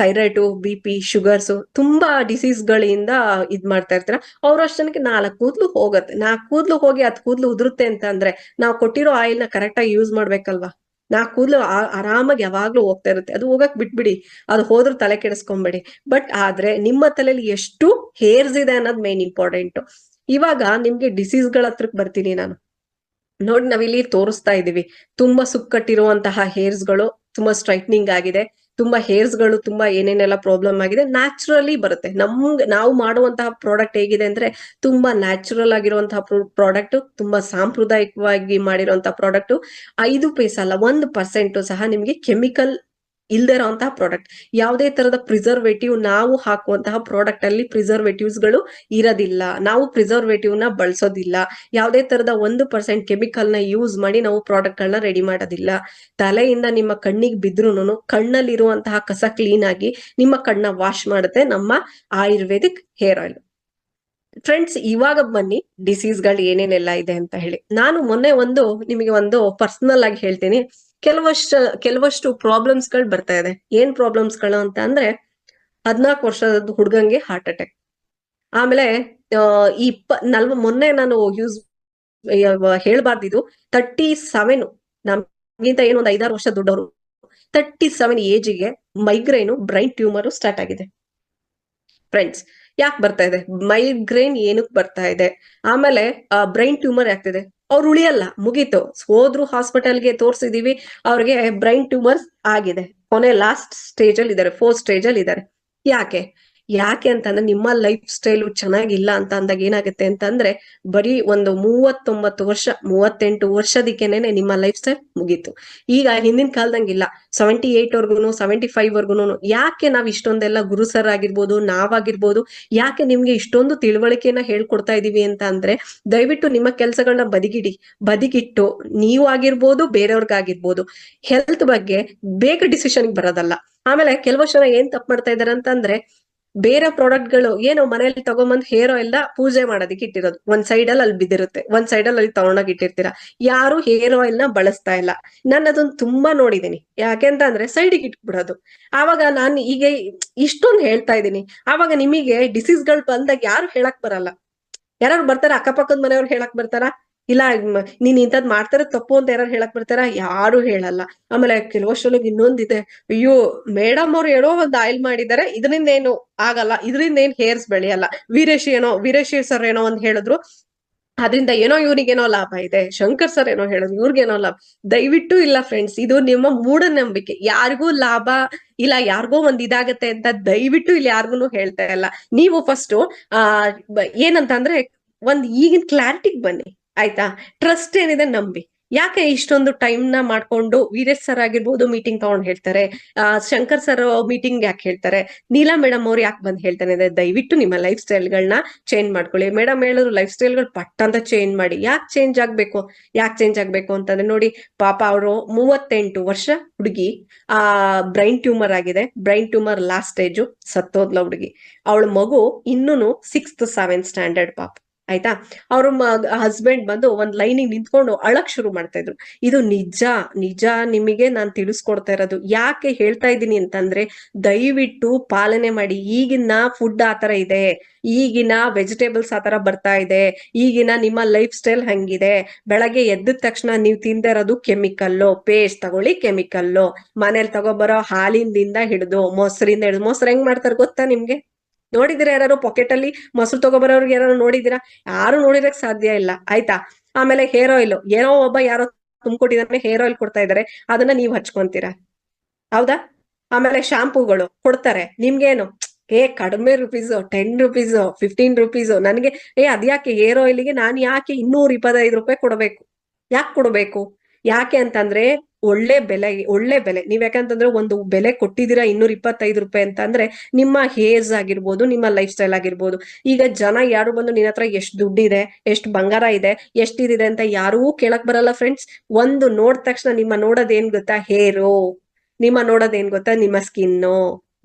ಥೈರಾಯ್ಡ್, BP, ಶುಗರ್ಸ್, ತುಂಬಾ ಡಿಸೀಸ್ ಗಳಿಂದ ಇದ್ ಮಾಡ್ತಾ ಇರ್ತೀರ. ಅವ್ರಷ್ಟು ಜನಕ್ಕೆ 4 ಕೂದ್ಲು ಹೋಗುತ್ತೆ. 4 ಕೂದ್ಲು ಹೋಗಿ 10 ಕೂದ್ಲು ಉದುರುತ್ತೆ ಅಂತ ಅಂದ್ರೆ ನಾವು ಕೊಟ್ಟಿರೋ ಆಯಿಲ್ ನ ಕರೆಕ್ಟ್ ಆಗಿ ಯೂಸ್ ಮಾಡ್ಬೇಕಲ್ವಾ? 4 ಕೂದ್ಲು ಆರಾಮಾಗಿ ಯಾವಾಗ್ಲೂ ಹೋಗ್ತಾ ಇರುತ್ತೆ. ಅದು ಹೋಗಕ್ ಬಿಟ್ಬಿಡಿ, ಅದು ಹೋದ್ರೂ ತಲೆ ಕೆಡಿಸ್ಕೊಂಬೇಡಿ. ಬಟ್ ಆದ್ರೆ ನಿಮ್ಮ ತಲೆಯಲ್ಲಿ ಎಷ್ಟು ಹೇರ್ಸ್ ಇದೆ ಅನ್ನೋದು ಮೇನ್ ಇಂಪಾರ್ಟೆಂಟ್. ಇವಾಗ ನಿಮ್ಗೆ ಡಿಸೀಸ್ ಗಳ ಹತ್ರಕ್ ಬರ್ತೀನಿ ನಾನು. ನೋಡಿ, ನಾವಿಲ್ಲಿ ತೋರಿಸ್ತಾ ಇದೀವಿ ತುಂಬಾ ಸುಕ್ಕಟ್ಟಿರುವಂತಹ ಹೇರ್ಸ್ ಗಳು, ತುಂಬಾ ಸ್ಟ್ರೈಟ್ನಿಂಗ್ ಆಗಿದೆ, ತುಂಬಾ ಹೇರ್ಸ್ ಗಳು ತುಂಬಾ ಏನೇನೆಲ್ಲ ಪ್ರಾಬ್ಲಮ್ ಆಗಿದೆ. ನ್ಯಾಚುರಲಿ ಬರುತ್ತೆ. ನಾವು ಮಾಡುವಂತಹ ಪ್ರಾಡಕ್ಟ್ ಹೇಗಿದೆ ಅಂದ್ರೆ ತುಂಬಾ ನ್ಯಾಚುರಲ್ ಆಗಿರುವಂತಹ ಪ್ರಾಡಕ್ಟ್, ತುಂಬಾ ಸಾಂಪ್ರದಾಯಿಕವಾಗಿ ಮಾಡಿರುವಂತಹ ಪ್ರಾಡಕ್ಟ್. 5 ಪೈಸೆ ಅಲ್ಲ, 1% ಸಹ ನಿಮ್ಗೆ ಕೆಮಿಕಲ್ ಇಲ್ದೇ ಇರೋಂತಹ ಪ್ರಾಡಕ್ಟ್. ಯಾವುದೇ ತರದ ಪ್ರಿಸರ್ವೇಟಿವ್ ನಾವು ಹಾಕುವಂತಹ ಪ್ರಾಡಕ್ಟ್ ಅಲ್ಲಿ ಪ್ರಿಸರ್ವೇಟಿವ್ಸ್ ಗಳು ಇರೋದಿಲ್ಲ. ನಾವು ಪ್ರಿಸರ್ವೇಟಿವ್ ನ ಬಳಸೋದಿಲ್ಲ. ಯಾವುದೇ ತರದ 1% ಕೆಮಿಕಲ್ ನ ಯೂಸ್ ಮಾಡಿ ನಾವು ಪ್ರಾಡಕ್ಟ್ ಗಳನ್ನ ರೆಡಿ ಮಾಡೋದಿಲ್ಲ. ತಲೆಯಿಂದ ನಿಮ್ಮ ಕಣ್ಣಿಗೆ ಬಿದ್ರೂನು ಕಣ್ಣಲ್ಲಿರುವಂತಹ ಕಸ ಕ್ಲೀನ್ ಆಗಿ ನಿಮ್ಮ ಕಣ್ಣ ವಾಶ್ ಮಾಡುತ್ತೆ ನಮ್ಮ ಆಯುರ್ವೇದಿಕ್ ಹೇರ್ ಆಯಿಲ್. ಫ್ರೆಂಡ್ಸ್, ಇವಾಗ ಬನ್ನಿ ಡಿಸೀಸ್ ಗಳು ಏನೇನೆಲ್ಲ ಇದೆ ಅಂತ ಹೇಳಿ. ನಾನು ಮೊನ್ನೆ ನಿಮಗೆ ಒಂದು ಪರ್ಸನಲ್ ಆಗಿ ಹೇಳ್ತೀನಿ. ಕೆಲವಷ್ಟು ಪ್ರಾಬ್ಲಮ್ಸ್ ಗಳು ಬರ್ತಾ ಇದೆ. ಏನ್ ಪ್ರಾಬ್ಲಮ್ಸ್ ಗಳು ಅಂತ ಅಂದ್ರೆ, 14 ವರ್ಷದ ಹುಡುಗಂಗೆ ಹಾರ್ಟ್ ಅಟ್ಯಾಕ್. ಆಮೇಲೆ ಮೊನ್ನೆ ನಾನು ಹೇಳ್ಬಾರ್ದಿದ್ದು, 37, ನಮ್ಗಿಂತ ಏನು ಒಂದು 5-6 ವರ್ಷ ದೊಡ್ಡವರು, 37 ಏಜಿಗೆ ಮೈಗ್ರೇನು, ಬ್ರೈನ್ ಟ್ಯೂಮರ್ ಸ್ಟಾರ್ಟ್ ಆಗಿದೆ. ಫ್ರೆಂಡ್ಸ್, ಯಾಕೆ ಬರ್ತಾ ಇದೆ? ಮೈಗ್ರೇನ್ ಏನಕ್ಕೆ ಬರ್ತಾ ಇದೆ, ಆಮೇಲೆ ಬ್ರೈನ್ ಟ್ಯೂಮರ್ ಆಗ್ತಿದೆ. ಅವ್ರು ಉಳಿಯಲ್ಲ, ಮುಗೀತು. ಹೋದ್ರು ಹಾಸ್ಪಿಟಲ್ಗೆ ತೋರ್ಸಿದೀವಿ, ಅವ್ರಿಗೆ ಬ್ರೈನ್ ಟ್ಯೂಮರ್ ಆಗಿದೆ. ಕೊನೆ ಲಾಸ್ಟ್ ಸ್ಟೇಜ್ ಅಲ್ಲಿ ಇದಾರೆ, 4th ಸ್ಟೇಜ್ ಅಲ್ಲಿ ಇದಾರೆ. ಯಾಕೆ ಅಂತಂದ್ರೆ ನಿಮ್ಮ ಲೈಫ್ ಸ್ಟೈಲ್ ಚೆನ್ನಾಗಿಲ್ಲ ಅಂತ ಅಂದಾಗ ಏನಾಗುತ್ತೆ ಅಂತಂದ್ರೆ, ಬರೀ ಒಂದು 39 ವರ್ಷ 38 ವರ್ಷದಕ್ಕೇನೆ ನಿಮ್ಮ ಲೈಫ್ ಸ್ಟೈಲ್ ಮುಗೀತು. ಈಗ ಹಿಂದಿನ ಕಾಲದಂಗಿಲ್ಲ, 78 ವರ್ಗುನು 75 ವರ್ಗುನು. ಯಾಕೆ ನಾವ್ ಇಷ್ಟೊಂದೆಲ್ಲ ಗುರು ಸರ್ ಆಗಿರ್ಬೋದು, ನಾವಾಗಿರ್ಬೋದು, ಯಾಕೆ ನಿಮ್ಗೆ ಇಷ್ಟೊಂದು ತಿಳುವಳಿಕೆನ ಹೇಳ್ಕೊಡ್ತಾ ಇದೀವಿ ಅಂತ ಅಂದ್ರೆ, ದಯವಿಟ್ಟು ನಿಮ್ಮ ಕೆಲ್ಸಗಳನ್ನ ಬದಿಗಿಟ್ಟು ನೀವು ಆಗಿರ್ಬೋದು, ಬೇರೆಯವ್ರಿಗಾಗಿರ್ಬೋದು, ಹೆಲ್ತ್ ಬಗ್ಗೆ ಬೇಗ ಡಿಸಿಷನ್ ಬರೋದಲ್ಲ. ಆಮೇಲೆ ಕೆಲವಷ್ಟು ಜನ ಏನ್ ತಪ್ಪು ಮಾಡ್ತಾ ಇದಾರೆ ಅಂತಂದ್ರೆ, ಬೇರೆ ಪ್ರಾಡಕ್ಟ್ಗಳು ಏನೋ ಮನೇಲಿ ತಗೊಂಬಂದ್ ಹೇರ್ ಆಯಿಲ್ ನ ಪೂಜೆ ಮಾಡೋದಕ್ಕೆ ಇಟ್ಟಿರೋದು, ಒಂದ್ ಸೈಡ್ ಅಲ್ಲಿ ಬಿದ್ದಿರುತ್ತೆ, ಒಂದ್ ಸೈಡ್ ಅಲ್ಲಿ ತಗೊಂಡೋಗಿ ಇಟ್ಟಿರ್ತೀರಾ. ಯಾರು ಹೇರ್ ಆಯಿಲ್ ನ ಬಳಸ್ತಾ ಇಲ್ಲ. ನಾನು ಅದನ್ನ ತುಂಬಾ ನೋಡಿದೀನಿ. ಯಾಕೆಂತ ಅಂದ್ರೆ ಸೈಡಿಗೆ ಇಟ್ಬಿಡೋದು. ಆವಾಗ ನಾನು ಈಗ ಇಷ್ಟೊಂದು ಹೇಳ್ತಾ ಇದ್ದೀನಿ, ಆವಾಗ ನಿಮಗೆ ಡಿಸೀಸ್ ಗಳು ಬಂದಾಗ ಯಾರು ಹೇಳಕ್ ಬರಲ್ಲ. ಯಾರು ಬರ್ತಾರ ಅಕ್ಕಪಕ್ಕದ ಮನೆಯವ್ರು ಹೇಳಕ್ ಬರ್ತಾರ? ಇಲ್ಲ ನೀನ್ ಇಂಥದ್ ಮಾಡ್ತಾರ ತಪ್ಪು ಅಂತ ಯಾರು ಹೇಳಕ್ ಬರ್ತಾರ? ಯಾರು ಹೇಳಲ್ಲ. ಆಮೇಲೆ ಕೆಲವಷ್ಟೊಳಗೆ ಇನ್ನೊಂದಿದೆ, ಅಯ್ಯೋ ಮೇಡಮ್ ಅವ್ರು ಏನೋ ಒಂದ್ ಆಯಿಲ್ ಮಾಡಿದಾರೆ, ಇದರಿಂದ ಏನು ಆಗಲ್ಲ, ಇದರಿಂದ ಏನ್ ಹೇರ್ಸ್ ಬೆಳೆಯಲ್ಲ. ವೀರೇಶಿ ಸರ್ ಏನೋ ಒಂದ್ ಹೇಳಿದ್ರು, ಅದ್ರಿಂದ ಏನೋ ಇವ್ರಿಗೇನೋ ಲಾಭ ಇದೆ. ಶಂಕರ್ ಸರ್ ಏನೋ ಹೇಳಿದ್ರು, ಇವ್ರಿಗೇನೋ ಲಾಭ. ದಯವಿಟ್ಟು ಇಲ್ಲ ಫ್ರೆಂಡ್ಸ್, ಇದು ನಿಮ್ಮ ಮೂಢನಂಬಿಕೆ. ಯಾರಿಗೂ ಲಾಭ ಇಲ್ಲ, ಯಾರಿಗೋ ಒಂದ್ ಇದಾಗತ್ತೆ ಅಂತ ದಯವಿಟ್ಟು ಇಲ್ಲಿ ಯಾರಿಗೂ ಹೇಳ್ತಾ ಇಲ್ಲ. ನೀವು ಫಸ್ಟ್ ಆ ಏನಂತ ಅಂದ್ರೆ ಒಂದ್ ಈಗಿನ ಕ್ಲಾರಿಟಿಗೆ ಬನ್ನಿ, ಆಯ್ತಾ? ಟ್ರಸ್ಟ್ ಏನಿದೆ ನಂಬಿ. ಯಾಕೆ ಇಷ್ಟೊಂದು ಟೈಮ್ ನ ಮಾಡ್ಕೊಂಡು ವೀರೇಶ್ ಸರ್ ಆಗಿರ್ಬೋದು ಮೀಟಿಂಗ್ ತಗೊಂಡ್ ಹೇಳ್ತಾರೆ, ಶಂಕರ್ ಸರ್ ಮೀಟಿಂಗ್ ಯಾಕೆ ಹೇಳ್ತಾರೆ, ನೀಲಾ ಮೇಡಮ್ ಅವ್ರು ಯಾಕೆ ಬಂದ್ ಹೇಳ್ತಾನೆ ಅಂದ್ರೆ ದಯವಿಟ್ಟು ನಿಮ್ಮ ಲೈಫ್ ಸ್ಟೈಲ್ಗಳನ್ನ ಚೇಂಜ್ ಮಾಡ್ಕೊಳ್ಳಿ. ಮೇಡಮ್ ಹೇಳಿದ್ರು ಲೈಫ್ ಸ್ಟೈಲ್ಗಳು ಪಟ್ ಅಂತ ಚೇಂಜ್ ಮಾಡಿ. ಯಾಕೆ ಚೇಂಜ್ ಆಗ್ಬೇಕು ಅಂತಂದ್ರೆ ನೋಡಿ, ಪಾಪ ಅವರು 38 ವರ್ಷ ಹುಡುಗಿ, ಬ್ರೈನ್ ಟ್ಯೂಮರ್ ಆಗಿದೆ. ಬ್ರೈನ್ ಟ್ಯೂಮರ್ ಲಾಸ್ಟ್ ಸ್ಟೇಜು, ಸತ್ತೋದ್ಲ ಹುಡುಗಿ. ಅವಳ ಮಗು ಇನ್ನೂನು 6th 7th ಸ್ಟ್ಯಾಂಡರ್ಡ್ ಪಾಪ, ಆಯ್ತಾ? ಅವ್ರ ಹಸ್ಬೆಂಡ್ ಬಂದು ಒಂದ್ ಲೈನಿಗೆ ನಿಂತ್ಕೊಂಡು ಅಳಕ್ ಶುರು ಮಾಡ್ತಾ ಇದ್ರು. ಇದು ನಿಜ ನಿಜ ನಿಮಗೆ ನಾನ್ ತಿಳಿಸ್ಕೊಡ್ತಾ ಇರೋದು. ಯಾಕೆ ಹೇಳ್ತಾ ಇದ್ದೀನಿ ಅಂತಂದ್ರೆ ದಯವಿಟ್ಟು ಪಾಲನೆ ಮಾಡಿ. ಈಗಿನ ಫುಡ್ ಆತರ ಇದೆ, ಈಗಿನ ವೆಜಿಟೇಬಲ್ಸ್ ಆತರ ಬರ್ತಾ ಇದೆ, ಈಗಿನ ನಿಮ್ಮ ಲೈಫ್ ಸ್ಟೈಲ್ ಹಂಗಿದೆ. ಬೆಳಗ್ಗೆ ಎದ್ದ ತಕ್ಷಣ ನೀವು ತಿಂದಿರೋದು ಕೆಮಿಕಲ್ಲು, ಪೇಸ್ಟ್ ತಗೊಳ್ಳಿ ಕೆಮಿಕಲ್ಲು, ಮನೇಲಿ ತಗೊಬರೋ ಹಾಲಿಂದಿಂದ ಹಿಡಿದು ಮೊಸರಿಂದ ಹಿಡಿದು. ಮೊಸರು ಹೆಂಗ್ ಮಾಡ್ತಾರೆ ಗೊತ್ತಾ ನಿಮ್ಗೆ? ನೋಡಿದಿರಾ ಯಾರು ಪಾಕೆಟ್ ಅಲ್ಲಿ ಮೊಸರು ತಗೊಬರೋರ್ಗೆ? ಯಾರು ನೋಡಿದಿರಾ? ಯಾರು ನೋಡಿರಕ್ ಸಾಧ್ಯ ಇಲ್ಲ, ಆಯ್ತಾ? ಆಮೇಲೆ ಹೇರ್ ಆಯಿಲ್, ಏನೋ ಒಬ್ಬ ಯಾರೋ ತುಂಬಿಕೊಟ್ಟಿದಾನೆ ಹೇರ್ ಆಯಿಲ್ ಕೊಡ್ತಾ ಇದಾರೆ, ಅದನ್ನ ನೀವ್ ಹಚ್ಕೊಂತೀರಾ, ಹೌದಾ? ಆಮೇಲೆ ಶಾಂಪೂಗಳು ಕೊಡ್ತಾರೆ, ನಿಮ್ಗೇನು ಕಡಿಮೆ ರುಪೀಸ್, 10 ರೂಪೀಸ್, 15 ರೂಪೀಸ್. ನನಗೆ ಅದ್ಯಾಕೆ ಹೇರ್ ಆಯಿಲ್ಗೆ ನಾನು ಯಾಕೆ 225 ರೂಪಾಯಿ ಕೊಡಬೇಕು? ಯಾಕೆ ಕೊಡ್ಬೇಕು? ಯಾಕೆ ಅಂತಂದ್ರೆ ಒಳ್ಳೆ ಬೆಲೆ. ನೀವ್ ಯಾಕಂತಂದ್ರೆ ಒಂದು ಬೆಲೆ ಕೊಟ್ಟಿದ್ದೀರಾ 225 ರೂಪಾಯಿ ಅಂತ ಅಂದ್ರೆ ನಿಮ್ಮ ಹೇರ್ಸ್ ಆಗಿರ್ಬೋದು, ನಿಮ್ಮ ಲೈಫ್ ಸ್ಟೈಲ್ ಆಗಿರ್ಬೋದು. ಈಗ ಜನ ಯಾರು ಬಂದು ನಿನ್ನ ಹತ್ರ ಎಷ್ಟು ದುಡ್ಡಿದೆ, ಎಷ್ಟು ಬಂಗಾರ ಇದೆ, ಎಷ್ಟಿದೆ ಅಂತ ಯಾರೂ ಕೇಳಕ್ ಬರಲ್ಲ ಫ್ರೆಂಡ್ಸ್. ಒಂದು ನೋಡ್ ತಕ್ಷಣ ನಿಮ್ಮ ನೋಡೋದೇನ್ ಗೊತ್ತಾ? ಹೇರು. ನಿಮ್ಮ ನೋಡೋದೇನ್ ಗೊತ್ತಾ? ನಿಮ್ಮ ಸ್ಕಿನ್ನು.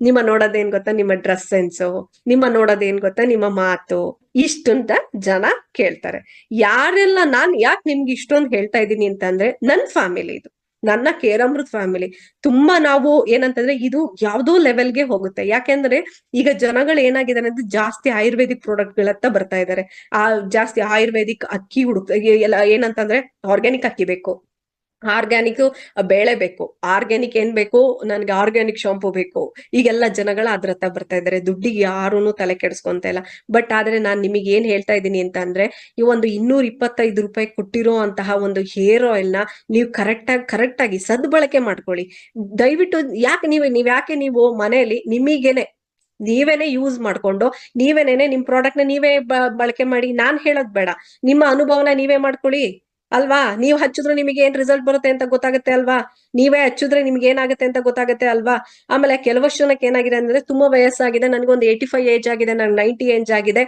ನಿಮ್ಮ ನೋಡೋದೇನ್ ಗೊತ್ತಾ? ನಿಮ್ಮ ಡ್ರೆಸ್ ಸೆನ್ಸು. ನಿಮ್ಮ ನೋಡೋದೇನ್ ಗೊತ್ತಾ? ನಿಮ್ಮ ಮಾತು. ಇಷ್ಟಂತ ಜನ ಕೇಳ್ತಾರೆ. ಯಾರೆಲ್ಲ ನಾನ್ ಯಾಕೆ ನಿಮ್ಗೆ ಇಷ್ಟೊಂದು ಹೇಳ್ತಾ ಇದ್ದೀನಿ ಅಂತಂದ್ರೆ ನನ್ ಫ್ಯಾಮಿಲಿ ಇದು, ನನ್ನ ಕೇರಮೃತ್ ಫ್ಯಾಮಿಲಿ. ತುಂಬಾ ನಾವು ಏನಂತಂದ್ರೆ ಇದು ಯಾವ್ದೋ ಲೆವೆಲ್ಗೆ ಹೋಗುತ್ತೆ. ಯಾಕೆಂದ್ರೆ ಈಗ ಜನಗಳು ಏನಾಗಿದೆ ಅಂದ್ರೆ ಜಾಸ್ತಿ ಆಯುರ್ವೇದಿಕ್ ಪ್ರಾಡಕ್ಟ್ ಗಳತ್ತ ಬರ್ತಾ ಇದಾರೆ. ಜಾಸ್ತಿ ಆಯುರ್ವೇದಿಕ್ ಅಕ್ಕಿ ಎಲ್ಲ ಏನಂತಂದ್ರೆ ಆರ್ಗ್ಯಾನಿಕ್ ಅಕ್ಕಿ ಬೇಕು, ಆರ್ಗ್ಯಾನಿಕ್ ಬೇಳೆ ಬೇಕು, ಆರ್ಗ್ಯಾನಿಕ್ ಏನ್ ಬೇಕು, ನನ್ಗೆ ಆರ್ಗ್ಯಾನಿಕ್ ಶಾಂಪೂ ಬೇಕು. ಈಗೆಲ್ಲ ಜನಗಳ ಅದ್ರತ್ತ ಬರ್ತಾ ಇದಾರೆ. ದುಡ್ಡಿಗೆ ಯಾರೂನು ತಲೆ ಕೆಡಿಸ್ಕೊಂತ ಇಲ್ಲ. ಬಟ್ ಆದ್ರೆ ನಾನ್ ನಿಮಗೆ ಏನ್ ಹೇಳ್ತಾ ಇದ್ದೀನಿ ಅಂತ ಅಂದ್ರೆ, ಈ ಒಂದು 225 ರೂಪಾಯಿ ಕೊಟ್ಟಿರೋ ಅಂತಹ ಒಂದು ಹೇರ್ ಆಯಿಲ್ ನ ನೀವು ಕರೆಕ್ಟ್ ಆಗಿ ಸದ್ಬಳಕೆ ಮಾಡ್ಕೊಳ್ಳಿ. ದಯವಿಟ್ಟು ಯಾಕೆ ನೀವು ಮನೆಯಲ್ಲಿ ನೀವೇನೆ ಯೂಸ್ ಮಾಡ್ಕೊಂಡು ನೀವೇನೇನೆ ನಿಮ್ ಪ್ರಾಡಕ್ಟ್ ನ ನೀವೇ ಬಳಕೆ ಮಾಡಿ. ನಾನ್ ಹೇಳೋದ್ ಬೇಡ, ನಿಮ್ಮ ಅನುಭವನ ನೀವೇ ಮಾಡ್ಕೊಳ್ಳಿ ಅಲ್ವಾ? ನೀವ್ ಹಚ್ಚಿದ್ರೆ ನಿಮಗೆ ಏನ್ ರಿಸಲ್ಟ್ ಬರುತ್ತೆ ಅಂತ ಗೊತ್ತಾಗುತ್ತೆ ಅಲ್ವಾ? ನೀವೇ ಹಚ್ಚಿದ್ರೆ ನಿಮ್ಗೆ ಏನಾಗುತ್ತೆ ಅಂತ ಗೊತ್ತಾಗುತ್ತೆ ಅಲ್ವಾ? ಆಮೇಲೆ ಕೆಲವಷ್ಟು ಜನಕ್ಕೆ ಏನಾಗಿದೆ ಅಂದ್ರೆ ತುಂಬಾ ವಯಸ್ಸಾಗಿದೆ, ನನ್ಗೊಂದು 85 ಏಜ್ ಆಗಿದೆ, ನನ್ 90 ಏಜ್ ಆಗಿದೆ,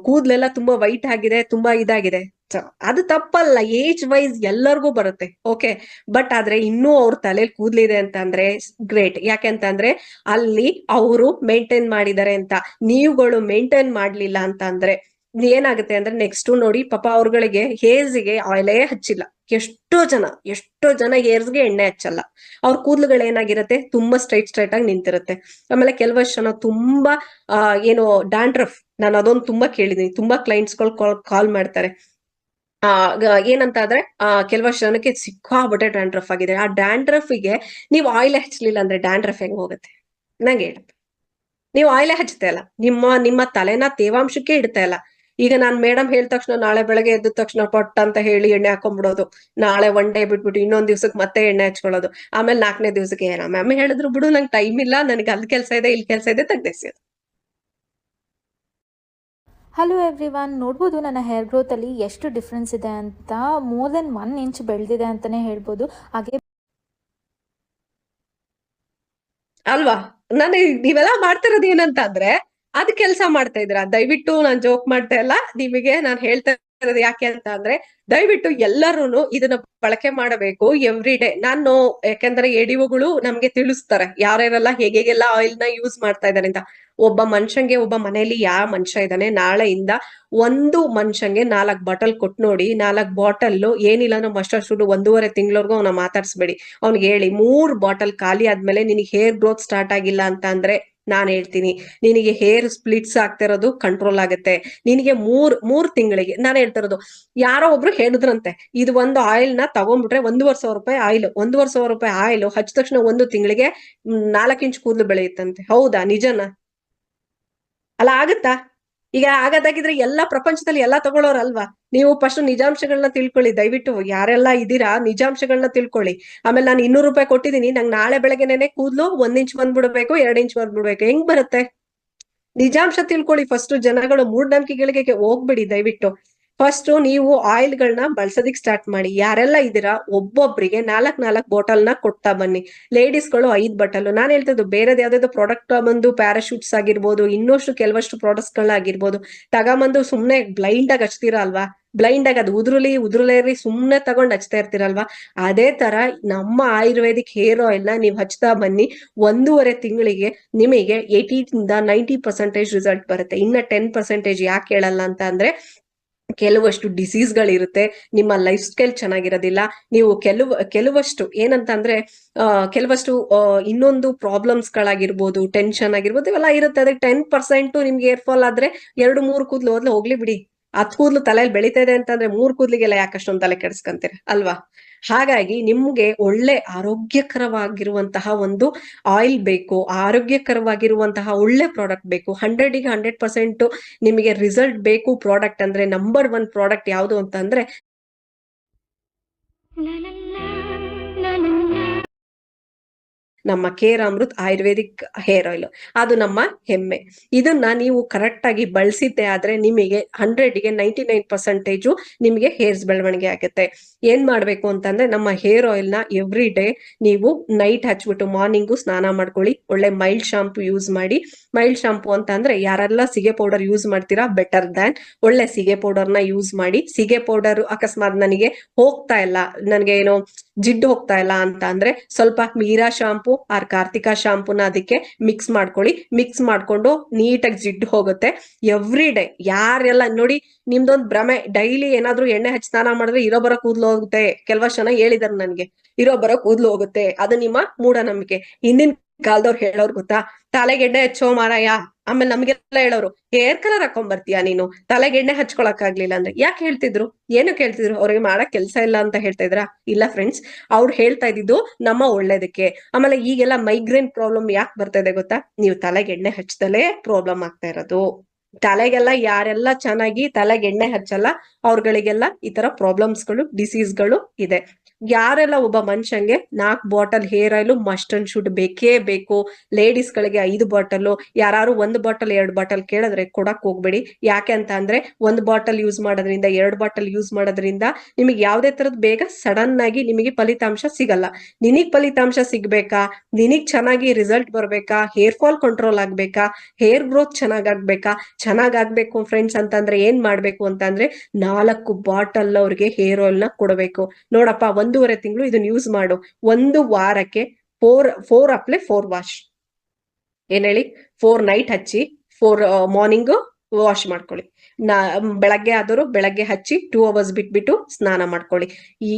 ಕೂದ್ಲೆಲ್ಲ ತುಂಬಾ ವೈಟ್ ಆಗಿದೆ, ತುಂಬಾ ಇದಾಗಿದೆ. ಅದು ತಪ್ಪಲ್ಲ, ಏಜ್ ವೈಸ್ ಎಲ್ಲರಿಗೂ ಬರುತ್ತೆ, ಓಕೆ. ಬಟ್ ಆದ್ರೆ ಇನ್ನೂ ಅವ್ರ ತಲೆಯಲ್ಲಿ ಕೂದ್ಲಿದೆ ಅಂತ ಅಂದ್ರೆ ಗ್ರೇಟ್. ಯಾಕೆಂತಂದ್ರೆ ಅಲ್ಲಿ ಅವರು ಮೇಂಟೈನ್ ಮಾಡಿದ್ದಾರೆ ಅಂತ. ನೀವುಗಳು ಮೇಂಟೈನ್ ಮಾಡ್ಲಿಲ್ಲ ಅಂತ ಅಂದ್ರೆ ಏನಾಗುತ್ತೆ ಅಂದ್ರೆ ನೆಕ್ಸ್ಟ್ ನೋಡಿ, ಪಾಪ ಅವ್ರಗಳಿಗೆ ಹೇರ್ಸ್ಗೆ ಆಯಿಲೇ ಹಚ್ಚಿಲ್ಲ. ಎಷ್ಟೋ ಜನ ಹೇರ್ಸ್ಗೆ ಎಣ್ಣೆ ಹಚ್ಚಲ್ಲ. ಅವ್ರ ಕೂದಲುಗಳು ಏನಾಗಿರುತ್ತೆ, ತುಂಬಾ ಸ್ಟ್ರೈಟ್ ಆಗಿ ನಿಂತಿರುತ್ತೆ. ಆಮೇಲೆ ಕೆಲವಷ್ಟು ಜನ ತುಂಬಾ ಏನು ಡ್ಯಾಂಡ್ರಫ್, ನಾನು ಅದೊಂದು ತುಂಬಾ ಕೇಳಿದೀನಿ. ತುಂಬಾ ಕ್ಲೈಂಟ್ಸ್ಗಳು ಕಾಲ್ ಮಾಡ್ತಾರೆ. ಏನಂತ ಆದ್ರೆ ಕೆಲವಷ್ಟು ಜನಕ್ಕೆ ಸಿಕ್ಕಾಬಟ್ಟೆ ಡ್ಯಾಂಡ್ರಫ್ ಆಗಿದೆ. ಆ ಡ್ಯಾಂಡ್ರಫ್ಗೆ ನೀವು ಆಯಿಲ್ ಹಚ್ಚಲಿಲ್ಲ ಅಂದ್ರೆ ಡ್ಯಾಂಡ್ರಫ್ ಹೆಂಗ್ ಹೋಗುತ್ತೆ? ನಂಗೆ ಹೇಳಿ. ನೀವು ಆಯಿಲೇ ಹಚ್ತಾ ಇಲ್ಲ, ನಿಮ್ಮ ತಲೆನ ತೇವಾಂಶಕ್ಕೆ ಇಡ್ತಾ ಇಲ್ಲ. ಈಗ ನಾನ್ ಮೇಡಮ್ ಹೇಳಿದ ತಕ್ಷಣ ನಾಳೆ ಬೆಳಗ್ಗೆ ಎದ್ದ ತಕ್ಷಣ ಪಟ್ ಅಂತ ಹೇಳಿ ಎಣ್ಣೆ ಹಾಕೊಂಡ್ಬಿಡೋದು. ನಾಳೆ ಒನ್ ಡೇ ಬಿಟ್ಬಿಟ್ಟು ಇನ್ನೊಂದ್ ದಿವ್ಸಕ್ಕೆ ಮತ್ತೆ ಎಣ್ಣೆ ಹಚ್ಕೊಳ್ಳೋದು. ಆಮೇಲೆ 4ನೇ ದಿವ್ಸಕ್ಕೆ ಮ್ಯಾಮ್ ಹೇಳಿದ್ರು ಬಿಡು, ನಂಗೆ ಟೈಮ್ ಇಲ್ಲ, ನನಗೆ ಅಲ್ಲಿ ಕೆಲಸ ಇದೆ, ಇಲ್ಲಿ ಕೆಲಸ ಇದೆ, ತೆಗ್ದೇಸಿಯೋದು. ಹಲೋ ಎವ್ರಿವನ್, ನೋಡ್ಬೋದು ನನ್ನ ಹೇರ್ ಗ್ರೋತಲ್ಲಿ ಎಷ್ಟು ಡಿಫ್ರೆನ್ಸ್ ಇದೆ ಅಂತ. ಮೋರ್ ದೆನ್ 1 ಇಂಚ್ ಬೆಳೆದಿದೆ ಅಂತಲೇ ಹೇಳ್ಬೋದು. ಹಾಗೆ ಅಲ್ವಾ? ನೀವೆಲ್ಲ ಮಾಡ್ತಿರೋದು ಏನಂತ ಅಂದ್ರೆ ಅದ್ ಕೆಲಸ ಮಾಡ್ತಾ ಇದ್ರ. ದಯವಿಟ್ಟು ನಾನ್ ಜೋಕ್ ಮಾಡ್ತಾ ಇಲ್ಲ, ನಿಮಗೆ ನಾನ್ ಹೇಳ್ತಾ ಇರೋದು ಯಾಕೆ ಅಂತ ಅಂದ್ರೆ ದಯವಿಟ್ಟು ಎಲ್ಲರೂ ಇದನ್ನ ಬಳಕೆ ಮಾಡಬೇಕು ಎವ್ರಿ ಡೇ. ಯಾಕಂದ್ರೆ ಎಡಿಒಗಳು ನಮ್ಗೆ ತಿಳಿಸ್ತಾರೆ ಯಾರ್ಯಾರೆಲ್ಲ ಹೇಗೆಲ್ಲ ಆಯಿಲ್ ನ ಯೂಸ್ ಮಾಡ್ತಾ ಇದಾರೆ ಅಂತ. ಒಬ್ಬ ಮನುಷ್ಯಂಗೆ, ಒಬ್ಬ ಮನೆಯಲ್ಲಿ ಯಾವ ಮನುಷ್ಯ ಇದ್ದಾನೆ, ನಾಳೆಯಿಂದ ಒಂದು ಮನುಷ್ಯಂಗೆ 4 ಬಾಟಲ್ ಕೊಟ್ಟು ನೋಡಿ, 4 ಬಾಟಲ್ ಏನಿಲ್ಲ ಅಂದ್ರೆ ಮಸ್ಟರ್ಡ್ ಶುಡ್ 1.5 ತಿಂಗಳವರೆಗೂ ಅವನ ಮಾತಾಡ್ಸ್ಬೇಡಿ. ಅವ್ನಿಗೆ ಹೇಳಿ 3 ಬಾಟಲ್ ಖಾಲಿ ಆದ್ಮೇಲೆ ನಿನಗೆ ಹೇರ್ ಗ್ರೋತ್ ಸ್ಟಾರ್ಟ್ ಆಗಿಲ್ಲ ಅಂತ ಅಂದ್ರೆ ನಾನ್ ಹೇಳ್ತೀನಿ ನಿನಗೆ ಹೇರ್ ಸ್ಪ್ಲಿಟ್ಸ್ ಆಗ್ತಿರೋದು ಕಂಟ್ರೋಲ್ ಆಗುತ್ತೆ. ನಿನಗೆ ಮೂರ್ ತಿಂಗಳಿಗೆ ನಾನು ಹೇಳ್ತಿರೋದು, ಯಾರೋ ಒಬ್ರು ಹೇಳಿದ್ರಂತೆ ಇದು ಒಂದು ಆಯಿಲ್ ನ ತಗೊಂಡ್ಬಿಟ್ರೆ 1,500 ರೂಪಾಯಿ ಆಯಿಲ್, 1,500 ರೂಪಾಯಿ ಆಯಿಲ್ ಹಚ್ಚ ತಕ್ಷಣ 1 ತಿಂಗಳಿಗೆ 4 ಇಂಚ್ ಕೂದಲು ಬೆಳೆಯುತ್ತಂತೆ. ಹೌದಾ? ನಿಜನಾ? ಅಲ್ಲ ಆಗತ್ತಾ? ಈಗ ಆಗದಾಗಿದ್ರೆ ಎಲ್ಲಾ ಪ್ರಪಂಚದಲ್ಲಿ ಎಲ್ಲಾ ತಗೊಳ್ಳೋರಲ್ವಾ? ನೀವು ಫಸ್ಟ್ ನಿಜಾಂಶಗಳನ್ನ ತಿಳ್ಕೊಳ್ಳಿ ದಯವಿಟ್ಟು. ಯಾರೆಲ್ಲ ಇದೀರಾ ನಿಜಾಂಶಗಳನ್ನ ತಿಳ್ಕೊಳ್ಳಿ. ಆಮೇಲೆ ನಾನು 200 ರೂಪಾಯಿ ಕೊಟ್ಟಿದ್ದೀನಿ, ನಂಗೆ ನಾಳೆ ಬೆಳಗ್ಗೆನೆ ಕೂದ್ಲು 1 ಇಂಚ್ ಬಂದ್ಬಿಡ್ಬೇಕು, 2 ಇಂಚ್ ಬಂದ್ಬಿಡ್ಬೇಕು, ಹೆಂಗ್ ಬರುತ್ತೆ? ನಿಜಾಂಶ ತಿಳ್ಕೊಳ್ಳಿ ಫಸ್ಟ್. ಜನಗಳು ಮೂಢನಂಬಿಕೆಗಳಿಗೆ ಹೋಗ್ಬಿಡಿ ದಯವಿಟ್ಟು. ಫಸ್ಟ್ ನೀವು ಆಯಿಲ್ಗಳನ್ನ ಬಳಸೋದಿಕ್ ಸ್ಟಾರ್ಟ್ ಮಾಡಿ. ಯಾರೆಲ್ಲ ಇದೀರಾ ಒಬ್ಬೊಬ್ರಿಗೆ 4 ಬಾಟಲ್ ನ ಕೊಡ್ತಾ ಬನ್ನಿ. ಲೇಡೀಸ್ಗಳು 5 ಬಾಟಲ್. ನಾನು ಹೇಳ್ತಿದ್ದು ಬೇರೆದ್ ಯಾವ್ದಾದ್ರು ಪ್ರಾಡಕ್ಟ್ ಬಂದು ಪ್ಯಾರಾಶೂಟ್ಸ್ ಆಗಿರ್ಬೋದು, ಇನ್ನಷ್ಟು ಕೆಲವಷ್ಟು ಪ್ರಾಡಕ್ಟ್ಸ್ ಗಳಾಗಿರ್ಬೋದು ತಗೊಂಬಂದು ಸುಮ್ನೆ ಬ್ಲೈಂಡ್ ಆಗಿ ಹಚ್ತೀರಾ ಅಲ್ವಾ? ಬ್ಲೈಂಡ್ ಆಗಿ ಅದು ಉದುರುಲೇರಿ ಸುಮ್ನೆ ತಗೊಂಡ್ ಹಚ್ತಾ ಇರ್ತೀರಲ್ವಾ? ಅದೇ ತರ ನಮ್ಮ ಆಯುರ್ವೇದಿಕ್ ಹೇರ್ ಆಯಿಲ್ ನ ನೀವು ಹಚ್ತಾ ಬನ್ನಿ. 1.5 ತಿಂಗಳಿಗೆ ನಿಮಗೆ 80 ಇಂದ 90% ರಿಸಲ್ಟ್ ಬರುತ್ತೆ. ಇನ್ನ 10% ಯಾಕೆ ಹೇಳಲ್ಲ ಅಂತ ಅಂದ್ರೆ ಕೆಲವಷ್ಟು ಡಿಸೀಸ್ ಗಳಿರುತ್ತೆ, ನಿಮ್ಮ ಲೈಫ್ ಸ್ಟೈಲ್ ಚೆನ್ನಾಗಿರೋದಿಲ್ಲ. ನೀವು ಕೆಲವಷ್ಟು ಏನಂತ ಅಂದ್ರೆ ಕೆಲವಷ್ಟು ಇನ್ನೊಂದು ಪ್ರಾಬ್ಲಮ್ಸ್ ಗಳಾಗಿರ್ಬೋದು, ಟೆನ್ಷನ್ ಆಗಿರ್ಬೋದು, ಇವೆಲ್ಲ ಇರುತ್ತೆ. ಅದಕ್ಕೆ 10% ನಿಮ್ಗೆ ಏರ್ ಫಾಲ್ ಆದ್ರೆ 2-3 ಕೂದ್ಲು ಹೋದ್ಲು ಹೋಗ್ಲಿ ಬಿಡಿ. 10 ಕೂದ್ಲು ತಲೆಯಲ್ಲಿ ಬೆಳಿತಾ ಇದೆ ಅಂತಂದ್ರೆ 3 ಕೂದ್ಲಿಗೆಲ್ಲ ಯಾಕಷ್ಟೊಂದು ತಲೆ ಕೆಡಿಸ್ಕೊಂತೀರ ಅಲ್ವಾ? ಹಾಗಾಗಿ ನಿಮ್ಗೆ ಒಳ್ಳೆ ಆರೋಗ್ಯಕರವಾಗಿರುವಂತಹ ಒಂದು ಆಯಿಲ್ ಬೇಕು, ಆರೋಗ್ಯಕರವಾಗಿರುವಂತಹ ಒಳ್ಳೆ ಪ್ರಾಡಕ್ಟ್ ಬೇಕು. 100ಗೆ 100% ನಿಮಗೆ ರಿಸಲ್ಟ್ ಬೇಕು ಪ್ರಾಡಕ್ಟ್ ಅಂದ್ರೆ ನಂಬರ್ 1 ಪ್ರಾಡಕ್ಟ್ ಯಾವುದು ಅಂತ ಅಂದ್ರೆ ನಮ್ಮ care Amrit Ayurvedic hair oil. ಅದು ನಮ್ಮ ಹೆಮ್ಮೆ. ಇದನ್ನ ನೀವು ಕರೆಕ್ಟ್ ಆಗಿ ಬಳಸಿದ್ದೆ ಆದ್ರೆ ನಿಮಗೆ 100ಗೆ 99% ನಿಮಗೆ ಹೇರ್ಸ್ ಬೆಳವಣಿಗೆ ಆಗುತ್ತೆ. ಏನ್ ಮಾಡ್ಬೇಕು ಅಂತಂದ್ರೆ ನಮ್ಮ ಹೇರ್ ಆಯಿಲ್ ನ ಎವ್ರಿ ಡೇ ನೀವು ನೈಟ್ ಹಚ್ಬಿಟ್ಟು ಮಾರ್ನಿಂಗು ಸ್ನಾನ ಮಾಡ್ಕೊಳ್ಳಿ. ಒಳ್ಳೆ ಮೈಲ್ಡ್ ಶಾಂಪು ಯೂಸ್ ಮಾಡಿ. ಮೈಲ್ಡ್ ಶಾಂಪು ಅಂತ ಅಂದ್ರೆ ಯಾರೆಲ್ಲ ಸಿಗೆ ಪೌಡರ್ ಯೂಸ್ ಮಾಡ್ತೀರಾ ಬೆಟರ್ ದ್ಯಾನ್ ಒಳ್ಳೆ ಸಿಗೆ ಪೌಡರ್ ನ ಯೂಸ್ ಮಾಡಿ. ಸಿಗೆ ಪೌಡರ್ ಅಕಸ್ಮಾತ್ ನನಗೆ ಹೋಗ್ತಾ ಇಲ್ಲ, ನನಗೆ ಏನೋ ಜಿಡ್ಡು ಹೋಗ್ತಾ ಇಲ್ಲ ಅಂತ ಅಂದ್ರೆ ಸ್ವಲ್ಪ ಮೀರಾ ಶಾಂಪು ಆರ್ ಕಾರ್ತಿಕಾ ಶಾಂಪೂನ ಅದಕ್ಕೆ ಮಿಕ್ಸ್ ಮಾಡ್ಕೊಳ್ಳಿ. ಮಿಕ್ಸ್ ಮಾಡ್ಕೊಂಡು ನೀಟಾಗಿ ಜಿಡ್ಡು ಹೋಗುತ್ತೆ. ಎವ್ರಿ ಡೇ ಯಾರೆಲ್ಲ ನೋಡಿ, ನಿಮ್ದೊಂದು ಭ್ರಮೆ, ಡೈಲಿ ಏನಾದ್ರೂ ಎಣ್ಣೆ ಹಚ್ಚಿ ಸ್ನಾನ ಮಾಡಿದ್ರೆ ಇರೋ ಬರೋ ಕೂದ್ಲು ಹೋಗುತ್ತೆ. ಕೆಲವಷ್ಟು ಜನ ಹೇಳಿದಾರೆ ನನ್ಗೆ ಇರೋ ಬರೋ ಕೂದ್ಲು ಹೋಗುತ್ತೆ. ಅದು ನಿಮ್ಮ ಮೂಢನಂಬಿಕೆ. ಹಿಂದಿನ ಕಾಲದವ್ರು ಹೇಳೋರು ಗೊತ್ತಾ, ತಲೆಗೆ ಎಣ್ಣೆ ಹಚ್ಚೋ ಮಾರಾಯ. ಆಮೇಲೆ ನಮ್ಗೆಲ್ಲ ಹೇಳೋರು ಹೇರ್ ಕಲರ್ ಹಾಕೊಂಡ್ ಬರ್ತೀಯಾ ನೀನು, ತಲೆಗೆ ಎಣ್ಣೆ ಹಚ್ಕೊಳಕ್ ಆಗ್ಲಿಲ್ಲ ಅಂದ್ರೆ. ಯಾಕೆ ಹೇಳ್ತಿದ್ರು? ಏನಕ್ಕೆ ಹೇಳ್ತಿದ್ರು? ಅವ್ರಿಗೆ ಮಾಡಕ್ ಕೆಲ್ಸ ಇಲ್ಲ ಅಂತ ಹೇಳ್ತಾ ಇದ್ರಾ? ಇಲ್ಲ ಫ್ರೆಂಡ್ಸ್, ಅವ್ರು ಹೇಳ್ತಾ ಇದ್ದಿದ್ದು ನಮ್ಮ ಒಳ್ಳೇದಕ್ಕೆ. ಆಮೇಲೆ ಈಗೆಲ್ಲ ಮೈಗ್ರೇನ್ ಪ್ರಾಬ್ಲಮ್ ಯಾಕೆ ಬರ್ತಾ ಇದೆ ಗೊತ್ತಾ? ನೀವು ತಲೆಗೆ ಎಣ್ಣೆ ಹಚ್ಚದಲೇ ಪ್ರಾಬ್ಲಮ್ ಆಗ್ತಾ ಇರೋದು. ತಲೆಗೆಲ್ಲ ಯಾರೆಲ್ಲ ಚೆನ್ನಾಗಿ ತಲೆಗೆ ಎಣ್ಣೆ ಹಚ್ಚಲ್ಲ ಅವ್ರಗಳಿಗೆಲ್ಲ ಈ ತರ ಪ್ರಾಬ್ಲಮ್ಸ್ಗಳು, ಡಿಸೀಸ್ಗಳು ಇದೆ. ಯಾರೆಲ್ಲ ಒಬ್ಬ ಮನುಷ್ಯಂಗೆ 4 bottle hair oil must and should ಬೇಕೇ ಬೇಕು. ಲೇಡೀಸ್ ಗಳಿಗೆ 5 ಬಾಟಲ್. ಯಾರು 1 ಬಾಟಲ್ 2 ಬಾಟಲ್ ಕೇಳಿದ್ರೆ ಕೊಡಕ್ ಹೋಗ್ಬೇಡಿ. ಯಾಕೆ ಅಂತ ಅಂದ್ರೆ 1 ಬಾಟಲ್ ಯೂಸ್ ಮಾಡೋದ್ರಿಂದ 2 ಬಾಟಲ್ ಯೂಸ್ ಮಾಡೋದ್ರಿಂದ ನಿಮಗೆ ಯಾವ್ದೇ ತರದ್ ಬೇಗ ಸಡನ್ ಆಗಿ ನಿಮಗೆ ಫಲಿತಾಂಶ ಸಿಗಲ್ಲ. ನಿನಗ್ ಫಲಿತಾಂಶ ಸಿಗ್ಬೇಕಾ, ನಿನಗ್ ಚೆನ್ನಾಗಿ ರಿಸಲ್ಟ್ ಬರ್ಬೇಕಾ, ಹೇರ್ ಫಾಲ್ ಕಂಟ್ರೋಲ್ ಆಗ್ಬೇಕಾ, ಹೇರ್ ಗ್ರೋತ್ ಚೆನ್ನಾಗಾಗ್ಬೇಕು ಫ್ರೆಂಡ್ಸ್ ಅಂತಂದ್ರೆ ಏನ್ ಮಾಡ್ಬೇಕು ಅಂತಂದ್ರೆ 4 ಬಾಟಲ್ ಅವ್ರಿಗೆ ಹೇರ್ ಆಯಿಲ್ ನ ಕೊಡಬೇಕು. ನೋಡಪ್ಪ 1.5 ತಿಂಗಳು ಇದನ್ನ ಯೂಸ್ ಮಾಡು. 1 ವಾರಕ್ಕೆ 4 ಅಪ್ಲೆ 4 ವಾಶ್. ಏನ್ ಹೇಳಿ? 4 ನೈಟ್ ಹಚ್ಚಿ 4 ಮಾರ್ನಿಂಗ್ ವಾಶ್ ಮಾಡ್ಕೊಳ್ಳಿ. ಬೆಳಗ್ಗೆ ಆದರೂ ಬೆಳಗ್ಗೆ ಹಚ್ಚಿ 2 ಅವರ್ಸ್ ಬಿಟ್ಬಿಟ್ಟು ಸ್ನಾನ ಮಾಡ್ಕೊಳ್ಳಿ.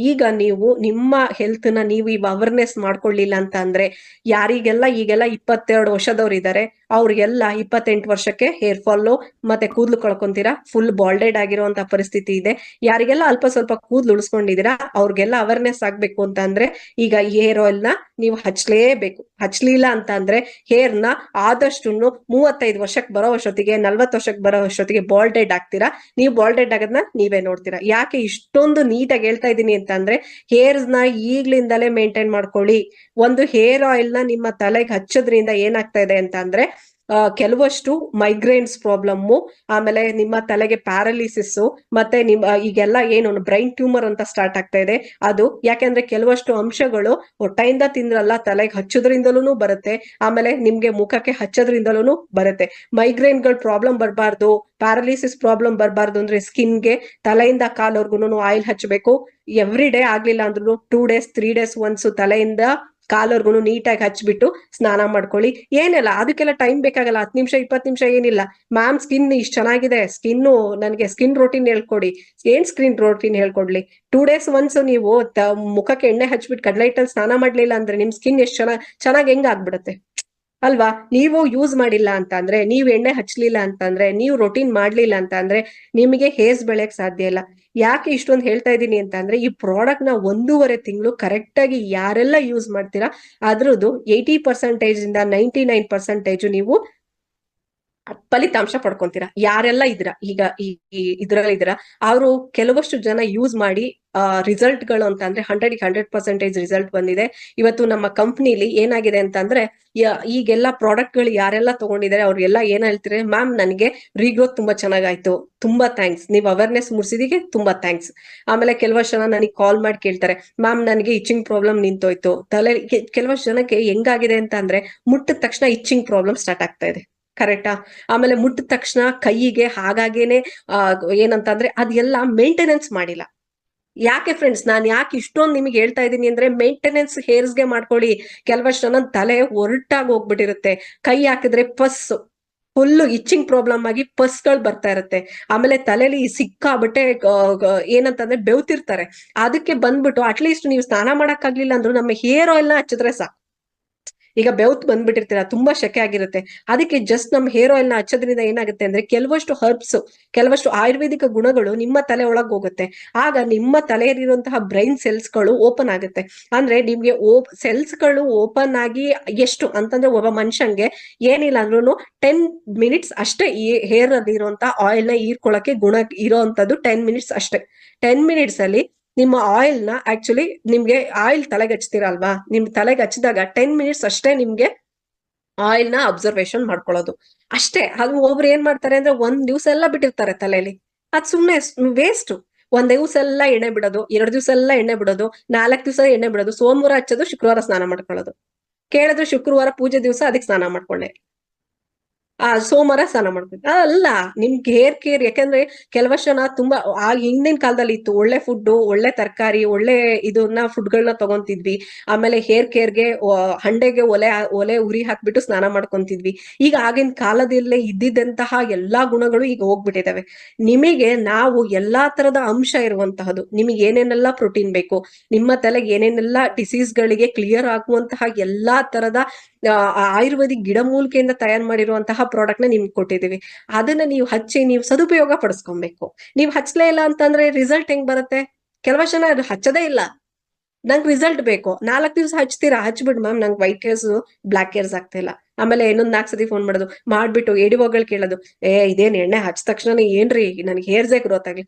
ಈಗ ನೀವು ನಿಮ್ಮ ಹೆಲ್ತ್ ನ ನೀವು ಇವ್ ಅವೇರ್ನೆಸ್ ಮಾಡ್ಕೊಳ್ಳಿಲ್ಲ ಅಂತ ಅಂದ್ರೆ ಯಾರಿಗೆಲ್ಲ ಈಗೆಲ್ಲ 22 ವರ್ಷದವ್ರು ಇದಾರೆ ಅವ್ರಿಗೆಲ್ಲ 28 ವರ್ಷಕ್ಕೆ ಹೇರ್ ಫಾಲ್ ಮತ್ತೆ ಕೂದ್ಲು ಕಳ್ಕೊಂತೀರಾ, ಫುಲ್ ಬಾಲ್ಡೆಡ್ ಆಗಿರುವಂತ ಪರಿಸ್ಥಿತಿ ಇದೆ. ಯಾರಿಗೆಲ್ಲ ಅಲ್ಪ ಸ್ವಲ್ಪ ಕೂದ್ಲು ಉಳಿಸ್ಕೊಂಡಿದೀರಾ ಅವ್ರಿಗೆಲ್ಲ ಅವೇರ್ನೆಸ್ ಆಗ್ಬೇಕು ಅಂತ ಅಂದ್ರೆ ಈಗ ಹೇರ್ ಆಯಿಲ್ ನ ನೀವು ಹಚ್ಲೇಬೇಕು. ಹಚ್ಲಿಲ್ಲ ಅಂತ ಅಂದ್ರೆ ಹೇರ್ ನ ಆದಷ್ಟು 35 ವರ್ಷಕ್ಕೆ ಬರೋ ಅಷ್ಟೊತ್ತಿಗೆ 40 ವರ್ಷಕ್ಕೆ ಬರೋ ಅಷ್ಟೊತ್ತಿಗೆ ಬಾಲ್ಡೆಡ್ ಆಗ್ತೀರಾ. ನೀವು ಬಾಲ್ಡೆಡ್ ಆಗೋದನ್ನ ನೀವೇ ನೋಡ್ತೀರಾ. ಯಾಕೆ ಇಷ್ಟೊಂದು ನೀಟಾಗಿ ಹೇಳ್ತಾ ಇದ್ದೀನಿ ಅಂತ ಅಂದ್ರೆ ಹೇರ್ಸ್ ನ ಈಗ್ಲಿಂದಲೇ ಮೇಂಟೈನ್ ಮಾಡ್ಕೊಳ್ಳಿ. ಒಂದು ಹೇರ್ ಆಯಿಲ್ ನ ನಿಮ್ಮ ತಲೆಗೆ ಹಚ್ಚೋದ್ರಿಂದ ಏನಾಗ್ತಾ ಇದೆ ಅಂತ ಅಂದ್ರೆ ಕೆಲವಷ್ಟು ಮೈಗ್ರೇನ್ಸ್ ಪ್ರಾಬ್ಲಮ್ಮು, ಆಮೇಲೆ ನಿಮ್ಮ ತಲೆಗೆ ಪ್ಯಾರಲಿಸಿಸ್, ಮತ್ತೆ ಈಗೆಲ್ಲ ಏನು ಬ್ರೈನ್ ಟ್ಯೂಮರ್ ಅಂತ ಸ್ಟಾರ್ಟ್ ಆಗ್ತಾ ಇದೆ. ಅದು ಯಾಕೆಂದ್ರೆ ಕೆಲವಷ್ಟು ಅಂಶಗಳು ಹೊಟ್ಟೆಯಿಂದ ತಿಂದ್ರಲ್ಲ ತಲೆಗೆ ಹಚ್ಚೋದ್ರಿಂದಲೂ ಬರುತ್ತೆ, ಆಮೇಲೆ ನಿಮ್ಗೆ ಮುಖಕ್ಕೆ ಹಚ್ಚೋದ್ರಿಂದಲೂ ಬರುತ್ತೆ. ಮೈಗ್ರೇನ್ಗಳು ಪ್ರಾಬ್ಲಮ್ ಬರಬಾರ್ದು, ಪ್ಯಾರಲಿಸಿಸ್ ಪ್ರಾಬ್ಲಮ್ ಬರಬಾರ್ದು ಅಂದ್ರೆ ಸ್ಕಿನ್ಗೆ ತಲೆಯಿಂದ ಕಾಲ್ವರ್ಗು ಆಯಿಲ್ ಹಚ್ಚಬೇಕು. ಎವ್ರಿ ಡೇ ಆಗ್ಲಿಲ್ಲ ಅಂದ್ರೂ 2 days 3 days ಒನ್ಸ್ ತಲೆಯಿಂದ ಕಾಲವರ್ಗುನು ನೀಟಾಗಿ ಹಚ್ಬಿಟ್ಟು ಸ್ನಾನ ಮಾಡ್ಕೊಳ್ಳಿ. ಏನಿಲ್ಲ, ಅದಕ್ಕೆಲ್ಲ ಟೈಮ್ ಬೇಕಾಗಲ್ಲ, 10 ನಿಮಿಷ 20 ನಿಮಿಷ ಏನಿಲ್ಲ. ಮ್ಯಾಮ್ ಸ್ಕಿನ್ ಇಷ್ಟು ಚೆನ್ನಾಗಿದೆ, ನನಗೆ ಸ್ಕಿನ್ ರೋಟೀನ್ ಹೇಳ್ಕೊಡಿ. ಏನ್ ಸ್ಕಿನ್ ರೋಟೀನ್ ಹೇಳ್ಕೊಡ್ಲಿ? 2 ಡೇಸ್ ಒನ್ಸ್ ನೀವು ಮುಖಕ್ಕೆ ಎಣ್ಣೆ ಹಚ್ಬಿಟ್ಟು ಕಡಲೆ ಹಿಟ್ಟಲ್ಲಿ ಸ್ನಾನ ಮಾಡ್ಲಿಲ್ಲ ಅಂದ್ರೆ ನಿಮ್ ಸ್ಕಿನ್ ಎಷ್ಟು ಚೆನ್ನಾಗಿ ಹೆಂಗ್ ಆಗ್ಬಿಡುತ್ತೆ ಅಲ್ವಾ? ನೀವು ಯೂಸ್ ಮಾಡಿಲ್ಲ ಅಂತ ಅಂದ್ರೆ, ನೀವ್ ಎಣ್ಣೆ ಹಚ್ಲಿಲ್ಲ ಅಂತಂದ್ರೆ, ನೀವು ರೊಟೀನ್ ಮಾಡ್ಲಿಲ್ಲ ಅಂತ ಅಂದ್ರೆ ನಿಮಗೆ ಹೇರ್ಸ್ ಬೆಳೆಯಕ್ ಸಾಧ್ಯ ಇಲ್ಲ. ಯಾಕೆ ಇಷ್ಟೊಂದು ಹೇಳ್ತಾ ಇದ್ದೀನಿ ಅಂತ ಅಂದ್ರೆ, ಈ ಪ್ರಾಡಕ್ಟ್ ನ 1.5 ತಿಂಗಳು ಕರೆಕ್ಟ್ ಆಗಿ ಯಾರೆಲ್ಲ ಯೂಸ್ ಮಾಡ್ತೀರಾ ಅದ್ರದ್ದು 80% ಇಂದ 99% ನೀವು ಫಲಿತಾಂಶ ಪಡ್ಕೊಂತೀರಾ. ಯಾರೆಲ್ಲ ಇದ್ರ ಈಗ ಇದ್ರಲ್ಲಿ ಇದ್ರ ಅವರು ಕೆಲವಷ್ಟು ಜನ ಯೂಸ್ ಮಾಡಿ ರಿಸಲ್ಟ್ ಗಳು ಅಂತ ಅಂದ್ರೆ 100% ರಿಸಲ್ಟ್ ಬಂದಿದೆ. ಇವತ್ತು ನಮ್ಮ ಕಂಪ್ನಿಲಿ ಏನಾಗಿದೆ ಅಂತಂದ್ರೆ, ಈಗೆಲ್ಲ ಪ್ರಾಡಕ್ಟ್ ಗಳು ಯಾರೆಲ್ಲ ತಗೊಂಡಿದ್ದಾರೆ ಅವ್ರಿಗೆಲ್ಲ ಏನ್ ಹೇಳ್ತಾರೆ, ಮ್ಯಾಮ್ ನನಗೆ ರೀಗ್ರೋತ್ ತುಂಬಾ ಚೆನ್ನಾಗಾಯ್ತು, ತುಂಬಾ ಥ್ಯಾಂಕ್ಸ್, ನೀವು ಅವೇರ್ನೆಸ್ ಮೂಡಿಸಿದಿಗೆ ತುಂಬಾ ಥ್ಯಾಂಕ್ಸ್. ಆಮೇಲೆ ಕೆಲವಷ್ಟು ಜನ ನನಗೆ ಕಾಲ್ ಮಾಡಿ ಕೇಳ್ತಾರೆ, ಮ್ಯಾಮ್ ನನಗೆ ಇಚ್ಚಿಂಗ್ ಪ್ರಾಬ್ಲಮ್ ನಿಂತೋಯ್ತು. ಕೆಲವಷ್ಟು ಜನಕ್ಕೆ ಹೆಂಗಾಗಿದೆ ಅಂತ ಅಂದ್ರೆ, ಮುಟ್ಟಿದ ತಕ್ಷಣ ಇಚ್ಚಿಂಗ್ ಪ್ರಾಬ್ಲಮ್ ಸ್ಟಾರ್ಟ್ ಆಗ್ತಾ ಇದೆ. ಕರೆಕ್ಟಾ? ಆಮೇಲೆ ಮುಟ್ಟಿದ ತಕ್ಷಣ ಕೈಗೆ ಹಾಗಾಗೇನೆ ಏನಂತಂದ್ರೆ ಅದೆಲ್ಲ ಮೇಂಟೆನೆನ್ಸ್ ಮಾಡಿಲ್ಲ. ಯಾಕೆ ಫ್ರೆಂಡ್ಸ್, ನಾನ್ ಯಾಕೆ ಇಷ್ಟೊಂದು ನಿಮಗೆ ಹೇಳ್ತಾ ಇದ್ದೀನಿ ಅಂದ್ರೆ, ಮೇಂಟೆನೆನ್ಸ್ ಹೇರ್ಸ್ಗೆ ಮಾಡ್ಕೊಳ್ಳಿ. ಕೆಲವಷ್ಟು ಜನ ತಲೆ ಒರಟಾಗಿ ಹೋಗ್ಬಿಟ್ಟಿರುತ್ತೆ, ಕೈ ಹಾಕಿದ್ರೆ ಫುಲ್ ಇಚ್ಚಿಂಗ್ ಪ್ರಾಬ್ಲಮ್ ಆಗಿ ಪಸ್ಗಳು ಬರ್ತಾ ಇರುತ್ತೆ. ಆಮೇಲೆ ತಲೆಲಿ ಸಿಕ್ಕಾಬಟ್ಟೆ ಏನಂತಂದ್ರೆ ಬೆವ್ತಿರ್ತಾರೆ. ಅದಕ್ಕೆ ಬಂದ್ಬಿಟ್ಟು ಅಟ್ಲೀಸ್ಟ್ ನೀವು ಸ್ನಾನ ಮಾಡಕ್ ಆಗ್ಲಿಲ್ಲ ಅಂದ್ರೂ ನಮ್ಮ ಹೇರ್ ಆಯಿಲ್ ನ ಹಚ್ಚಿದ್ರೆ ಸಾಕು. ಈಗ ಬೆವ್ತ್ ಬಂದ್ಬಿಟ್ಟಿರ್ತೀರಾ, ತುಂಬಾ ಶೆಕೆ ಆಗಿರುತ್ತೆ, ಅದಕ್ಕೆ ಜಸ್ಟ್ ನಮ್ಮ ಹೇರ್ ಆಯಿಲ್ ನ ಹಚ್ಚೋದ್ರಿಂದ ಏನಾಗುತ್ತೆ ಅಂದ್ರೆ, ಕೆಲವಷ್ಟು ಹರ್ಬ್ಸ್, ಕೆಲವಷ್ಟು ಆಯುರ್ವೇದಿಕ ಗುಣಗಳು ನಿಮ್ಮ ತಲೆ ಒಳಗ್ ಹೋಗುತ್ತೆ. ಆಗ ನಿಮ್ಮ ತಲೆಯಲ್ಲಿರುವಂತಹ ಬ್ರೈನ್ ಸೆಲ್ಸ್ ಗಳು ಓಪನ್ ಆಗುತ್ತೆ. ಅಂದ್ರೆ ನಿಮ್ಗೆ ಸೆಲ್ಸ್ ಗಳು ಓಪನ್ ಆಗಿ ಎಷ್ಟು ಅಂತಂದ್ರೆ, ಒಬ್ಬ ಮನುಷ್ಯಂಗೆ ಏನಿಲ್ಲ ಅಂದ್ರೂ 10 ಮಿನಿಟ್ಸ್ ಅಷ್ಟೇ ಈ ಹೇರ್ ಅಲ್ಲಿ ಇರುವಂತಹ ಆಯಿಲ್ ನ ಹೀರ್ಕೊಳ್ಳಕ್ಕೆ ಗುಣ ಇರೋಂಥದ್ದು 10 ಮಿನಿಟ್ಸ್ ಅಷ್ಟೇ. 10 ಮಿನಿಟ್ಸ್ ಅಲ್ಲಿ ನಿಮ್ಮ ಆಯಿಲ್ ನ ಆಕ್ಚುಲಿ ನಿಮ್ಗೆ ಆಯಿಲ್ ತಲೆಗೆ ಹಚ್ತೀರಲ್ವಾ, ನಿಮ್ ತಲೆಗೆ ಹಚ್ಚಿದಾಗ 10 ಮಿನಿಟ್ಸ್ ಅಷ್ಟೇ ನಿಮ್ಗೆ ಆಯಿಲ್ ನ ಅಬ್ಸರ್ವೇಷನ್ ಮಾಡ್ಕೊಳ್ಳೋದು ಅಷ್ಟೇ. ಅದು ಒಬ್ರು ಏನ್ ಮಾಡ್ತಾರೆ ಅಂದ್ರೆ, 1 ದಿವಸ ಎಲ್ಲ ಬಿಟ್ಟಿರ್ತಾರೆ ತಲೆಯಲ್ಲಿ, ಅದ್ ಸುಮ್ನೆ ವೇಸ್ಟ್. 1 ದಿವಸ ಎಲ್ಲ ಎಣ್ಣೆ ಬಿಡೋದು, 2 ದಿವಸ ಎಲ್ಲ ಎಣ್ಣೆ ಬಿಡೋದು, 4 ದಿವಸ ಎಣ್ಣೆ ಬಿಡೋದು, ಸೋಮವಾರ ಹಚ್ಚೋದು, ಶುಕ್ರವಾರ ಸ್ನಾನ ಮಾಡ್ಕೊಳ್ಳೋದು. ಕೇಳಿದ್ರೆ ಶುಕ್ರವಾರ ಪೂಜೆ ದಿವಸ ಅದಕ್ಕೆ ಸ್ನಾನ ಮಾಡ್ಕೊಂಡೆ, ಸೋಮವಾರ ಸ್ನಾನ ಮಾಡ್ಬೇಕು ಅಲ್ಲ. ನಿಮ್ಗೆ ಹೇರ್ ಕೇರ್, ಯಾಕಂದ್ರೆ ಕೆಲವಷ್ಟು ಜನ ತುಂಬಾ ಹಿಂದಿನ ಕಾಲದಲ್ಲಿ ಇತ್ತು, ಒಳ್ಳೆ ಫುಡ್, ಒಳ್ಳೆ ತರಕಾರಿ, ಒಳ್ಳೆ ಇದನ್ನ ಫುಡ್ಗಳನ್ನ ತಗೊಂತಿದ್ವಿ. ಆಮೇಲೆ ಹೇರ್ ಕೇರ್ಗೆ ಹಂಡೆಗೆ ಒಲೆ ಉರಿ ಹಾಕ್ಬಿಟ್ಟು ಸ್ನಾನ ಮಾಡ್ಕೊಂತಿದ್ವಿ. ಈಗ ಆಗಿನ ಕಾಲದಲ್ಲೇ ಇದ್ದಿದ್ದಂತಹ ಎಲ್ಲಾ ಗುಣಗಳು ಈಗ ಹೋಗ್ಬಿಟ್ಟಿದಾವೆ. ನಿಮಗೆ ನಾವು ಎಲ್ಲಾ ತರದ ಅಂಶ ಇರುವಂತಹದ್ದು, ನಿಮಗೆ ಏನೇನೆಲ್ಲ ಪ್ರೋಟೀನ್ ಬೇಕು, ನಿಮ್ಮ ತಲೆಗೆ ಏನೇನೆಲ್ಲ ಡಿಸೀಸ್ ಗಳಿಗೆ ಕ್ಲಿಯರ್ ಆಗುವಂತಹ ಎಲ್ಲಾ ತರದ ಆಯುರ್ವೇದಿಕ್ ಗಿಡಮೂಲಿಕೆಯಿಂದ ತಯಾರು ಮಾಡಿರುವಂತಹ ಪ್ರಾಡಕ್ಟ್ ನ ನಿಮ್ಗೆ ಕೊಟ್ಟಿದೀವಿ. ಅದನ್ನ ನೀವು ಹಚ್ಚಿ ನೀವು ಸದುಪಯೋಗ ಪಡಿಸ್ಕೊಬೇಕು. ನೀವು ಹಚ್ಚಲೇ ಇಲ್ಲ ಅಂತಂದ್ರೆ ರಿಸಲ್ಟ್ ಹೆಂಗ್ ಬರುತ್ತೆ? ಕೆಲವಷ್ಟು ಜನ ಅದು ಹಚ್ಚದೇ ಇಲ್ಲ, ನಂಗೆ ರಿಸಲ್ಟ್ ಬೇಕು, 4 ದಿವಸ ಹಚ್ತೀರಾ, ಹಚ್ಬಿಟ್ಟು ಮ್ಯಾಮ್ ನಂಗೆ ವೈಟ್ ಹೇರ್ಸ್ ಬ್ಲಾಕ್ ಹೇರ್ಸ್ ಆಗ್ತಾ ಇಲ್ಲ. ಆಮೇಲೆ ಇನ್ನೊಂದ್ 4 ಸತಿ ಫೋನ್ ಮಾಡೋದು, ಮಾಡ್ಬಿಟ್ಟು ಎಡಿಒಗಳು ಕೇಳೋದು, ಇದೇನ್ ಎಣ್ಣೆ ಹಚ್ಚ ತಕ್ಷಣ ಏನ್ರಿ ನನಗೆ ಹೇರ್ಸೇ ಗ್ರೋತ್ ಆಗ್ಲಿ.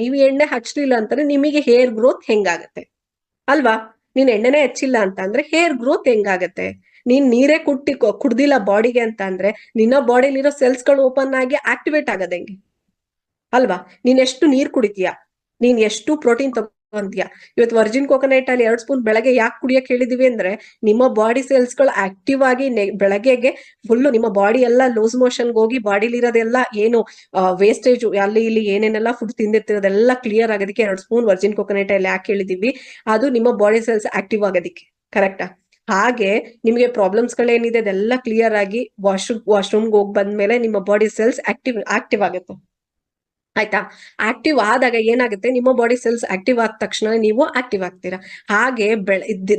ನೀವು ಎಣ್ಣೆ ಹಚ್ಲಿಲ್ಲ ಅಂತಂದ್ರೆ ನಿಮಗೆ ಹೇರ್ ಗ್ರೋತ್ ಹೆಂಗಾಗತ್ತೆ ಅಲ್ವಾ? ನೀನ್ ಎಣ್ಣೆನೆ ಹಚ್ಚಿಲ್ಲ ಅಂತ ಅಂದ್ರೆ ಹೇರ್ ಗ್ರೋತ್ ಹೆಂಗಾಗತ್ತೆ? ನೀನ್ ನೀರೇ ಕುಡ್ದಿಲ್ಲ ಬಾಡಿಗೆ ಅಂತ ಅಂದ್ರೆ ನಿನ್ನ ಬಾಡಿಲಿರೋ ಸೆಲ್ಸ್ ಗಳು ಓಪನ್ ಆಗಿ ಆಕ್ಟಿವೇಟ್ ಆಗದ ಹೆಂಗೆ ಅಲ್ವಾ? ನೀನ್ ಎಷ್ಟು ನೀರ್ ಕುಡಿತೀಯ, ನೀನ್ ಎಷ್ಟು ಪ್ರೋಟೀನ್ ತಗೊಂತೀಯ. ಇವತ್ತು ವರ್ಜಿನ್ ಕೋಕೋನಟ್ ಅಲ್ಲಿ 2 ಸ್ಪೂನ್ ಬೆಳಗ್ಗೆ ಯಾಕೆ ಕುಡಿಯಕ್ ಹೇಳಿದೀವಿ ಅಂದ್ರೆ, ನಿಮ್ಮ ಬಾಡಿ ಸೆಲ್ಸ್ ಗಳು ಆಕ್ಟಿವ್ ಆಗಿ ಬೆಳಗ್ಗೆಗೆ ಫುಲ್ ನಿಮ್ಮ ಬಾಡಿ ಎಲ್ಲ ಲೂಸ್ ಮೋಷನ್ ಹೋಗಿ ಬಾಡಿಲಿ ಇರೋದೆಲ್ಲ ಏನು ವೇಸ್ಟೇಜ್ ಅಲ್ಲಿ ಇಲ್ಲಿ ಏನೇನೆಲ್ಲ ಫುಡ್ ತಿಂದಿರ್ತಿರೋದೆಲ್ಲ ಕ್ಲಿಯರ್ ಆಗೋದಕ್ಕೆ 2 ಸ್ಪೂನ್ ವರ್ಜಿನ್ ಕೋಕೋನಟ್ ಅಲ್ಲಿ ಯಾಕೆ ಹೇಳಿದೀವಿ, ಅದು ನಿಮ್ಮ ಬಾಡಿ ಸೆಲ್ಸ್ ಆಕ್ಟಿವ್ ಆಗೋದಿಕ್ಕೆ. ಕರೆಕ್ಟಾ? ಹಾಗೆ ನಿಮಗೆ ಪ್ರಾಬ್ಲಮ್ಸ್ ಗಳೇನಿದೆ ಅದೆಲ್ಲ ಕ್ಲಿಯರ್ ಆಗಿ ವಾಶ್ರೂಮ್ಗೆ ಹೋಗಿ ಬಂದ್ಮೇಲೆ ನಿಮ್ಮ ಬಾಡಿ ಸೆಲ್ಸ್ ಆಕ್ಟಿವ್ ಆಗುತ್ತೆ. ಆಯ್ತಾ? ಆಕ್ಟಿವ್ ಆದಾಗ ಏನಾಗುತ್ತೆ, ನಿಮ್ಮ ಬಾಡಿ ಸೆಲ್ಸ್ ಆಕ್ಟಿವ್ ಆದ ತಕ್ಷಣ ನೀವು ಆಕ್ಟಿವ್ ಆಗ್ತೀರಾ. ಹಾಗೆ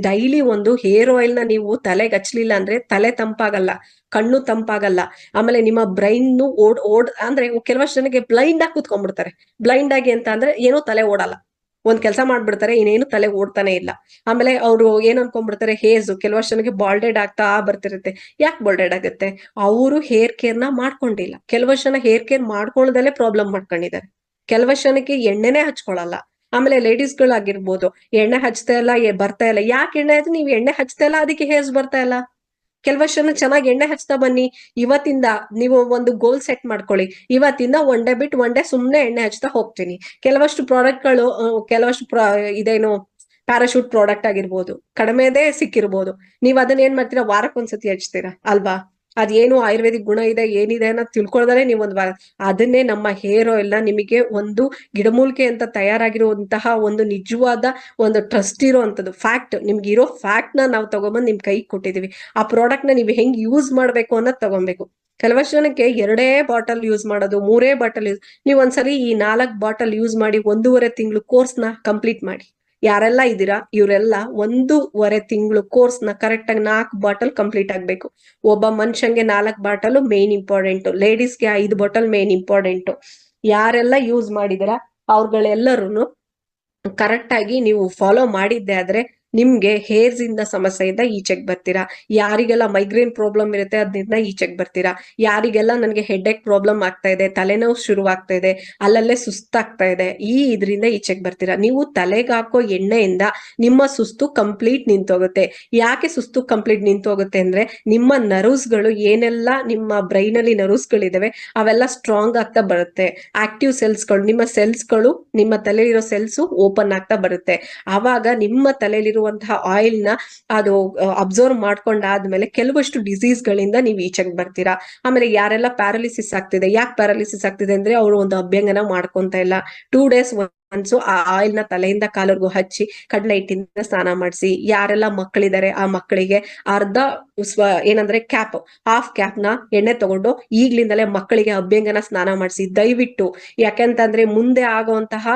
ಡೈಲಿ ಒಂದು ಹೇರ್ ಆಯಿಲ್ ನ ನೀವು ತಲೆಗೆ ಹಚ್ಲಿಲ್ಲ ಅಂದ್ರೆ ತಲೆ ತಂಪಾಗಲ್ಲ, ಕಣ್ಣು ತಂಪಾಗಲ್ಲ. ಆಮೇಲೆ ನಿಮ್ಮ ಬ್ರೈನ್ ಅಂದ್ರೆ ಕೆಲವಷ್ಟು ಜನಕ್ಕೆ ಬ್ಲೈಂಡ್ ಆಗಿ ಕೂತ್ಕೊಂಡ್ಬಿಡ್ತಾರೆ. ಬ್ಲೈಂಡ್ ಆಗಿ ಅಂತ ಅಂದ್ರೆ ಏನೋ ತಲೆ ಓಡಲ್ಲ, ಒಂದ್ ಕೆಲಸ ಮಾಡ್ಬಿಡ್ತಾರೆ, ಇನ್ನೇನು ತಲೆ ಓಡ್ತಾನೆ ಇಲ್ಲ. ಆಮೇಲೆ ಅವರು ಏನ್ ಅನ್ಕೊಂಡ್ಬಿಡ್ತಾರೆ, ಕೆಲವಷ್ಟು ಜನಕ್ಕೆ ಬಾಲ್ಡೆಡ್ ಆಗ್ತಾ ಬರ್ತಿರುತ್ತೆ. ಯಾಕೆ ಬಾಲ್ಡೆಡ್ ಆಗುತ್ತೆ? ಅವರು ಹೇರ್ ಕೇರ್ ನ ಮಾಡ್ಕೊಂಡಿಲ್ಲ. ಕೆಲವಷ್ಟು ಜನ ಹೇರ್ ಕೇರ್ ಮಾಡ್ಕೊಳ್ಳದಲ್ಲೇ ಪ್ರಾಬ್ಲಮ್ ಮಾಡ್ಕೊಂಡಿದ್ದಾರೆ. ಕೆಲವಷ್ಟು ಜನಕ್ಕೆ ಎಣ್ಣೆನೆ ಹಚ್ಕೊಳಲ್ಲ. ಆಮೇಲೆ ಲೇಡೀಸ್ ಗಳಾಗಿರ್ಬೋದು, ಎಣ್ಣೆ ಹಚ್ತಾ ಇಲ್ಲ, ಬರ್ತಾ ಇಲ್ಲ. ಯಾಕೆ ಎಣ್ಣೆ ಆಯ್ತು? ನೀವು ಎಣ್ಣೆ ಹಚ್ತಾ ಇಲ್ಲ, ಅದಕ್ಕೆ ಹೇರ್ಸ್ ಬರ್ತಾ ಇಲ್ಲ. ಕೆಲವಷ್ಟು ಜನ ಚೆನ್ನಾಗಿ ಎಣ್ಣೆ ಹಚ್ತಾ ಬನ್ನಿ. ಇವತ್ತಿಂದ ನೀವು ಒಂದು ಗೋಲ್ ಸೆಟ್ ಮಾಡ್ಕೊಳ್ಳಿ, ಇವತ್ತಿಂದ 1 ಡೇ ಬಿಟ್ಟು 1 ಡೇ ಸುಮ್ನೆ ಎಣ್ಣೆ ಹಚ್ತಾ ಹೋಗ್ತೀನಿ. ಕೆಲವಷ್ಟು ಪ್ರಾಡಕ್ಟ್ ಗಳು ಕೆಲವಷ್ಟು ಇದೇನು ಪ್ಯಾರಾಶೂಟ್ ಪ್ರಾಡಕ್ಟ್ ಆಗಿರ್ಬೋದು, ಕಡಿಮೆದೇ ಸಿಕ್ಕಿರ್ಬೋದು, ನೀವ್ ಅದನ್ನ ಏನ್ ಮಾಡ್ತೀರಾ, ವಾರಕ್ಕೊಂದ್ಸತಿ ಹಚ್ತೀರಾ ಅಲ್ವಾ? ಅದೇನು ಆಯುರ್ವೇದಿಕ್ ಗುಣ ಇದೆ ಏನಿದೆ ಅನ್ನೋದು ತಿಳ್ಕೊಳ್ದರೆ ನೀವು ಅದನ್ನೇ ನಮ್ಮ ಹೇರ್ ಆಯಿಲ್ ನ ನಿಮಗೆ ಒಂದು ಗಿಡಮೂಲಿಕೆ ಅಂತ ತಯಾರಾಗಿರುವಂತಹ ಒಂದು ನಿಜವಾದ ಒಂದು ಟ್ರಸ್ಟ್ ಇರುವಂತದ್ದು ಫ್ಯಾಕ್ಟ್, ನಿಮ್ಗೆ ಇರೋ ಫ್ಯಾಕ್ಟ್ ನ ನಾವು ತಗೊಂಡ್ಬಂದು ನಿಮ್ ಕೈಗೆ ಕೊಟ್ಟಿದೀವಿ. ಆ ಪ್ರಾಡಕ್ಟ್ ನ ನೀವು ಹೆಂಗ್ ಯೂಸ್ ಮಾಡ್ಬೇಕು ಅನ್ನೋದು ತಗೊಬೇಕು. ಕೆಲವಷ್ಟು ಜನಕ್ಕೆ 2 ಬಾಟಲ್ ಯೂಸ್ ಮಾಡೋದು, 3 ಬಾಟಲ್ ಯೂಸ್, ನೀವು ಒಂದ್ಸರಿ ಈ 4 ಬಾಟಲ್ ಯೂಸ್ ಮಾಡಿ 1.5 ತಿಂಗಳು ಕೋರ್ಸ್ ನ ಕಂಪ್ಲೀಟ್ ಮಾಡಿ. ಯಾರೆಲ್ಲ ಇದ್ದೀರಾ ಇವರೆಲ್ಲ 1.5 ತಿಂಗಳು ಕೋರ್ಸ್ ನ ಕರೆಕ್ಟ್ ಆಗಿ 4 ಬಾಟಲ್ ಕಂಪ್ಲೀಟ್ ಆಗ್ಬೇಕು. ಒಬ್ಬ ಮನುಷ್ಯಂಗೆ 4 ಬಾಟಲ್ ಮೇನ್ ಇಂಪಾರ್ಟೆಂಟ್, ಲೇಡೀಸ್ಗೆ 5 ಬಾಟಲ್ ಮೇನ್ ಇಂಪಾರ್ಟೆಂಟ್. ಯಾರೆಲ್ಲ ಯೂಸ್ ಮಾಡಿದಿರಾ ಅವ್ರಗಳೆಲ್ಲರೂ ಕರೆಕ್ಟ್ ಆಗಿ ನೀವು ಫಾಲೋ ಮಾಡಿದ್ದೆ ಆದ್ರೆ ನಿಮ್ಗೆ ಹೇರ್ಸ್ ಇಂದ ಸಮಸ್ಯೆಯಿಂದ ಈಚೆಗೆ ಬರ್ತೀರಾ. ಯಾರಿಗೆಲ್ಲ ಮೈಗ್ರೇನ್ ಪ್ರಾಬ್ಲಮ್ ಇರುತ್ತೆ ಅದರಿಂದ ಈಚೆಗೆ ಬರ್ತೀರಾ. ಯಾರಿಗೆಲ್ಲ ನನಗೆ ಹೆಡ್ಏಕ್ ಪ್ರಾಬ್ಲಮ್ ಆಗ್ತಾ ಇದೆ, ತಲೆನೋವು ಶುರು ಆಗ್ತಾ ಇದೆ, ಅಲ್ಲಲ್ಲೇ ಸುಸ್ತಾಗ್ತಾ ಇದೆ, ಇದರಿಂದ ಈಚೆಗೆ ಬರ್ತೀರಾ. ನೀವು ತಲೆಗೆ ಹಾಕೋ ಎಣ್ಣೆಯಿಂದ ನಿಮ್ಮ ಸುಸ್ತು ಕಂಪ್ಲೀಟ್ ನಿಂತೋಗುತ್ತೆ. ಯಾಕೆ ಸುಸ್ತು ಕಂಪ್ಲೀಟ್ ನಿಂತೋಗುತ್ತೆ ಅಂದ್ರೆ ನಿಮ್ಮ ನರ್ವ್ಸ್ಗಳು ಏನೆಲ್ಲ ನಿಮ್ಮ ಬ್ರೈನ್ ಅಲ್ಲಿ ನರ್ವ್ಸ್ಗಳಿದಾವೆ ಅವೆಲ್ಲ ಸ್ಟ್ರಾಂಗ್ ಆಗ್ತಾ ಬರುತ್ತೆ. ಆಕ್ಟಿವ್ ಸೆಲ್ಸ್ಗಳು, ನಿಮ್ಮ ಸೆಲ್ಸ್ಗಳು, ನಿಮ್ಮ ತಲೆಯಲ್ಲಿರೋ ಸೆಲ್ಸ್ ಓಪನ್ ಆಗ್ತಾ ಬರುತ್ತೆ. ಆವಾಗ ನಿಮ್ಮ ತಲೆಯಲ್ಲಿರುವಂತಹ ಆಯಿಲ್ ನ ಅದು ಅಬ್ಸರ್ವ್ ಮಾಡ್ಕೊಂಡಾದ್ಮೇಲೆ ಕೆಲವಷ್ಟು ಡಿಸೀಸ್ ಗಳಿಂದ ನೀವು ಈಚೆಗೆ ಬರ್ತೀರಾ. ಆಮೇಲೆ ಯಾರೆಲ್ಲ ಪ್ಯಾರಾಲಿಸಿಸ್ ಆಗ್ತಿದೆ, ಯಾಕೆ ಪ್ಯಾರಾಲಿಸಿಸ್ ಆಗ್ತಿದೆ ಅಂದ್ರೆ ಅವರು ಒಂದು ಅಭ್ಯಂಗನ ಮಾಡ್ಕೊಂತ ಇಲ್ಲ. 2 ಡೇಸ್ ಒನ್ಸು ಆ ಆಯಿಲ್ ನ ತಲೆಯಿಂದ ಕಾಲವರೆಗೂ ಹಚ್ಚಿ ಕಡಲೆ ಹಿಟ್ಟಿಂದ ಸ್ನಾನ ಮಾಡಿಸಿ. ಯಾರೆಲ್ಲ ಮಕ್ಕಳಿದ್ದಾರೆ ಆ ಮಕ್ಕಳಿಗೆ ಅರ್ಧ ಏನಂದ್ರೆ ಹಾಫ್ ಕ್ಯಾಪ್ ನ ಎಣ್ಣೆ ತಗೊಂಡು ಈಗ್ಲಿಂದಲೇ ಮಕ್ಕಳಿಗೆ ಅಭ್ಯಂಗನ ಸ್ನಾನ ಮಾಡಿಸಿ ದಯವಿಟ್ಟು. ಯಾಕೆಂತಂದ್ರೆ ಮುಂದೆ ಆಗುವಂತಹ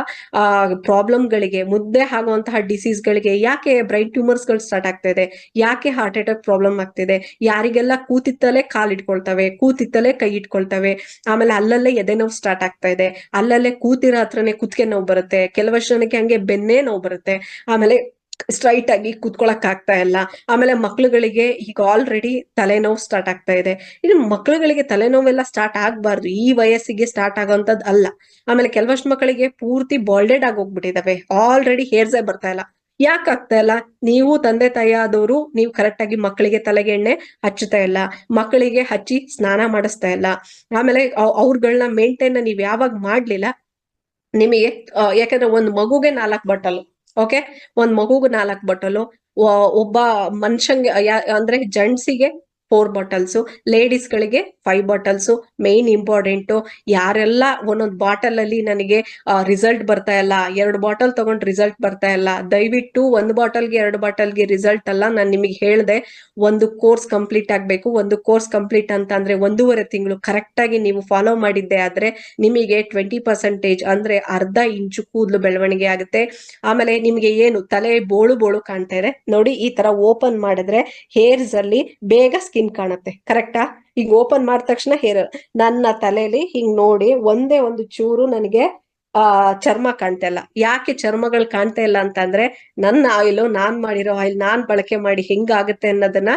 ಪ್ರಾಬ್ಲಮ್ ಗಳಿಗೆ, ಮುಂದೆ ಆಗುವಂತಹ ಡಿಸೀಸ್ ಗಳಿಗೆ, ಯಾಕೆ ಬ್ರೈನ್ ಟ್ಯೂಮರ್ಸ್ ಗಳು ಸ್ಟಾರ್ಟ್ ಆಗ್ತಾ ಇದೆ, ಯಾಕೆ ಹಾರ್ಟ್ ಅಟ್ಯಾಕ್ ಪ್ರಾಬ್ಲಮ್ ಆಗ್ತಿದೆ, ಯಾರಿಗೆಲ್ಲ ಕೂತಿತ್ತಲೇ ಕಾಲ್ ಇಟ್ಕೊಳ್ತವೆ, ಕೂತಿತ್ತಲೇ ಕೈ ಇಟ್ಕೊಳ್ತವೆ, ಆಮೇಲೆ ಅಲ್ಲಲ್ಲೇ ಎದೆ ನೋವು ಸ್ಟಾರ್ಟ್ ಆಗ್ತಾ ಇದೆ, ಅಲ್ಲಲ್ಲೇ ಕೂತಿರೋ ಹತ್ರನೇ ಕುತ್ತಿಗೆ ನೋವು ಬರುತ್ತೆ, ಕೆಲವಷ್ಟು ಜನಕ್ಕೆ ಹಂಗೆ ಬೆನ್ನೇ ನೋವು ಬರುತ್ತೆ, ಆಮೇಲೆ ಸ್ಟ್ರೈಟ್ ಆಗಿ ಕೂತ್ಕೊಳಕ್ ಆಗ್ತಾ ಇಲ್ಲ, ಆಮೇಲೆ ಮಕ್ಳುಗಳಿಗೆ ಈಗ ಆಲ್ರೆಡಿ ತಲೆನೋವು ಸ್ಟಾರ್ಟ್ ಆಗ್ತಾ ಇದೆ. ಇನ್ನು ಮಕ್ಳುಗಳಿಗೆ ತಲೆನೋವೆಲ್ಲ ಸ್ಟಾರ್ಟ್ ಆಗ್ಬಾರ್ದು, ಈ ವಯಸ್ಸಿಗೆ ಸ್ಟಾರ್ಟ್ ಆಗೋಂಥದ್ದು ಅಲ್ಲ. ಆಮೇಲೆ ಕೆಲವಷ್ಟು ಮಕ್ಕಳಿಗೆ ಪೂರ್ತಿ ಬಾಲ್ಡೆಡ್ ಆಗಿ ಹೋಗ್ಬಿಟ್ಟಿದಾವೆ, ಆಲ್ರೆಡಿ ಹೇರ್ಸೇ ಬರ್ತಾ ಇಲ್ಲ. ಯಾಕೆ ಆಗ್ತಾ ಇಲ್ಲ? ನೀವು ತಂದೆ ತಾಯಿ ಆದವರು ನೀವು ಕರೆಕ್ಟ್ ಆಗಿ ಮಕ್ಕಳಿಗೆ ತಲೆಗೆ ಎಣ್ಣೆ ಹಚ್ಚುತ್ತಾ ಇಲ್ಲ, ಮಕ್ಕಳಿಗೆ ಹಚ್ಚಿ ಸ್ನಾನ ಮಾಡಿಸ್ತಾ ಇಲ್ಲ, ಆಮೇಲೆ ಅವ್ರಗಳನ್ನ ಮೇಂಟೈನ್ ನೀವ್ ಯಾವಾಗ ಮಾಡ್ಲಿಲ್ಲ ನಿಮಗೆ ಯಾಕಂದ್ರೆ ಒಂದ್ ಮಗುಗೆ 4 ಬಾಟಲ್, ಓಕೆ, ಒಂದ್ ಮಗುಗೆ 4 ಬಾಟಲ್, ಒಬ್ಬ ಮನುಷ್ಯಂಗೆ ಅಂದ್ರೆ ಜೆಂಟ್ಸಿಗೆ 4 ಬಾಟಲ್ಸ್, ಲೇಡೀಸ್ ಗಳಿಗೆ 5 ಬಾಟಲ್ಸ್ ಮೇನ್ ಇಂಪಾರ್ಟೆಂಟ್. ಯಾರೆಲ್ಲ ಒಂದೊಂದ್ ಬಾಟಲ್ ಅಲ್ಲಿ ನನಗೆ ರಿಸಲ್ಟ್ ಬರ್ತಾ ಇಲ್ಲ, 2 ಬಾಟಲ್ ತಗೊಂಡ್ ರಿಸಲ್ಟ್ ಬರ್ತಾ ಇಲ್ಲ, ದಯವಿಟ್ಟು 1 ಬಾಟಲ್ಗೆ 2 ಬಾಟಲ್ಗೆ ರಿಸಲ್ಟ್ ಅಲ್ಲ, ನಾನು ನಿಮಗೆ ಹೇಳ್ದೆ ಒಂದು ಕೋರ್ಸ್ ಕಂಪ್ಲೀಟ್ ಆಗ್ಬೇಕು. ಒಂದು ಕೋರ್ಸ್ ಕಂಪ್ಲೀಟ್ ಅಂತ ಅಂದ್ರೆ 1.5 ತಿಂಗಳು ಕರೆಕ್ಟ್ ಆಗಿ ನೀವು ಫಾಲೋ ಮಾಡಿದ್ದೆ ಆದ್ರೆ ನಿಮಗೆ 20% ಅಂದ್ರೆ ಅರ್ಧ ಇಂಚು ಕೂದಲು ಬೆಳವಣಿಗೆ ಆಗುತ್ತೆ. ಆಮೇಲೆ ನಿಮ್ಗೆ ಏನು ತಲೆ ಬೋಳು ಬೋಳು ಕಾಣ್ತಾ ಇದೆ ನೋಡಿ, ಈ ತರ ಓಪನ್ ಮಾಡಿದ್ರೆ ಹೇರ್ಸ್ ಅಲ್ಲಿ ಬೇಗ ಸ್ಕಿನ್ ಕಾಣುತ್ತೆ. ಕರೆಕ್ಟಾ? ಈಗ ಓಪನ್ ಮಾಡಿದ ತಕ್ಷಣ ಹೇರ್, ನನ್ನ ತಲೆಯಲ್ಲಿ ಹಿಂಗ್ ನೋಡಿ ಒಂದೇ ಒಂದು ಚೂರು ನನಗೆ ಚರ್ಮ ಕಾಣ್ತಾ ಇಲ್ಲ. ಯಾಕೆ ಚರ್ಮಗಳು ಕಾಣ್ತಾ ಇಲ್ಲ ಅಂತಂದ್ರೆ ನನ್ನ ಆಯಿಲ್, ನಾನ್ ಮಾಡಿರೋ ಆಯಿಲ್, ನಾನ್ ಬಳಕೆ ಮಾಡಿ ಹೆಂಗಾಗುತ್ತೆ ಅನ್ನೋದನ್ನ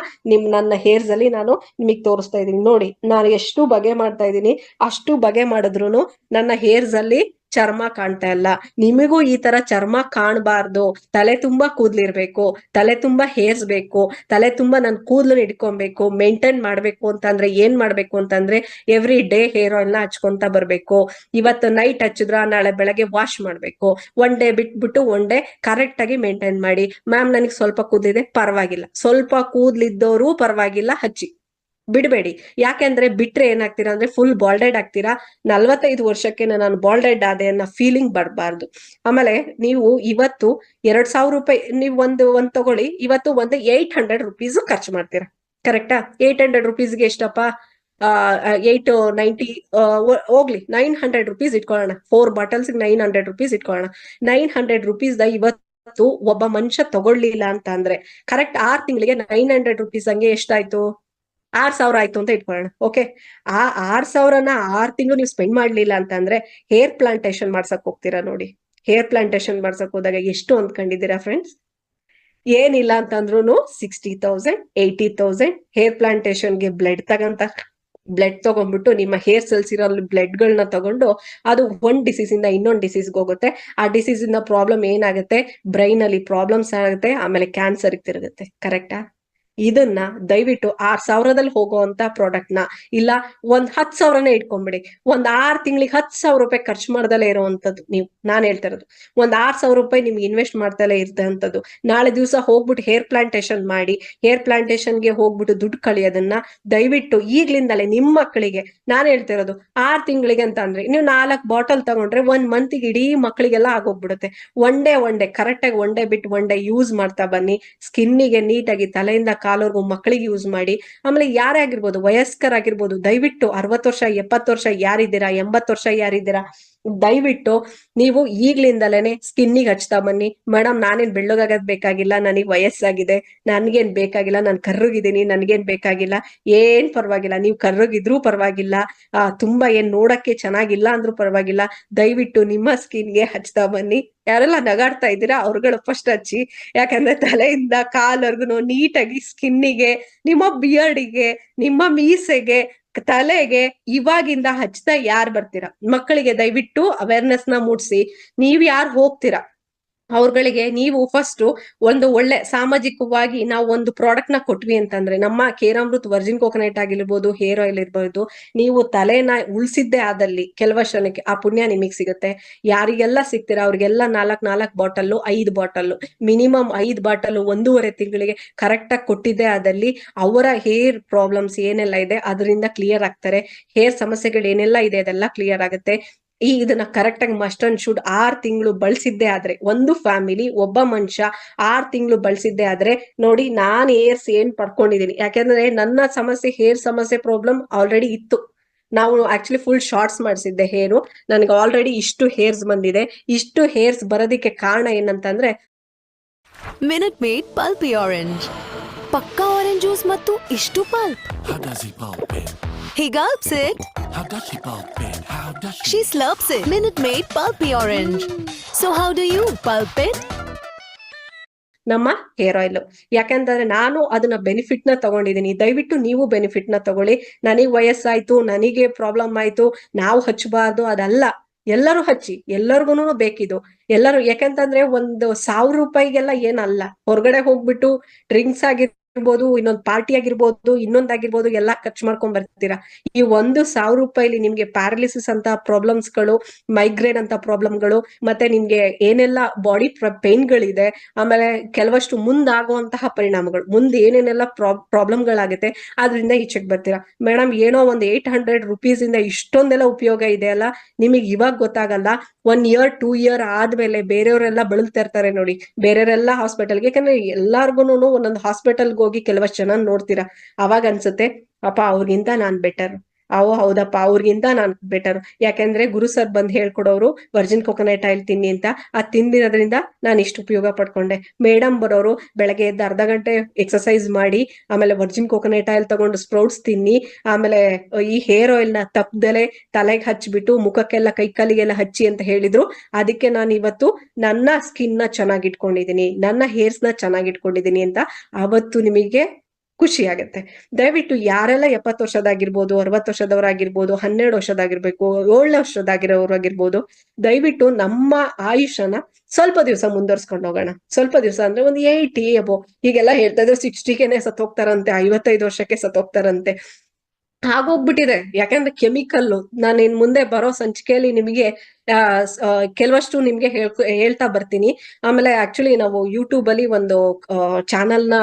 ನನ್ನ ಹೇರ್ಸ್ ಅಲ್ಲಿ ನಾನು ನಿಮಗ್ ತೋರಿಸ್ತಾ ಇದೀನಿ. ನೋಡಿ ನಾನು ಎಷ್ಟು ಬಗೆ ಮಾಡ್ತಾ ಇದೀನಿ, ಅಷ್ಟು ಬಗೆ ಮಾಡಿದ್ರು ನನ್ನ ಹೇರ್ಸ್ ಅಲ್ಲಿ ಚರ್ಮ ಕಾಣ್ತಾ ಇಲ್ಲ. ನಿಮಗೂ ಈ ತರ ಚರ್ಮ ಕಾಣಬಾರ್ದು, ತಲೆ ತುಂಬಾ ಕೂದ್ಲಿರ್ಬೇಕು, ತಲೆ ತುಂಬಾ ಹೇರ್ಸ್ ಬೇಕು, ತಲೆ ತುಂಬಾ ನನ್ ಕೂದ್ಲು ಇಟ್ಕೊಬೇಕು, ಮೇಂಟೈನ್ ಮಾಡ್ಬೇಕು ಅಂತಂದ್ರೆ ಏನ್ ಮಾಡ್ಬೇಕು ಅಂತಂದ್ರೆ ಎವ್ರಿ ಡೇ ಹೇರ್ ಆಯಿಲ್ ನ ಹಚ್ಕೊಂತ ಬರ್ಬೇಕು. ಇವತ್ತು ನೈಟ್ ಹಚ್ಚಿದ್ರ ನಾಳೆ ಬೆಳಗ್ಗೆ ವಾಶ್ ಮಾಡ್ಬೇಕು. 1 ಡೇ ಬಿಟ್ಬಿಟ್ಟು 1 ಡೇ ಕರೆಕ್ಟ್ ಆಗಿ ಮೇಂಟೈನ್ ಮಾಡಿ. ಮ್ಯಾಮ್ ನನಗೆ ಸ್ವಲ್ಪ ಕೂದಲಿದೆ, ಪರವಾಗಿಲ್ಲ, ಸ್ವಲ್ಪ ಕೂದ್ಲಿದ್ದವರು ಪರವಾಗಿಲ್ಲ, ಹಚ್ಚಿ ಬಿಡಬೇಡಿ. ಯಾಕೆಂದ್ರೆ ಬಿಟ್ರೆ ಏನಾಗ್ತೀರಾ ಅಂದ್ರೆ ಫುಲ್ ಬಾಲ್ಡೆಡ್ ಆಗ್ತೀರಾ. 45 ವರ್ಷಕ್ಕೆ ನಾನು ಬಾಲ್ಡೆಡ್ ಆದೆ ಅನ್ನೋ ಫೀಲಿಂಗ್ ಬರಬಾರ್ದು. ಆಮೇಲೆ ನೀವು ಇವತ್ತು 2,000 ರೂಪಾಯಿ ನೀವು ಒಂದ್ ತಗೊಳ್ಳಿ, ಇವತ್ತು ಒಂದು 800 ರುಪೀಸ್ ಖರ್ಚು ಮಾಡ್ತೀರಾ. ಕರೆಕ್ಟಾ? 800 ರುಪೀಸ್ಗೆ ಎಷ್ಟಪ್ಪ? 890 ಹೋಗ್ಲಿ, 900 ರುಪೀಸ್ ಇಟ್ಕೊಳ್ಳೋಣ. 4 ಬಾಟಲ್ಸ್ 900 ರುಪೀಸ್ ಇಟ್ಕೊಳ್ಳೋಣ. 900 ರುಪೀಸ್ ಇವತ್ತು ಒಬ್ಬ ಮನುಷ್ಯ ತಗೊಳ್ಳಿಲ್ಲ ಅಂತ ಅಂದ್ರೆ ಕರೆಕ್ಟ್ 6 ತಿಂಗಳಿಗೆ 900 ರುಪೀಸ್ ಹಂಗೆ ಎಷ್ಟಾಯ್ತು? 6,000 ಆಯ್ತು ಅಂತ ಇಟ್ಕೊಳ್ಳೋಣ. ಓಕೆ, ಆ 6,000ನ 6 ತಿಂಗಳು ನೀವು ಸ್ಪೆಂಡ್ ಮಾಡ್ಲಿಲ್ಲ ಅಂತಂದ್ರೆ ಹೇರ್ ಪ್ಲಾಂಟೇಶನ್ ಮಾಡ್ಸಕ್ ಹೋಗ್ತೀರಾ ನೋಡಿ. ಹೇರ್ ಪ್ಲಾಂಟೇಶನ್ ಮಾಡ್ಸಕ್ ಹೋದಾಗ ಎಷ್ಟು ಅಂದ್ಕೊಂಡಿದ್ದೀರಾ ಫ್ರೆಂಡ್ಸ್? ಏನಿಲ್ಲ ಅಂತಂದ್ರು 60,000 80,000. ಹೇರ್ ಪ್ಲಾಂಟೇಶನ್ಗೆ ಬ್ಲಡ್ ತಗೊಂಡ್ಬಿಟ್ಟು ನಿಮ್ಮ ಹೇರ್ ಸೆಲ್ಸ್ ಇರೋ ಬ್ಲಡ್ ಗಳನ್ನ ತಗೊಂಡು ಅದು ಒಂದ್ ಡಿಸೀಸ್ ಇಂದ ಇನ್ನೊಂದ್ ಡಿಸೀಸ್ಗೆ ಹೋಗುತ್ತೆ. ಆ ಡಿಸೀಸ್ ಇಂದ ಪ್ರಾಬ್ಲಮ್ ಏನಾಗುತ್ತೆ? ಬ್ರೈನ್ ಅಲ್ಲಿ ಪ್ರಾಬ್ಲಮ್ಸ್ ಆಗುತ್ತೆ, ಆಮೇಲೆ ಕ್ಯಾನ್ಸರ್ ತಿರುಗುತ್ತೆ. ಕರೆಕ್ಟಾ? ಇದನ್ನ ದಯವಿಟ್ಟು 6,000ದಲ್ಲಿ ಹೋಗುವಂತ ಪ್ರಾಡಕ್ಟ್ ನ ಇಲ್ಲ ಒಂದ್ 10,000ನೇ ಇಟ್ಕೊಂಡ್ಬಿಡಿ. ಒಂದ್ 6 ತಿಂಗಳಿಗೆ 10,000 ರೂಪಾಯಿ ಖರ್ಚು ಮಾಡ್ದಲೇ ಇರುವಂತದ್ದು ನೀವು, ನಾನ್ ಹೇಳ್ತಾ ಇರೋದು ಒಂದ್ 6,000 ರೂಪಾಯಿ ನಿಮ್ಗೆ ಇನ್ವೆಸ್ಟ್ ಮಾಡ್ದಲೇ ಇರ್ತಂಥದ್ದು. ನಾಳೆ ದಿವಸ ಹೋಗ್ಬಿಟ್ಟು ಹೇರ್ ಪ್ಲಾಂಟೇಶನ್ ಮಾಡಿ, ಹೇರ್ ಪ್ಲಾಂಟೇಶನ್ಗೆ ಹೋಗ್ಬಿಟ್ಟು ದುಡ್ಡು ಕಳಿಯೋದನ್ನ ದಯವಿಟ್ಟು ಈಗ್ಲಿಂದಲೇ ನಿಮ್ಮ ಮಕ್ಕಳಿಗೆ ನಾನ್ ಹೇಳ್ತಾ ಇರೋದು. 6 ತಿಂಗಳಿಗೆ ಅಂತ ಅಂದ್ರೆ ನೀವು 4 ಬಾಟಲ್ ತಗೊಂಡ್ರೆ 1 ಮಂತಿಗೆ ಇಡೀ ಮಕ್ಕಳಿಗೆಲ್ಲ ಆಗೋಗ್ಬಿಡುತ್ತೆ. ಒನ್ ಡೇ ಕರೆಕ್ಟ್ ಆಗಿ ಒನ್ ಡೇ ಬಿಟ್ಟು ಒನ್ ಡೇ ಯೂಸ್ ಮಾಡ್ತಾ ಬನ್ನಿ. ಸ್ಕಿನ್ನಿಗೆ ನೀಟಾಗಿ ತಲೆಯಿಂದ ಕಾಲವರೆಗೂ ಮಕ್ಕಳಿಗೆ ಯೂಸ್ ಮಾಡಿ. ಆಮೇಲೆ ಯಾರೇ ಆಗಿರ್ಬೋದು, ವಯಸ್ಕರಾಗಿರ್ಬೋದು, ದಯವಿಟ್ಟು 60 ವರ್ಷ 70 ವರ್ಷ ಯಾರಿದ್ದೀರಾ, 80 ವರ್ಷ ಯಾರಿದ್ದೀರಾ, ದಯವಿಟ್ಟು ನೀವು ಈಗ್ಲಿಂದಲೇನೆ ಸ್ಕಿನ್ನಿಗೆ ಹಚ್ತಾ ಬನ್ನಿ. ಮೇಡಮ್ ನಾನೇನ್ ಬೆಳ್ಳಗಾಗದ್ ಬೇಕಾಗಿಲ್ಲ, ನನಗ್ ವಯಸ್ಸಾಗಿದೆ, ನನ್ಗೇನ್ ಬೇಕಾಗಿಲ್ಲ, ನಾನು ಕರ್ರಗಿದ್ದೀನಿ, ನನ್ಗೇನ್ ಬೇಕಾಗಿಲ್ಲ, ಏನ್ ಪರವಾಗಿಲ್ಲ, ನೀವು ಕರ್ರಗಿದ್ರೂ ಪರವಾಗಿಲ್ಲ, ತುಂಬಾ ಏನ್ ನೋಡಕ್ಕೆ ಚೆನ್ನಾಗಿಲ್ಲ ಅಂದ್ರೂ ಪರವಾಗಿಲ್ಲ, ದಯವಿಟ್ಟು ನಿಮ್ಮ ಸ್ಕಿನ್ಗೆ ಹಚ್ತಾ ಬನ್ನಿ. ಯಾರೆಲ್ಲ ನಗಾಡ್ತಾ ಇದ್ದೀರಾ ಅವ್ರುಗಳು ಫಸ್ಟ್ ಹಚ್ಚಿ. ಯಾಕಂದ್ರೆ ತಲೆಯಿಂದ ಕಾಲ್ವರ್ಗು ನೀಟಾಗಿ ಸ್ಕಿನ್ನಿಗೆ, ನಿಮ್ಮ ಬಿಯರ್ಡಿಗೆ, ನಿಮ್ಮ ಮೀಸೆಗೆ, ತಲೆಗೆ ಇವಾಗಿಂದ ಹಚ್ತಾ ಯಾರು ಬರ್ತೀರಾ ಮಕ್ಕಳಿಗೆ ದಯವಿಟ್ಟು ಅವೇರ್ನೆಸ್ ನ ಮೂಡಿಸಿ. ನೀವ್ ಯಾರು ಹೋಗ್ತೀರಾ ಅವ್ರಗಳಿಗೆ ನೀವು ಫಸ್ಟ್ ಒಂದು ಒಳ್ಳೆ ಸಾಮಾಜಿಕವಾಗಿ ನಾವು ಒಂದು ಪ್ರಾಡಕ್ಟ್ ನ ಕೊಟ್ವಿ ಅಂತಂದ್ರೆ, ನಮ್ಮ ಕೇರಾಮೃತ್ ವರ್ಜಿನ್ ಕೋಕೋನಟ್ ಆಗಿರ್ಬೋದು, ಹೇರ್ ಆಯಿಲ್ ಇರ್ಬೋದು, ನೀವು ತಲೆನ ಉಳಿಸಿದ್ದೇ ಆದಲ್ಲಿ ಕೆಲವಷ್ಟಕ್ಕೆ ಆ ಪುಣ್ಯ ನಿಮಗ್ ಸಿಗುತ್ತೆ. ಯಾರಿಗೆಲ್ಲ ಸಿಗ್ತೀರಾ ಅವ್ರಿಗೆಲ್ಲ 4 ಬಾಟಲ್ 5 ಬಾಟಲ್ ಮಿನಿಮಮ್ 5 ಬಾಟಲ್ 1.5 ತಿಂಗಳಿಗೆ ಕರೆಕ್ಟ್ ಆಗಿ ಕೊಟ್ಟಿದ್ದೇ ಆದಲ್ಲಿ ಅವರ ಹೇರ್ ಪ್ರಾಬ್ಲಮ್ಸ್ ಏನೆಲ್ಲ ಇದೆ ಅದರಿಂದ ಕ್ಲಿಯರ್ ಆಗ್ತಾರೆ. ಹೇರ್ ಸಮಸ್ಯೆಗಳು ಏನೆಲ್ಲ ಇದೆ ಅದೆಲ್ಲ ಕ್ಲಿಯರ್ ಆಗುತ್ತೆ. ಇದನ್ನ ಕರೆಕ್ಟ್ ಆಗಿ ಮಸ್ಟ್ ಅಂಡ್ ಶುಡ್ 6 ತಿಂಗಳು ಬಳಸಿದ್ದೆ ಆದ್ರೆ, ಒಂದು ಫ್ಯಾಮಿಲಿ ಒಬ್ಬ ಮನುಷ್ಯ 6 ತಿಂಗಳು ಬಳಸಿದ್ದೆ ಆದ್ರೆ ನೋಡಿ, ನಾನ್ ಹೇರ್ಸ್ ಏನ್ ಪಡ್ಕೊಂಡಿದೀನಿ. ಯಾಕಂದ್ರೆ ನನ್ನ ಸಮಸ್ಯೆ ಹೇರ್ ಸಮಸ್ಯೆ ಪ್ರಾಬ್ಲಮ್ ಆಲ್ರೆಡಿ ಇತ್ತು. ನಾವು ಆಕ್ಚುಲಿ ಫುಲ್ ಶಾರ್ಟ್ಸ್ ಮಾಡಿಸಿದ್ದೆ ಹೇರು. ನನಗೆ ಆಲ್ರೆಡಿ ಇಷ್ಟು ಹೇರ್ಸ್ ಬಂದಿದೆ. ಇಷ್ಟು ಹೇರ್ಸ್ ಬರೋದಕ್ಕೆ ಕಾರಣ ಏನಂತಂದ್ರೆ ಮಿನಿಟ್ ಮೇಡ್ ಪಲ್ಪಿ ಆರೆಂಜ್, ಪಕ್ಕಾ ಆರೆಂಜ್ ಜ್ಯೂಸ್ ಮತ್ತು ಇಷ್ಟು pulp. How does he pulp it? He gulps it. How does she pulp it? How does she? She slurps it. Minute Maid pulpy orange. So how do you pulp it? ನಮ್ಮ hair oil. ಯಾಕಂತಂದ್ರೆ ನಾನು ಅದನ್ನ benefit ನ ತಗೊಂಡಿದ್ದೀನಿ. ದಯವಿಟ್ಟು ನೀವು benefit ನ ತಗೊಳ್ಳಿ. ನನಗ್ ವಯಸ್ಸಾಯ್ತು, ನನಗೆ ಪ್ರಾಬ್ಲಮ್ ಆಯ್ತು, ನಾವು ಹಚ್ಚಬಾರ್ದು ಅದಲ್ಲ. ಎಲ್ಲರೂ ಹಚ್ಚಿ, ಎಲ್ಲರಿಗೂ ಬೇಕಿದು. ಎಲ್ಲರೂ ಯಾಕಂತಂದ್ರೆ ಒಂದು 1,000 ರೂಪಾಯಿಗೆಲ್ಲ ಏನಲ್ಲ. ಹೊರಗಡೆ ಹೋಗ್ಬಿಟ್ಟು ಡ್ರಿಂಕ್ಸ್ ಆಗಿರ್ಬೋದು, ಇನ್ನೊಂದು ಪಾರ್ಟಿ ಆಗಿರ್ಬೋದು, ಇನ್ನೊಂದಾಗಿರ್ಬೋದು, ಎಲ್ಲಾ ಖರ್ಚು ಮಾಡ್ಕೊಂಡ್ ಬರ್ತೀರಾ. ಈ 1,000 ರೂಪಾಯಿಲಿ ನಿಮ್ಗೆ ಪ್ಯಾರಾಲಿಸಿಸ್ ಅಂತ ಪ್ರಾಬ್ಲಮ್ಸ್ಗಳು, ಮೈಗ್ರೇನ್ ಅಂತ ಪ್ರಾಬ್ಲಮ್ಗಳು, ಮತ್ತೆ ನಿಮ್ಗೆ ಏನೆಲ್ಲ ಬಾಡಿ ಪೇನ್ಗಳಿದೆ, ಆಮೇಲೆ ಕೆಲವಷ್ಟು ಮುಂದಾಗುವಂತಹ ಪರಿಣಾಮಗಳು, ಮುಂದೆ ಏನೇನೆಲ್ಲ ಪ್ರಾಬ್ಲಮ್ಗಳಾಗುತ್ತೆ ಅದರಿಂದ ಈಚೆಗೆ ಬರ್ತೀರಾ. ಮೇಡಮ್ ಏನೋ ಒಂದು 800 ರುಪೀಸ್ ಇಂದ ಇಷ್ಟೊಂದೆಲ್ಲ ಉಪಯೋಗ ಇದೆ ಅಲ್ಲ, ನಿಮಗೆ ಇವಾಗ ಗೊತ್ತಾಗಲ್ಲ. 1 ಇಯರ್ 2 ಇಯರ್ ಆದ್ಮೇಲೆ ಬೇರೆಯವರೆಲ್ಲ ಬಳಲ್ತಾ ಇರ್ತಾರೆ ನೋಡಿ, ಬೇರೆಯವರೆಲ್ಲ ಹಾಸ್ಪಿಟಲ್ಗೆ. ಯಾಕಂದ್ರೆ ಎಲ್ಲಾರ್ಗುನು ಒಂದೊಂದು ಹಾಸ್ಪಿಟಲ್ಗೆ ಹೋಗಿ ಕೆಲವಷ್ಟು ಜನ ನೋಡ್ತೀರಾ, ಅವಾಗ ಅನ್ಸುತ್ತೆ ಅಪ್ಪ ಅವ್ರಿಗಿಂತ ನಾನ್ ಬೆಟರ್. ಹೌದಪ್ಪ ಅವ್ರಿಗಿಂತ ನಾನ್ ಬೆಟರ್. ಯಾಕಂದ್ರೆ ಗುರು ಸರ್ ಬಂದ್ ಹೇಳ್ಕೊಡೋರು ವರ್ಜಿನ್ ಕೋಕೋನಟ್ ಆಯಿಲ್ ತಿನ್ನಿ ಅಂತ. ಅದ್ ತಿಂದಿರೋದ್ರಿಂದ ನಾನು ಇಷ್ಟು ಉಪಯೋಗ ಪಡ್ಕೊಂಡೆ. ಮೇಡಮ್ ಬರೋರು ಬೆಳಗ್ಗೆ ಎದ್ದು ಅರ್ಧ ಗಂಟೆ ಎಕ್ಸರ್ಸೈಸ್ ಮಾಡಿ, ಆಮೇಲೆ ವರ್ಜಿನ್ ಕೋಕೋನಟ್ ಆಯಿಲ್ ತಗೊಂಡು ಸ್ಪ್ರೌಟ್ಸ್ ತಿನ್ನಿ, ಆಮೇಲೆ ಈ ಹೇರ್ ಆಯಿಲ್ ನ ತಪ್ಪದಲೆ ತಲೆಗೆ ಹಚ್ಬಿಟ್ಟು ಮುಖಕ್ಕೆಲ್ಲ ಕೈ ಕಾಲಿಗೆಲ್ಲ ಹಚ್ಚಿ ಅಂತ ಹೇಳಿದ್ರು. ಅದಕ್ಕೆ ನಾನು ಇವತ್ತು ನನ್ನ ಸ್ಕಿನ್ ನ ಚೆನ್ನಾಗಿಟ್ಕೊಂಡಿದೀನಿ, ನನ್ನ ಹೇರ್ಸ್ ನ ಚೆನ್ನಾಗಿಟ್ಕೊಂಡಿದೀನಿ ಅಂತ ಅವತ್ತು ನಿಮಗೆ ಖುಷಿ ಆಗುತ್ತೆ. ದಯವಿಟ್ಟು ಯಾರೆಲ್ಲ 70 ವರ್ಷದಾಗಿರ್ಬೋದು, 60 ವರ್ಷದವರಾಗಿರ್ಬೋದು, 12 ವರ್ಷದಾಗಿರ್ಬೇಕು, 7 ವರ್ಷದಾಗಿರೋರಾಗಿರ್ಬೋದು, ದಯವಿಟ್ಟು ನಮ್ಮ ಆಯುಷನ ಸ್ವಲ್ಪ ದಿವಸ ಮುಂದುವರ್ಸ್ಕೊಂಡು ಹೋಗೋಣ. ಸ್ವಲ್ಪ ದಿವಸ ಅಂದ್ರೆ ಒಂದು 80 ಅಬೋ. ಈಗೆಲ್ಲ ಹೇಳ್ತಾ ಇದ್ರು 60ಗೆ ಸತ್ತೋಗ್ತಾರಂತೆ, 55 ವರ್ಷಕ್ಕೆ ಸತ್ತೋಗ್ತಾರಂತೆ. ಆಗೋಗ್ಬಿಟ್ಟಿದೆ. ಯಾಕಂದ್ರೆ ಕೆಮಿಕಲ್. ನಾನು ಇನ್ ಮುಂದೆ ಬರೋ ಸಂಚಿಕೆಯಲ್ಲಿ ನಿಮಗೆ ಕೆಲವಷ್ಟು ನಿಮ್ಗೆ ಹೇಳ್ತಾ ಬರ್ತೀನಿ. ಆಮೇಲೆ ಆಕ್ಚುಲಿ ನಾವು ಯೂಟ್ಯೂಬ್ ಅಲ್ಲಿ ಒಂದು ಚಾನಲ್ ನ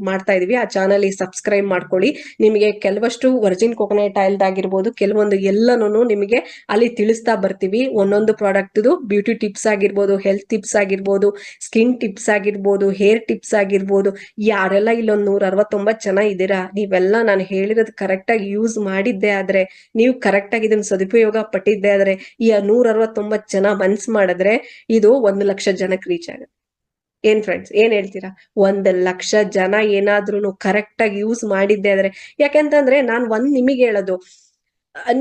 ಮಾಡ್ತಾ ಇದೀವಿ. ಆ ಚಾನಲ್ ಸಬ್ಸ್ಕ್ರೈಬ್ ಮಾಡ್ಕೊಳ್ಳಿ. ನಿಮಗೆ ಕೆಲವಷ್ಟು ವರ್ಜಿನ್ ಕೋಕೋನಟ್ ಆಯಿಲ್ ಆಗಿರ್ಬೋದು, ಕೆಲವೊಂದು ಎಲ್ಲನೂ ನಿಮಗೆ ಅಲ್ಲಿ ತಿಳಿಸ್ತಾ ಬರ್ತೀವಿ. ಒಂದೊಂದು ಪ್ರಾಡಕ್ಟ್ ಬ್ಯೂಟಿ ಟಿಪ್ಸ್ ಆಗಿರ್ಬೋದು, ಹೆಲ್ತ್ ಟಿಪ್ಸ್ ಆಗಿರ್ಬೋದು, ಸ್ಕಿನ್ ಟಿಪ್ಸ್ ಆಗಿರ್ಬೋದು, ಹೇರ್ ಟಿಪ್ಸ್ ಆಗಿರ್ಬೋದು. ಯಾರೆಲ್ಲ ಇಲ್ಲೊಂದು 169 ಜನ ಇದ್ದೀರಾ, ನೀವೆಲ್ಲ ನಾನು ಹೇಳಿರೋದು ಕರೆಕ್ಟ್ ಆಗಿ ಯೂಸ್ ಮಾಡಿದ್ದೆ ಆದ್ರೆ, ನೀವು ಕರೆಕ್ಟ್ ಆಗಿ ಇದನ್ನ ಸದುಪಯೋಗ ಪಟ್ಟಿದ್ದೆ ಆದ್ರೆ, ಈ 169 ಜನ ಮನ್ಸ್ ಮಾಡಿದ್ರೆ ಇದು 1 ಲಕ್ಷ ಜನಕ್ಕೆ ರೀಚ್ ಆಗುತ್ತೆ. ಏನ್ ಫ್ರೆಂಡ್ಸ್, ಏನ್ ಹೇಳ್ತೀರಾ? 1 ಲಕ್ಷ ಜನ ಏನಾದ್ರೂ ಕರೆಕ್ಟ್ ಆಗಿ ಯೂಸ್ ಮಾಡಿದ್ದೆ ಆದ್ರೆ. ಯಾಕೆಂತಂದ್ರೆ ನಾನ್ ನಿಮಗೆ ಹೇಳೋದು,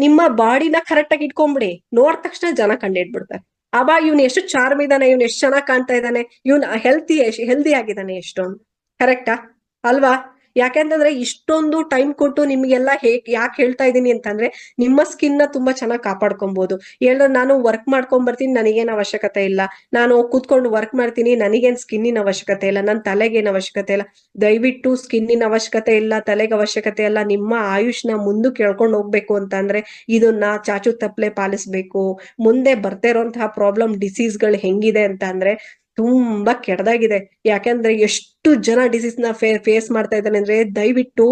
ನಿಮ್ಮ ಬಾಡಿನ ಕರೆಕ್ಟ್ ಆಗಿ ಇಟ್ಕೊಂಡ್ಬಿಡಿ, ನೋಡ್ ತಕ್ಷಣ ಜನ ಕಂಡಿಡ್ಬಿಡ್ತಾರೆ. ಅವಾಗ ಇವ್ನು ಎಷ್ಟು ಚಾರ್ಮ್ ಇದ್ದಾನೆ, ಇವ್ನು ಎಷ್ಟು ಚೆನ್ನಾಗಿ ಕಾಣ್ತಾ ಇದ್ದಾನೆ, ಇವ್ನು ಹೆಲ್ದಿ ಆಗಿದ್ದಾನೆ ಎಷ್ಟೊಂದು. ಕರೆಕ್ಟಾ ಅಲ್ವಾ? ಯಾಕೆಂತಂದ್ರೆ ಇಷ್ಟೊಂದು ಟೈಮ್ ಕೊಟ್ಟು ನಿಮ್ಗೆಲ್ಲ ಯಾಕೆ ಹೇಳ್ತಾ ಇದೀನಿ ಅಂತಂದ್ರೆ ನಿಮ್ಮ ಸ್ಕಿನ್ ನ ತುಂಬಾ ಚೆನ್ನಾಗಿ ಕಾಪಾಡ್ಕೊಬಹುದು. ಹೇಳಿದ್ರೆ ನಾನು ವರ್ಕ್ ಮಾಡ್ಕೊಂಡ್ ಬರ್ತೀನಿ, ನನಗೇನ್ ಅವಶ್ಯಕತೆ ಇಲ್ಲ, ನಾನು ಕೂತ್ಕೊಂಡು ವರ್ಕ್ ಮಾಡ್ತೀನಿ, ನನಗೇನ್ ಸ್ಕಿನ್ನಿನ ಅವಶ್ಯಕತೆ ಇಲ್ಲ, ನನ್ನ ತಲೆಗೇನ್ ಅವಶ್ಯಕತೆ ಇಲ್ಲ. ದಯವಿಟ್ಟು ಸ್ಕಿನ್ನಿನ ಅವಶ್ಯಕತೆ ಇಲ್ಲ, ತಲೆಗೆ ಅವಶ್ಯಕತೆ ಇಲ್ಲ. ನಿಮ್ಮ ಆಯುಷ್ನ ಮುಂದಕ್ಕೆ ಕೇಳ್ಕೊಂಡು ಹೋಗ್ಬೇಕು ಅಂತಂದ್ರೆ ಇದನ್ನ ಚಾಚು ತಪ್ಪಲೆ ಪಾಲಿಸ್ಬೇಕು. ಮುಂದೆ ಬರ್ತಾ ಇರುವಂತಹ ಪ್ರಾಬ್ಲಮ್ ಡಿಸೀಸ್ಗಳು ಹೆಂಗಿದೆ ಅಂತ ಅಂದ್ರೆ ತುಂಬಾ ಕೆಟ್ಟದಾಗಿದೆ. ಯಾಕೆಂದ್ರೆ ಎಷ್ಟು ಜನ ಡಿಸೀಸ್ ನ ಫೇಸ್ ಮಾಡ್ತಾ ಇದ್ದಾನೆ ಅಂದ್ರೆ ದಯವಿಟ್ಟು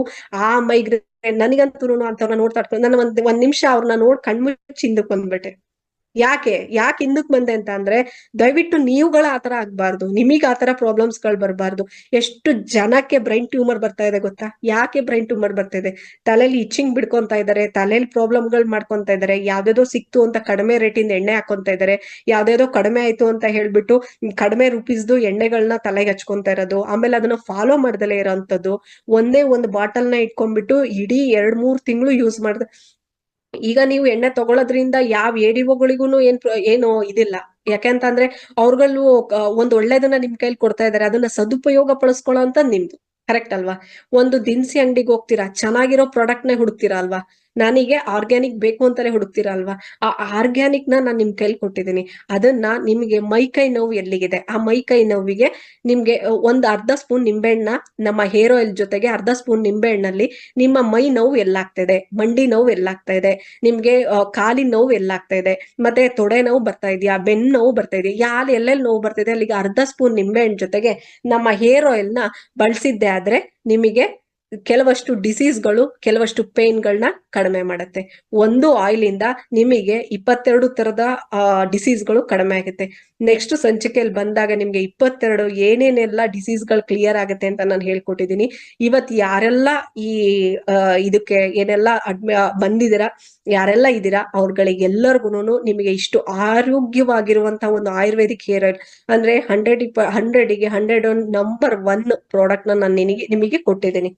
ಆ ಮೈಗ್ರೇನ್ ನನಗಂತೂ ಅಂತವ್ರನ್ನ ನೋಡ್ತಾ ಇಟ್ಕೊಂಡು ನಾನು ಒಂದ್ ನಿಮಿಷ ಅವ್ರನ್ನ ನೋಡ್ ಕಣ್ಮುಚ್ಚಿ ಹಿಂದಕ್ ಬಂದ್ಬಿಟ್ಟೆ. ಯಾಕೆ ಹಿಂದಕ್ ಬಂದೆ ಅಂತ ಅಂದ್ರೆ ದಯವಿಟ್ಟು ನೀವುಗಳ ಆತರ ಆಗ್ಬಾರ್ದು, ನಿಮಗ್ ಆತರ ಪ್ರಾಬ್ಲಮ್ಸ್ ಗಳು ಬರಬಾರ್ದು. ಎಷ್ಟು ಜನಕ್ಕೆ ಬ್ರೈನ್ ಟ್ಯೂಮರ್ ಬರ್ತಾ ಇದೆ ಗೊತ್ತಾ? ಯಾಕೆ ಬ್ರೈನ್ ಟ್ಯೂಮರ್ ಬರ್ತಾ ಇದೆ? ತಲೆಯಲ್ಲಿ ಇಚ್ಚಿಂಗ್ ಬಿಡ್ಕೊಂತ ಇದಾರೆ, ತಲೆಯಲ್ಲಿ ಪ್ರಾಬ್ಲಮ್ ಗಳು ಮಾಡ್ಕೊಂತ ಇದಾರೆ, ಯಾವ್ದೇದೋ ಸಿಕ್ತು ಅಂತ ಕಡಿಮೆ ರೇಟಿಂದ ಎಣ್ಣೆ ಹಾಕೊಂತ ಇದಾರೆ, ಯಾವ್ದೇದೋ ಕಡಿಮೆ ಆಯ್ತು ಅಂತ ಹೇಳ್ಬಿಟ್ಟು ಕಡಿಮೆ ರೂಪೀಸ್ದು ಎಣ್ಣೆಗಳನ್ನ ತಲೆಗೆ ಹಚ್ಕೊಂತ ಇರೋದು, ಆಮೇಲೆ ಅದನ್ನ ಫಾಲೋ ಮಾಡ್ದಲೇ ಇರೋಂಥದ್ದು, ಒಂದೇ ಒಂದು ಬಾಟಲ್ ನ ಇಟ್ಕೊಂಡ್ಬಿಟ್ಟು ಇಡೀ 2-3 ತಿಂಗಳು ಯೂಸ್ ಮಾಡ್ದ. ಈಗ ನೀವು ಎಣ್ಣೆ ತಗೊಳ್ಳೋದ್ರಿಂದ ಯಾವ ಎಡಿಒಗಳಿಗೂ ಏನು ಇದಿಲ್ಲ. ಯಾಕೆಂತಂದ್ರೆ ಅವ್ರುಗಳು ಒಂದ್ ಒಳ್ಳೇದನ್ನ ನಿಮ್ ಕೈಲಿ ಕೊಡ್ತಾ ಇದಾರೆ, ಅದನ್ನ ಸದುಪಯೋಗ ಪಡಿಸ್ಕೊಳ್ಳೋ ಅಂತ ನಿಮ್ದು. ಕರೆಕ್ಟ್ ಅಲ್ವಾ? ಒಂದು ದಿನಸಿ ಅಂಗಡಿಗೆ ಹೋಗ್ತೀರಾ, ಚೆನ್ನಾಗಿರೋ ಪ್ರಾಡಕ್ಟ್ ನೇ ಹುಡುಕ್ತೀರಾ ಅಲ್ವಾ? ನನಗೆ ಆರ್ಗ್ಯಾನಿಕ್ ಬೇಕು ಅಂತಾನೆ ಹುಡುಕ್ತೀರಾ ಅಲ್ವಾ? ಆ ಆರ್ಗ್ಯಾನಿಕ್ ನ ನಾನ್ ನಿಮ್ ಕೈಲಿ ಕೊಟ್ಟಿದ್ದೀನಿ. ಅದನ್ನ ನಿಮ್ಗೆ ಮೈಕೈ ನೋವು ಎಲ್ಲಿಗಿದೆ, ಆ ಮೈಕೈ ನೋವಿಗೆ ನಿಮ್ಗೆ ಒಂದ್ ಅರ್ಧ ಸ್ಪೂನ್ ನಿಂಬೆಹಣ್ಣ, ನಮ್ಮ ಹೇರ್ ಆಯಿಲ್ ಜೊತೆಗೆ ಅರ್ಧ ಸ್ಪೂನ್ ನಿಂಬೆಹಣ್ಣಲ್ಲಿ ನಿಮ್ಮ ಮೈ ನೋವು ಎಲ್ಲಾಗ್ತಾ ಮಂಡಿ ನೋವು ಎಲ್ಲಾಗ್ತಾ ಇದೆ, ನಿಮ್ಗೆ ಕಾಲಿನ ನೋವು ಎಲ್ಲಾಗ್ತಾ ಇದೆ, ಮತ್ತೆ ತೊಡೆ ನೋವು ಬರ್ತಾ ಇದೆಯಾ, ಬೆನ್ನು ನೋವು ಬರ್ತಾ ಇದೆಯಾ, ಎಲ್ಲೆಲ್ಲಿ ನೋವು ಬರ್ತಾ ಇದೆ ಅಲ್ಲಿಗೆ ಅರ್ಧ ಸ್ಪೂನ್ ನಿಂಬೆಹಣ್ಣು ಜೊತೆಗೆ ನಮ್ಮ ಹೇರ್ ಆಯಿಲ್ ನ ಬಳಸಿದ್ದೆ ಆದ್ರೆ ನಿಮಗೆ ಕೆಲವಷ್ಟು ಡಿಸೀಸ್ಗಳು, ಕೆಲವಷ್ಟು ಪೇನ್ಗಳನ್ನ ಕಡಿಮೆ ಮಾಡುತ್ತೆ. ಒಂದು ಆಯಿಲ್ ಇಂದ ನಿಮಗೆ 22 ತರದ ಡಿಸೀಸ್ಗಳು ಕಡಿಮೆ ಆಗುತ್ತೆ. ನೆಕ್ಸ್ಟ್ ಸಂಚಿಕೆಯಲ್ಲಿ ಬಂದಾಗ ನಿಮ್ಗೆ 22 ಏನೇನೆಲ್ಲ ಡಿಸೀಸ್ಗಳು ಕ್ಲಿಯರ್ ಆಗುತ್ತೆ ಅಂತ ನಾನು ಹೇಳ್ಕೊಟ್ಟಿದ್ದೀನಿ. ಇವತ್ ಯಾರೆಲ್ಲ ಈ ಇದಕ್ಕೆ ಏನೆಲ್ಲ ಬಂದಿದ್ದೀರಾ, ಯಾರೆಲ್ಲ ಇದ್ದೀರಾ, ಅವ್ರಗಳಿಗೆಲ್ಲರಿಗೂ ನಿಮಗೆ ಇಷ್ಟು ಆರೋಗ್ಯವಾಗಿರುವಂತಹ ಒಂದು ಆಯುರ್ವೇದಿಕ್ ಹೇರ್ ಆಯಿಲ್ ಅಂದ್ರೆ 100ಗೆ 100 ನಂಬರ್ 1 ಪ್ರಾಡಕ್ಟ್ ನ ನಾನು ನಿಮಗೆ ಕೊಟ್ಟಿದ್ದೀನಿ.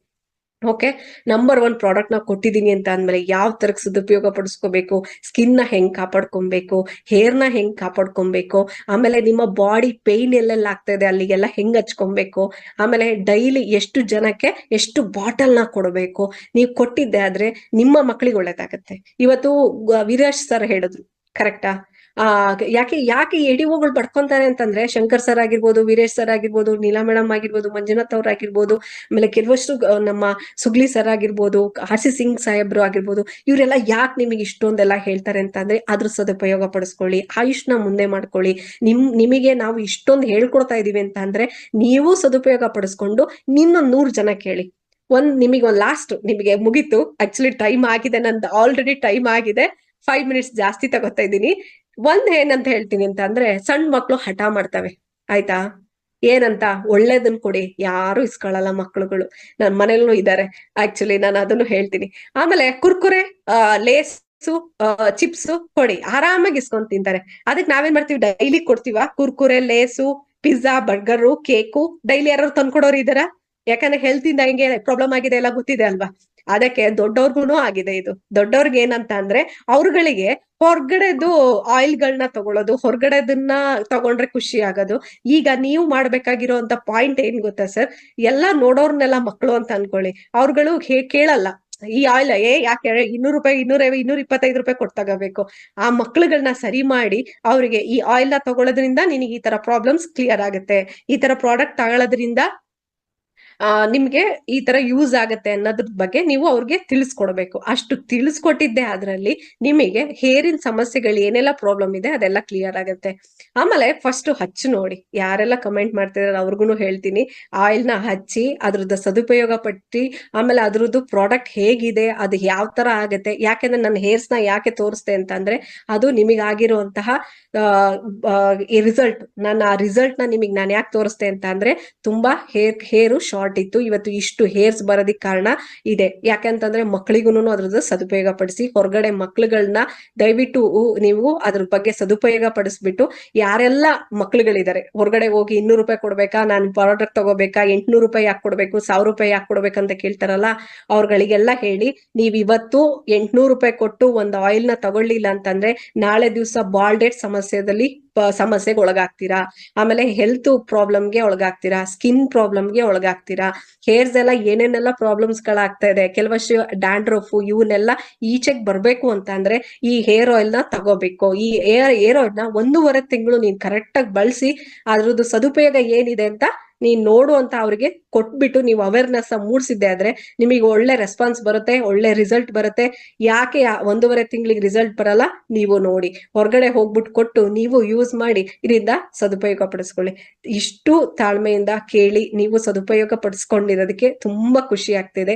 ಓಕೆ, ನಂಬರ್ 1 ಪ್ರಾಡಕ್ಟ್ ನ ಕೊಟ್ಟಿದ್ದೀನಿ ಅಂತ ಅಂದ್ಮೇಲೆ ಯಾವ ತರಕ್ ಸದುಪಯೋಗ ಪಡಿಸ್ಕೋಬೇಕು, ಸ್ಕಿನ್ ನ ಹೆಂಗ್ ಕಾಪಾಡ್ಕೊಬೇಕು, ಹೇರ್ ನ ಹೆಂಗ್ ಕಾಪಾಡ್ಕೊಬೇಕು, ಆಮೇಲೆ ನಿಮ್ಮ ಬಾಡಿ ಪೇನ್ ಎಲ್ಲೆಲ್ಲ ಆಗ್ತಾ ಇದೆ ಅಲ್ಲಿಗೆಲ್ಲ ಹೆಂಗ್ ಹಚ್ಕೊಬೇಕು, ಆಮೇಲೆ ಡೈಲಿ ಎಷ್ಟು ಜನಕ್ಕೆ ಎಷ್ಟು ಬಾಟಲ್ ನ ಕೊಡಬೇಕು, ನೀವು ಕೊಟ್ಟಿದ್ದೆ ಆದ್ರೆ ನಿಮ್ಮ ಮಕ್ಕಳಿಗೆ ಒಳ್ಳೇದಾಗತ್ತೆ. ಇವತ್ತು ವೀರೇಶ್ ಸರ್ ಹೇಳಿದ್ರು, ಕರೆಕ್ಟಾ? ಯಾಕೆ ಎಡಿಒಗಳು ಪಡ್ಕೊಂತಾರೆ ಅಂತಂದ್ರೆ ಶಂಕರ್ ಸರ್ ಆಗಿರ್ಬೋದು, ವೀರೇಶ್ ಸರ್ ಆಗಿರ್ಬೋದು, ನೀಲಾ ಮೇಡಮ್ ಆಗಿರ್ಬೋದು, ಮಂಜುನಾಥ್ ಅವ್ರ ಆಗಿರ್ಬೋದು, ಆಮೇಲೆ ಕೆಲವಷ್ಟು ನಮ್ಮ ಸುಗ್ಲಿ ಸರ್ ಆಗಿರ್ಬೋದು, ಹಸಿ ಸಿಂಗ್ ಸಾಹೇಬ್ರು ಆಗಿರ್ಬೋದು, ಇವರೆಲ್ಲ ಯಾಕೆ ನಿಮಗೆ ಇಷ್ಟೊಂದೆಲ್ಲ ಹೇಳ್ತಾರೆ ಅಂತಂದ್ರೆ ಅದ್ರ ಸದುಪಯೋಗ ಪಡಿಸ್ಕೊಳ್ಳಿ, ಆಯುಷ್ನ ಮುಂದೆ ಮಾಡ್ಕೊಳ್ಳಿ. ನಿಮಗೆ ನಾವು ಇಷ್ಟೊಂದು ಹೇಳ್ಕೊಡ್ತಾ ಇದೀವಿ ಅಂತ ಅಂದ್ರೆ ನೀವು ಸದುಪಯೋಗ ಪಡಿಸ್ಕೊಂಡು ಇನ್ನೊಂದ್ 100 ಜನ ಕೇಳಿ. ನಿಮಗೆ ಲಾಸ್ಟ್ ನಿಮಗೆ ಮುಗೀತು. ಆಕ್ಚುಲಿ ಟೈಮ್ ಆಗಿದೆ, ನಂದು ಆಲ್ರೆಡಿ ಟೈಮ್ ಆಗಿದೆ. 5 ಮಿನಿಟ್ಸ್ ಜಾಸ್ತಿ ತಗೋತಾ ಇದ್ದೀನಿ. ಏನಂತ ಹೇಳ್ತೀನಿ ಅಂತ ಅಂದ್ರೆ ಸಣ್ಣ ಮಕ್ಳು ಹಠ ಮಾಡ್ತವೆ, ಆಯ್ತಾ? ಏನಂತ ಒಳ್ಳೇದನ್ ಕೊಡಿ, ಯಾರು ಇಸ್ಕೊಳ್ಳಲ್ಲ ಮಕ್ಳುಗಳು. ನನ್ ಮನೇಲೂ ಇದಾರೆ ಆಕ್ಚುಲಿ, ನಾನು ಅದನ್ನು ಹೇಳ್ತೀನಿ. ಆಮೇಲೆ ಕುರ್ಕುರೆ, ಲೇಸು, ಚಿಪ್ಸ್ ಕೊಡಿ, ಆರಾಮಾಗಿ ಇಸ್ಕೊಂಡ್ ತಿಂತಾರೆ. ಅದಕ್ಕೆ ನಾವೇನ್ ಮಾಡ್ತೀವಿ, ಡೈಲಿ ಕೊಡ್ತೀವ ಕುರ್ಕುರೆ, ಲೇಸು, ಪಿಜ್ಜಾ, ಬರ್ಗರು, ಕೇಕು ಡೈಲಿ ಯಾರು ತಂದ್ಕೊಡೋರು ಇದಾರ? ಯಾಕಂದ್ರೆ ಹೆಲ್ತ್ ಇಂದ ಹೆಂಗೆ ಪ್ರಾಬ್ಲಮ್ ಆಗಿದೆ ಎಲ್ಲ ಗೊತ್ತಿದೆ ಅಲ್ವಾ? ಅದಕ್ಕೆ ದೊಡ್ಡವ್ರಿಗೂ ಆಗಿದೆ ಇದು. ದೊಡ್ಡವ್ರಿಗೆ ಏನಂತ ಅಂದ್ರೆ ಅವ್ರಗಳಿಗೆ ಹೊರಗಡೆದು ಆಯಿಲ್ಗಳನ್ನ ತಗೊಳ್ಳೋದು, ಹೊರಗಡೆದನ್ನ ತಗೊಂಡ್ರೆ ಖುಷಿ ಆಗೋದು. ಈಗ ನೀವು ಮಾಡ್ಬೇಕಾಗಿರೋಂತ ಪಾಯಿಂಟ್ ಏನ್ ಗೊತ್ತಾ ಸರ್, ಎಲ್ಲಾ ನೋಡೋರ್ನೆಲ್ಲ ಮಕ್ಕಳು ಅಂತ ಅನ್ಕೊಳ್ಳಿ, ಅವ್ರುಗಳು ಕೇಳಲ್ಲ ಈ ಆಯಿಲ್ ಯಾಕೆ 200 ರೂಪಾಯಿ, 225 ರೂಪಾಯಿ ಕೊಟ್ಟು ತಗೋಬೇಕು. ಆ ಮಕ್ಳುಗಳನ್ನ ಸರಿ ಮಾಡಿ ಅವ್ರಿಗೆ ಈ ಆಯಿಲ್ ನ ತಗೊಳ್ಳೋದ್ರಿಂದ ನಿನಗೆ ಈ ತರ ಪ್ರಾಬ್ಲಮ್ಸ್ ಕ್ಲಿಯರ್ ಆಗುತ್ತೆ, ಈ ತರ ಪ್ರಾಡಕ್ಟ್ ತಗೊಳ್ಳೋದ್ರಿಂದ ನಿಮ್ಗೆ ಈ ತರ ಯೂಸ್ ಆಗತ್ತೆ ಅನ್ನೋದ್ರ ಬಗ್ಗೆ ನೀವು ಅವ್ರಿಗೆ ತಿಳಿಸ್ಕೊಡ್ಬೇಕು. ಅಷ್ಟು ತಿಳಿಸ್ಕೊಟ್ಟಿದ್ದೆ ಅದ್ರಲ್ಲಿ ನಿಮಗೆ ಹೇರಿನ ಸಮಸ್ಯೆಗಳು ಏನೆಲ್ಲ ಪ್ರಾಬ್ಲಮ್ ಇದೆ ಅದೆಲ್ಲ ಕ್ಲಿಯರ್ ಆಗುತ್ತೆ. ಆಮೇಲೆ ಫಸ್ಟ್ ಹಚ್ಚಿ ನೋಡಿ, ಯಾರೆಲ್ಲ ಕಮೆಂಟ್ ಮಾಡ್ತಿದಾರೆ ಅವ್ರಿಗೂ ಹೇಳ್ತೀನಿ, ಆಯಿಲ್ ನ ಹಚ್ಚಿ ಅದ್ರದ್ದು ಸದುಪಯೋಗ ಪಟ್ಟಿ, ಆಮೇಲೆ ಅದ್ರದ್ದು ಪ್ರಾಡಕ್ಟ್ ಹೇಗಿದೆ, ಅದು ಯಾವ ತರ ಆಗತ್ತೆ. ಯಾಕೆಂದ್ರೆ ನನ್ನ ಹೇರ್ಸ್ ನ ಯಾಕೆ ತೋರಿಸ್ತೆ ಅಂತ ಅಂದ್ರೆ ಅದು ನಿಮಗಾಗಿರುವಂತಹ ರಿಸಲ್ಟ್. ನಾನು ಆ ರಿಸಲ್ಟ್ ನ ನಿಮಗೆ ನಾನು ಯಾಕೆ ತೋರಿಸ್ತೆ ಅಂತ ಅಂದ್ರೆ ತುಂಬಾ ಹೇರು ಶಾರ್ಟ್ ಇತ್ತು, ಇವತ್ತು ಇಷ್ಟು ಹೇರ್ಸ್ ಬರೋದಿಕ್ ಕಾರಣ ಇದೆ. ಯಾಕಂತಂದ್ರೆ ಮಕ್ಕಳಿಗೂ ಅದ್ರದ್ದು ಸದುಪಯೋಗ ಪಡಿಸಿ. ಹೊರಗಡೆ ಮಕ್ಳುಗಳನ್ನ ದಯವಿಟ್ಟು ನೀವು ಅದ್ರ ಬಗ್ಗೆ ಸದುಪಯೋಗ ಪಡಿಸ್ಬಿಟ್ಟು, ಯಾರೆಲ್ಲ ಮಕ್ಳುಗಳಿದ್ದಾರೆ ಹೊರಗಡೆ ಹೋಗಿ 200 ರೂಪಾಯಿ ಕೊಡ್ಬೇಕಾ, ನಾನು ಪ್ರಾಡಕ್ಟ್ ತಗೋಬೇಕಾ, 800 ರೂಪಾಯಿ ಯಾಕೆ ಕೊಡ್ಬೇಕು, 1000 ರೂಪಾಯಿ ಯಾಕೆ ಕೊಡ್ಬೇಕಂತ ಕೇಳ್ತಾರಲ್ಲ, ಅವ್ರಗಳಿಗೆಲ್ಲ ಹೇಳಿ, ನೀವ್ ಇವತ್ತು 800 ರೂಪಾಯಿ ಕೊಟ್ಟು ಒಂದು ಆಯಿಲ್ ನ ತಗೊಳ್ಳಿಲ್ಲ ಅಂತಂದ್ರೆ ನಾಳೆ ದಿವಸ ಬಾಲ್ಡ್ ಹೆಡ್ ಸಮಸ್ಯೆದಲ್ಲಿ ಸಮಸ್ಯೆಗೆ ಒಳಗಾಗ್ತೀರಾ, ಆಮೇಲೆ ಹೆಲ್ತ್ ಪ್ರಾಬ್ಲಮ್ಗೆ ಒಳಗಾಗ್ತೀರಾ, ಸ್ಕಿನ್ ಪ್ರಾಬ್ಲಮ್ಗೆ ಒಳಗಾಗ್ತೀರಾ, ಹೇರ್ಸ್ ಎಲ್ಲ ಏನೇನೆಲ್ಲ ಪ್ರಾಬ್ಲಮ್ಸ್ ಗಳಾಗ್ತಾ ಇದೆ, ಕೆಲವಷ್ಟು ಡ್ಯಾಂಡ್ರಫ್ ಇವನ್ನೆಲ್ಲ ಈಚೆಗೆ ಬರ್ಬೇಕು ಅಂತ ಅಂದ್ರೆ ಈ ಹೇರ್ ಆಯಿಲ್ ನ ತಗೋಬೇಕು. ಈ ಹೇರ್ ಆಯಿಲ್ ನ 1.5 ತಿಂಗಳು ನೀನ್ ಕರೆಕ್ಟ್ ಆಗಿ ಬಳಸಿ ಅದ್ರದ್ದು ಸದುಪಯೋಗ ಏನಿದೆ ಅಂತ ನೀನ್ ನೋಡು ಅಂತ ಅವ್ರಿಗೆ ಕೊಟ್ಬಿಟ್ಟು ನೀವು ಅವೇರ್ನೆಸ್ ಮೂಡಿಸಿದ್ದೆ ಆದ್ರೆ ನಿಮಗೆ ಒಳ್ಳೆ ರೆಸ್ಪಾನ್ಸ್ ಬರುತ್ತೆ, ಒಳ್ಳೆ ರಿಸಲ್ಟ್ ಬರುತ್ತೆ. ಯಾಕೆ 1.5 ತಿಂಗಳಿಗೆ ರಿಸಲ್ಟ್ ಬರಲ್ಲ, ನೀವು ನೋಡಿ ಹೊರಗಡೆ ಹೋಗ್ಬಿಟ್ಟು ಕೊಟ್ಟು ನೀವು ಯೂಸ್ ಮಾಡಿ ಇದರಿಂದ ಸದುಪಯೋಗ ಪಡಿಸ್ಕೊಳ್ಳಿ. ಇಷ್ಟು ತಾಳ್ಮೆಯಿಂದ ಕೇಳಿ ನೀವು ಸದುಪಯೋಗ ಪಡಿಸ್ಕೊಂಡಿರೋದಕ್ಕೆ ತುಂಬಾ ಖುಷಿ ಆಗ್ತಿದೆ.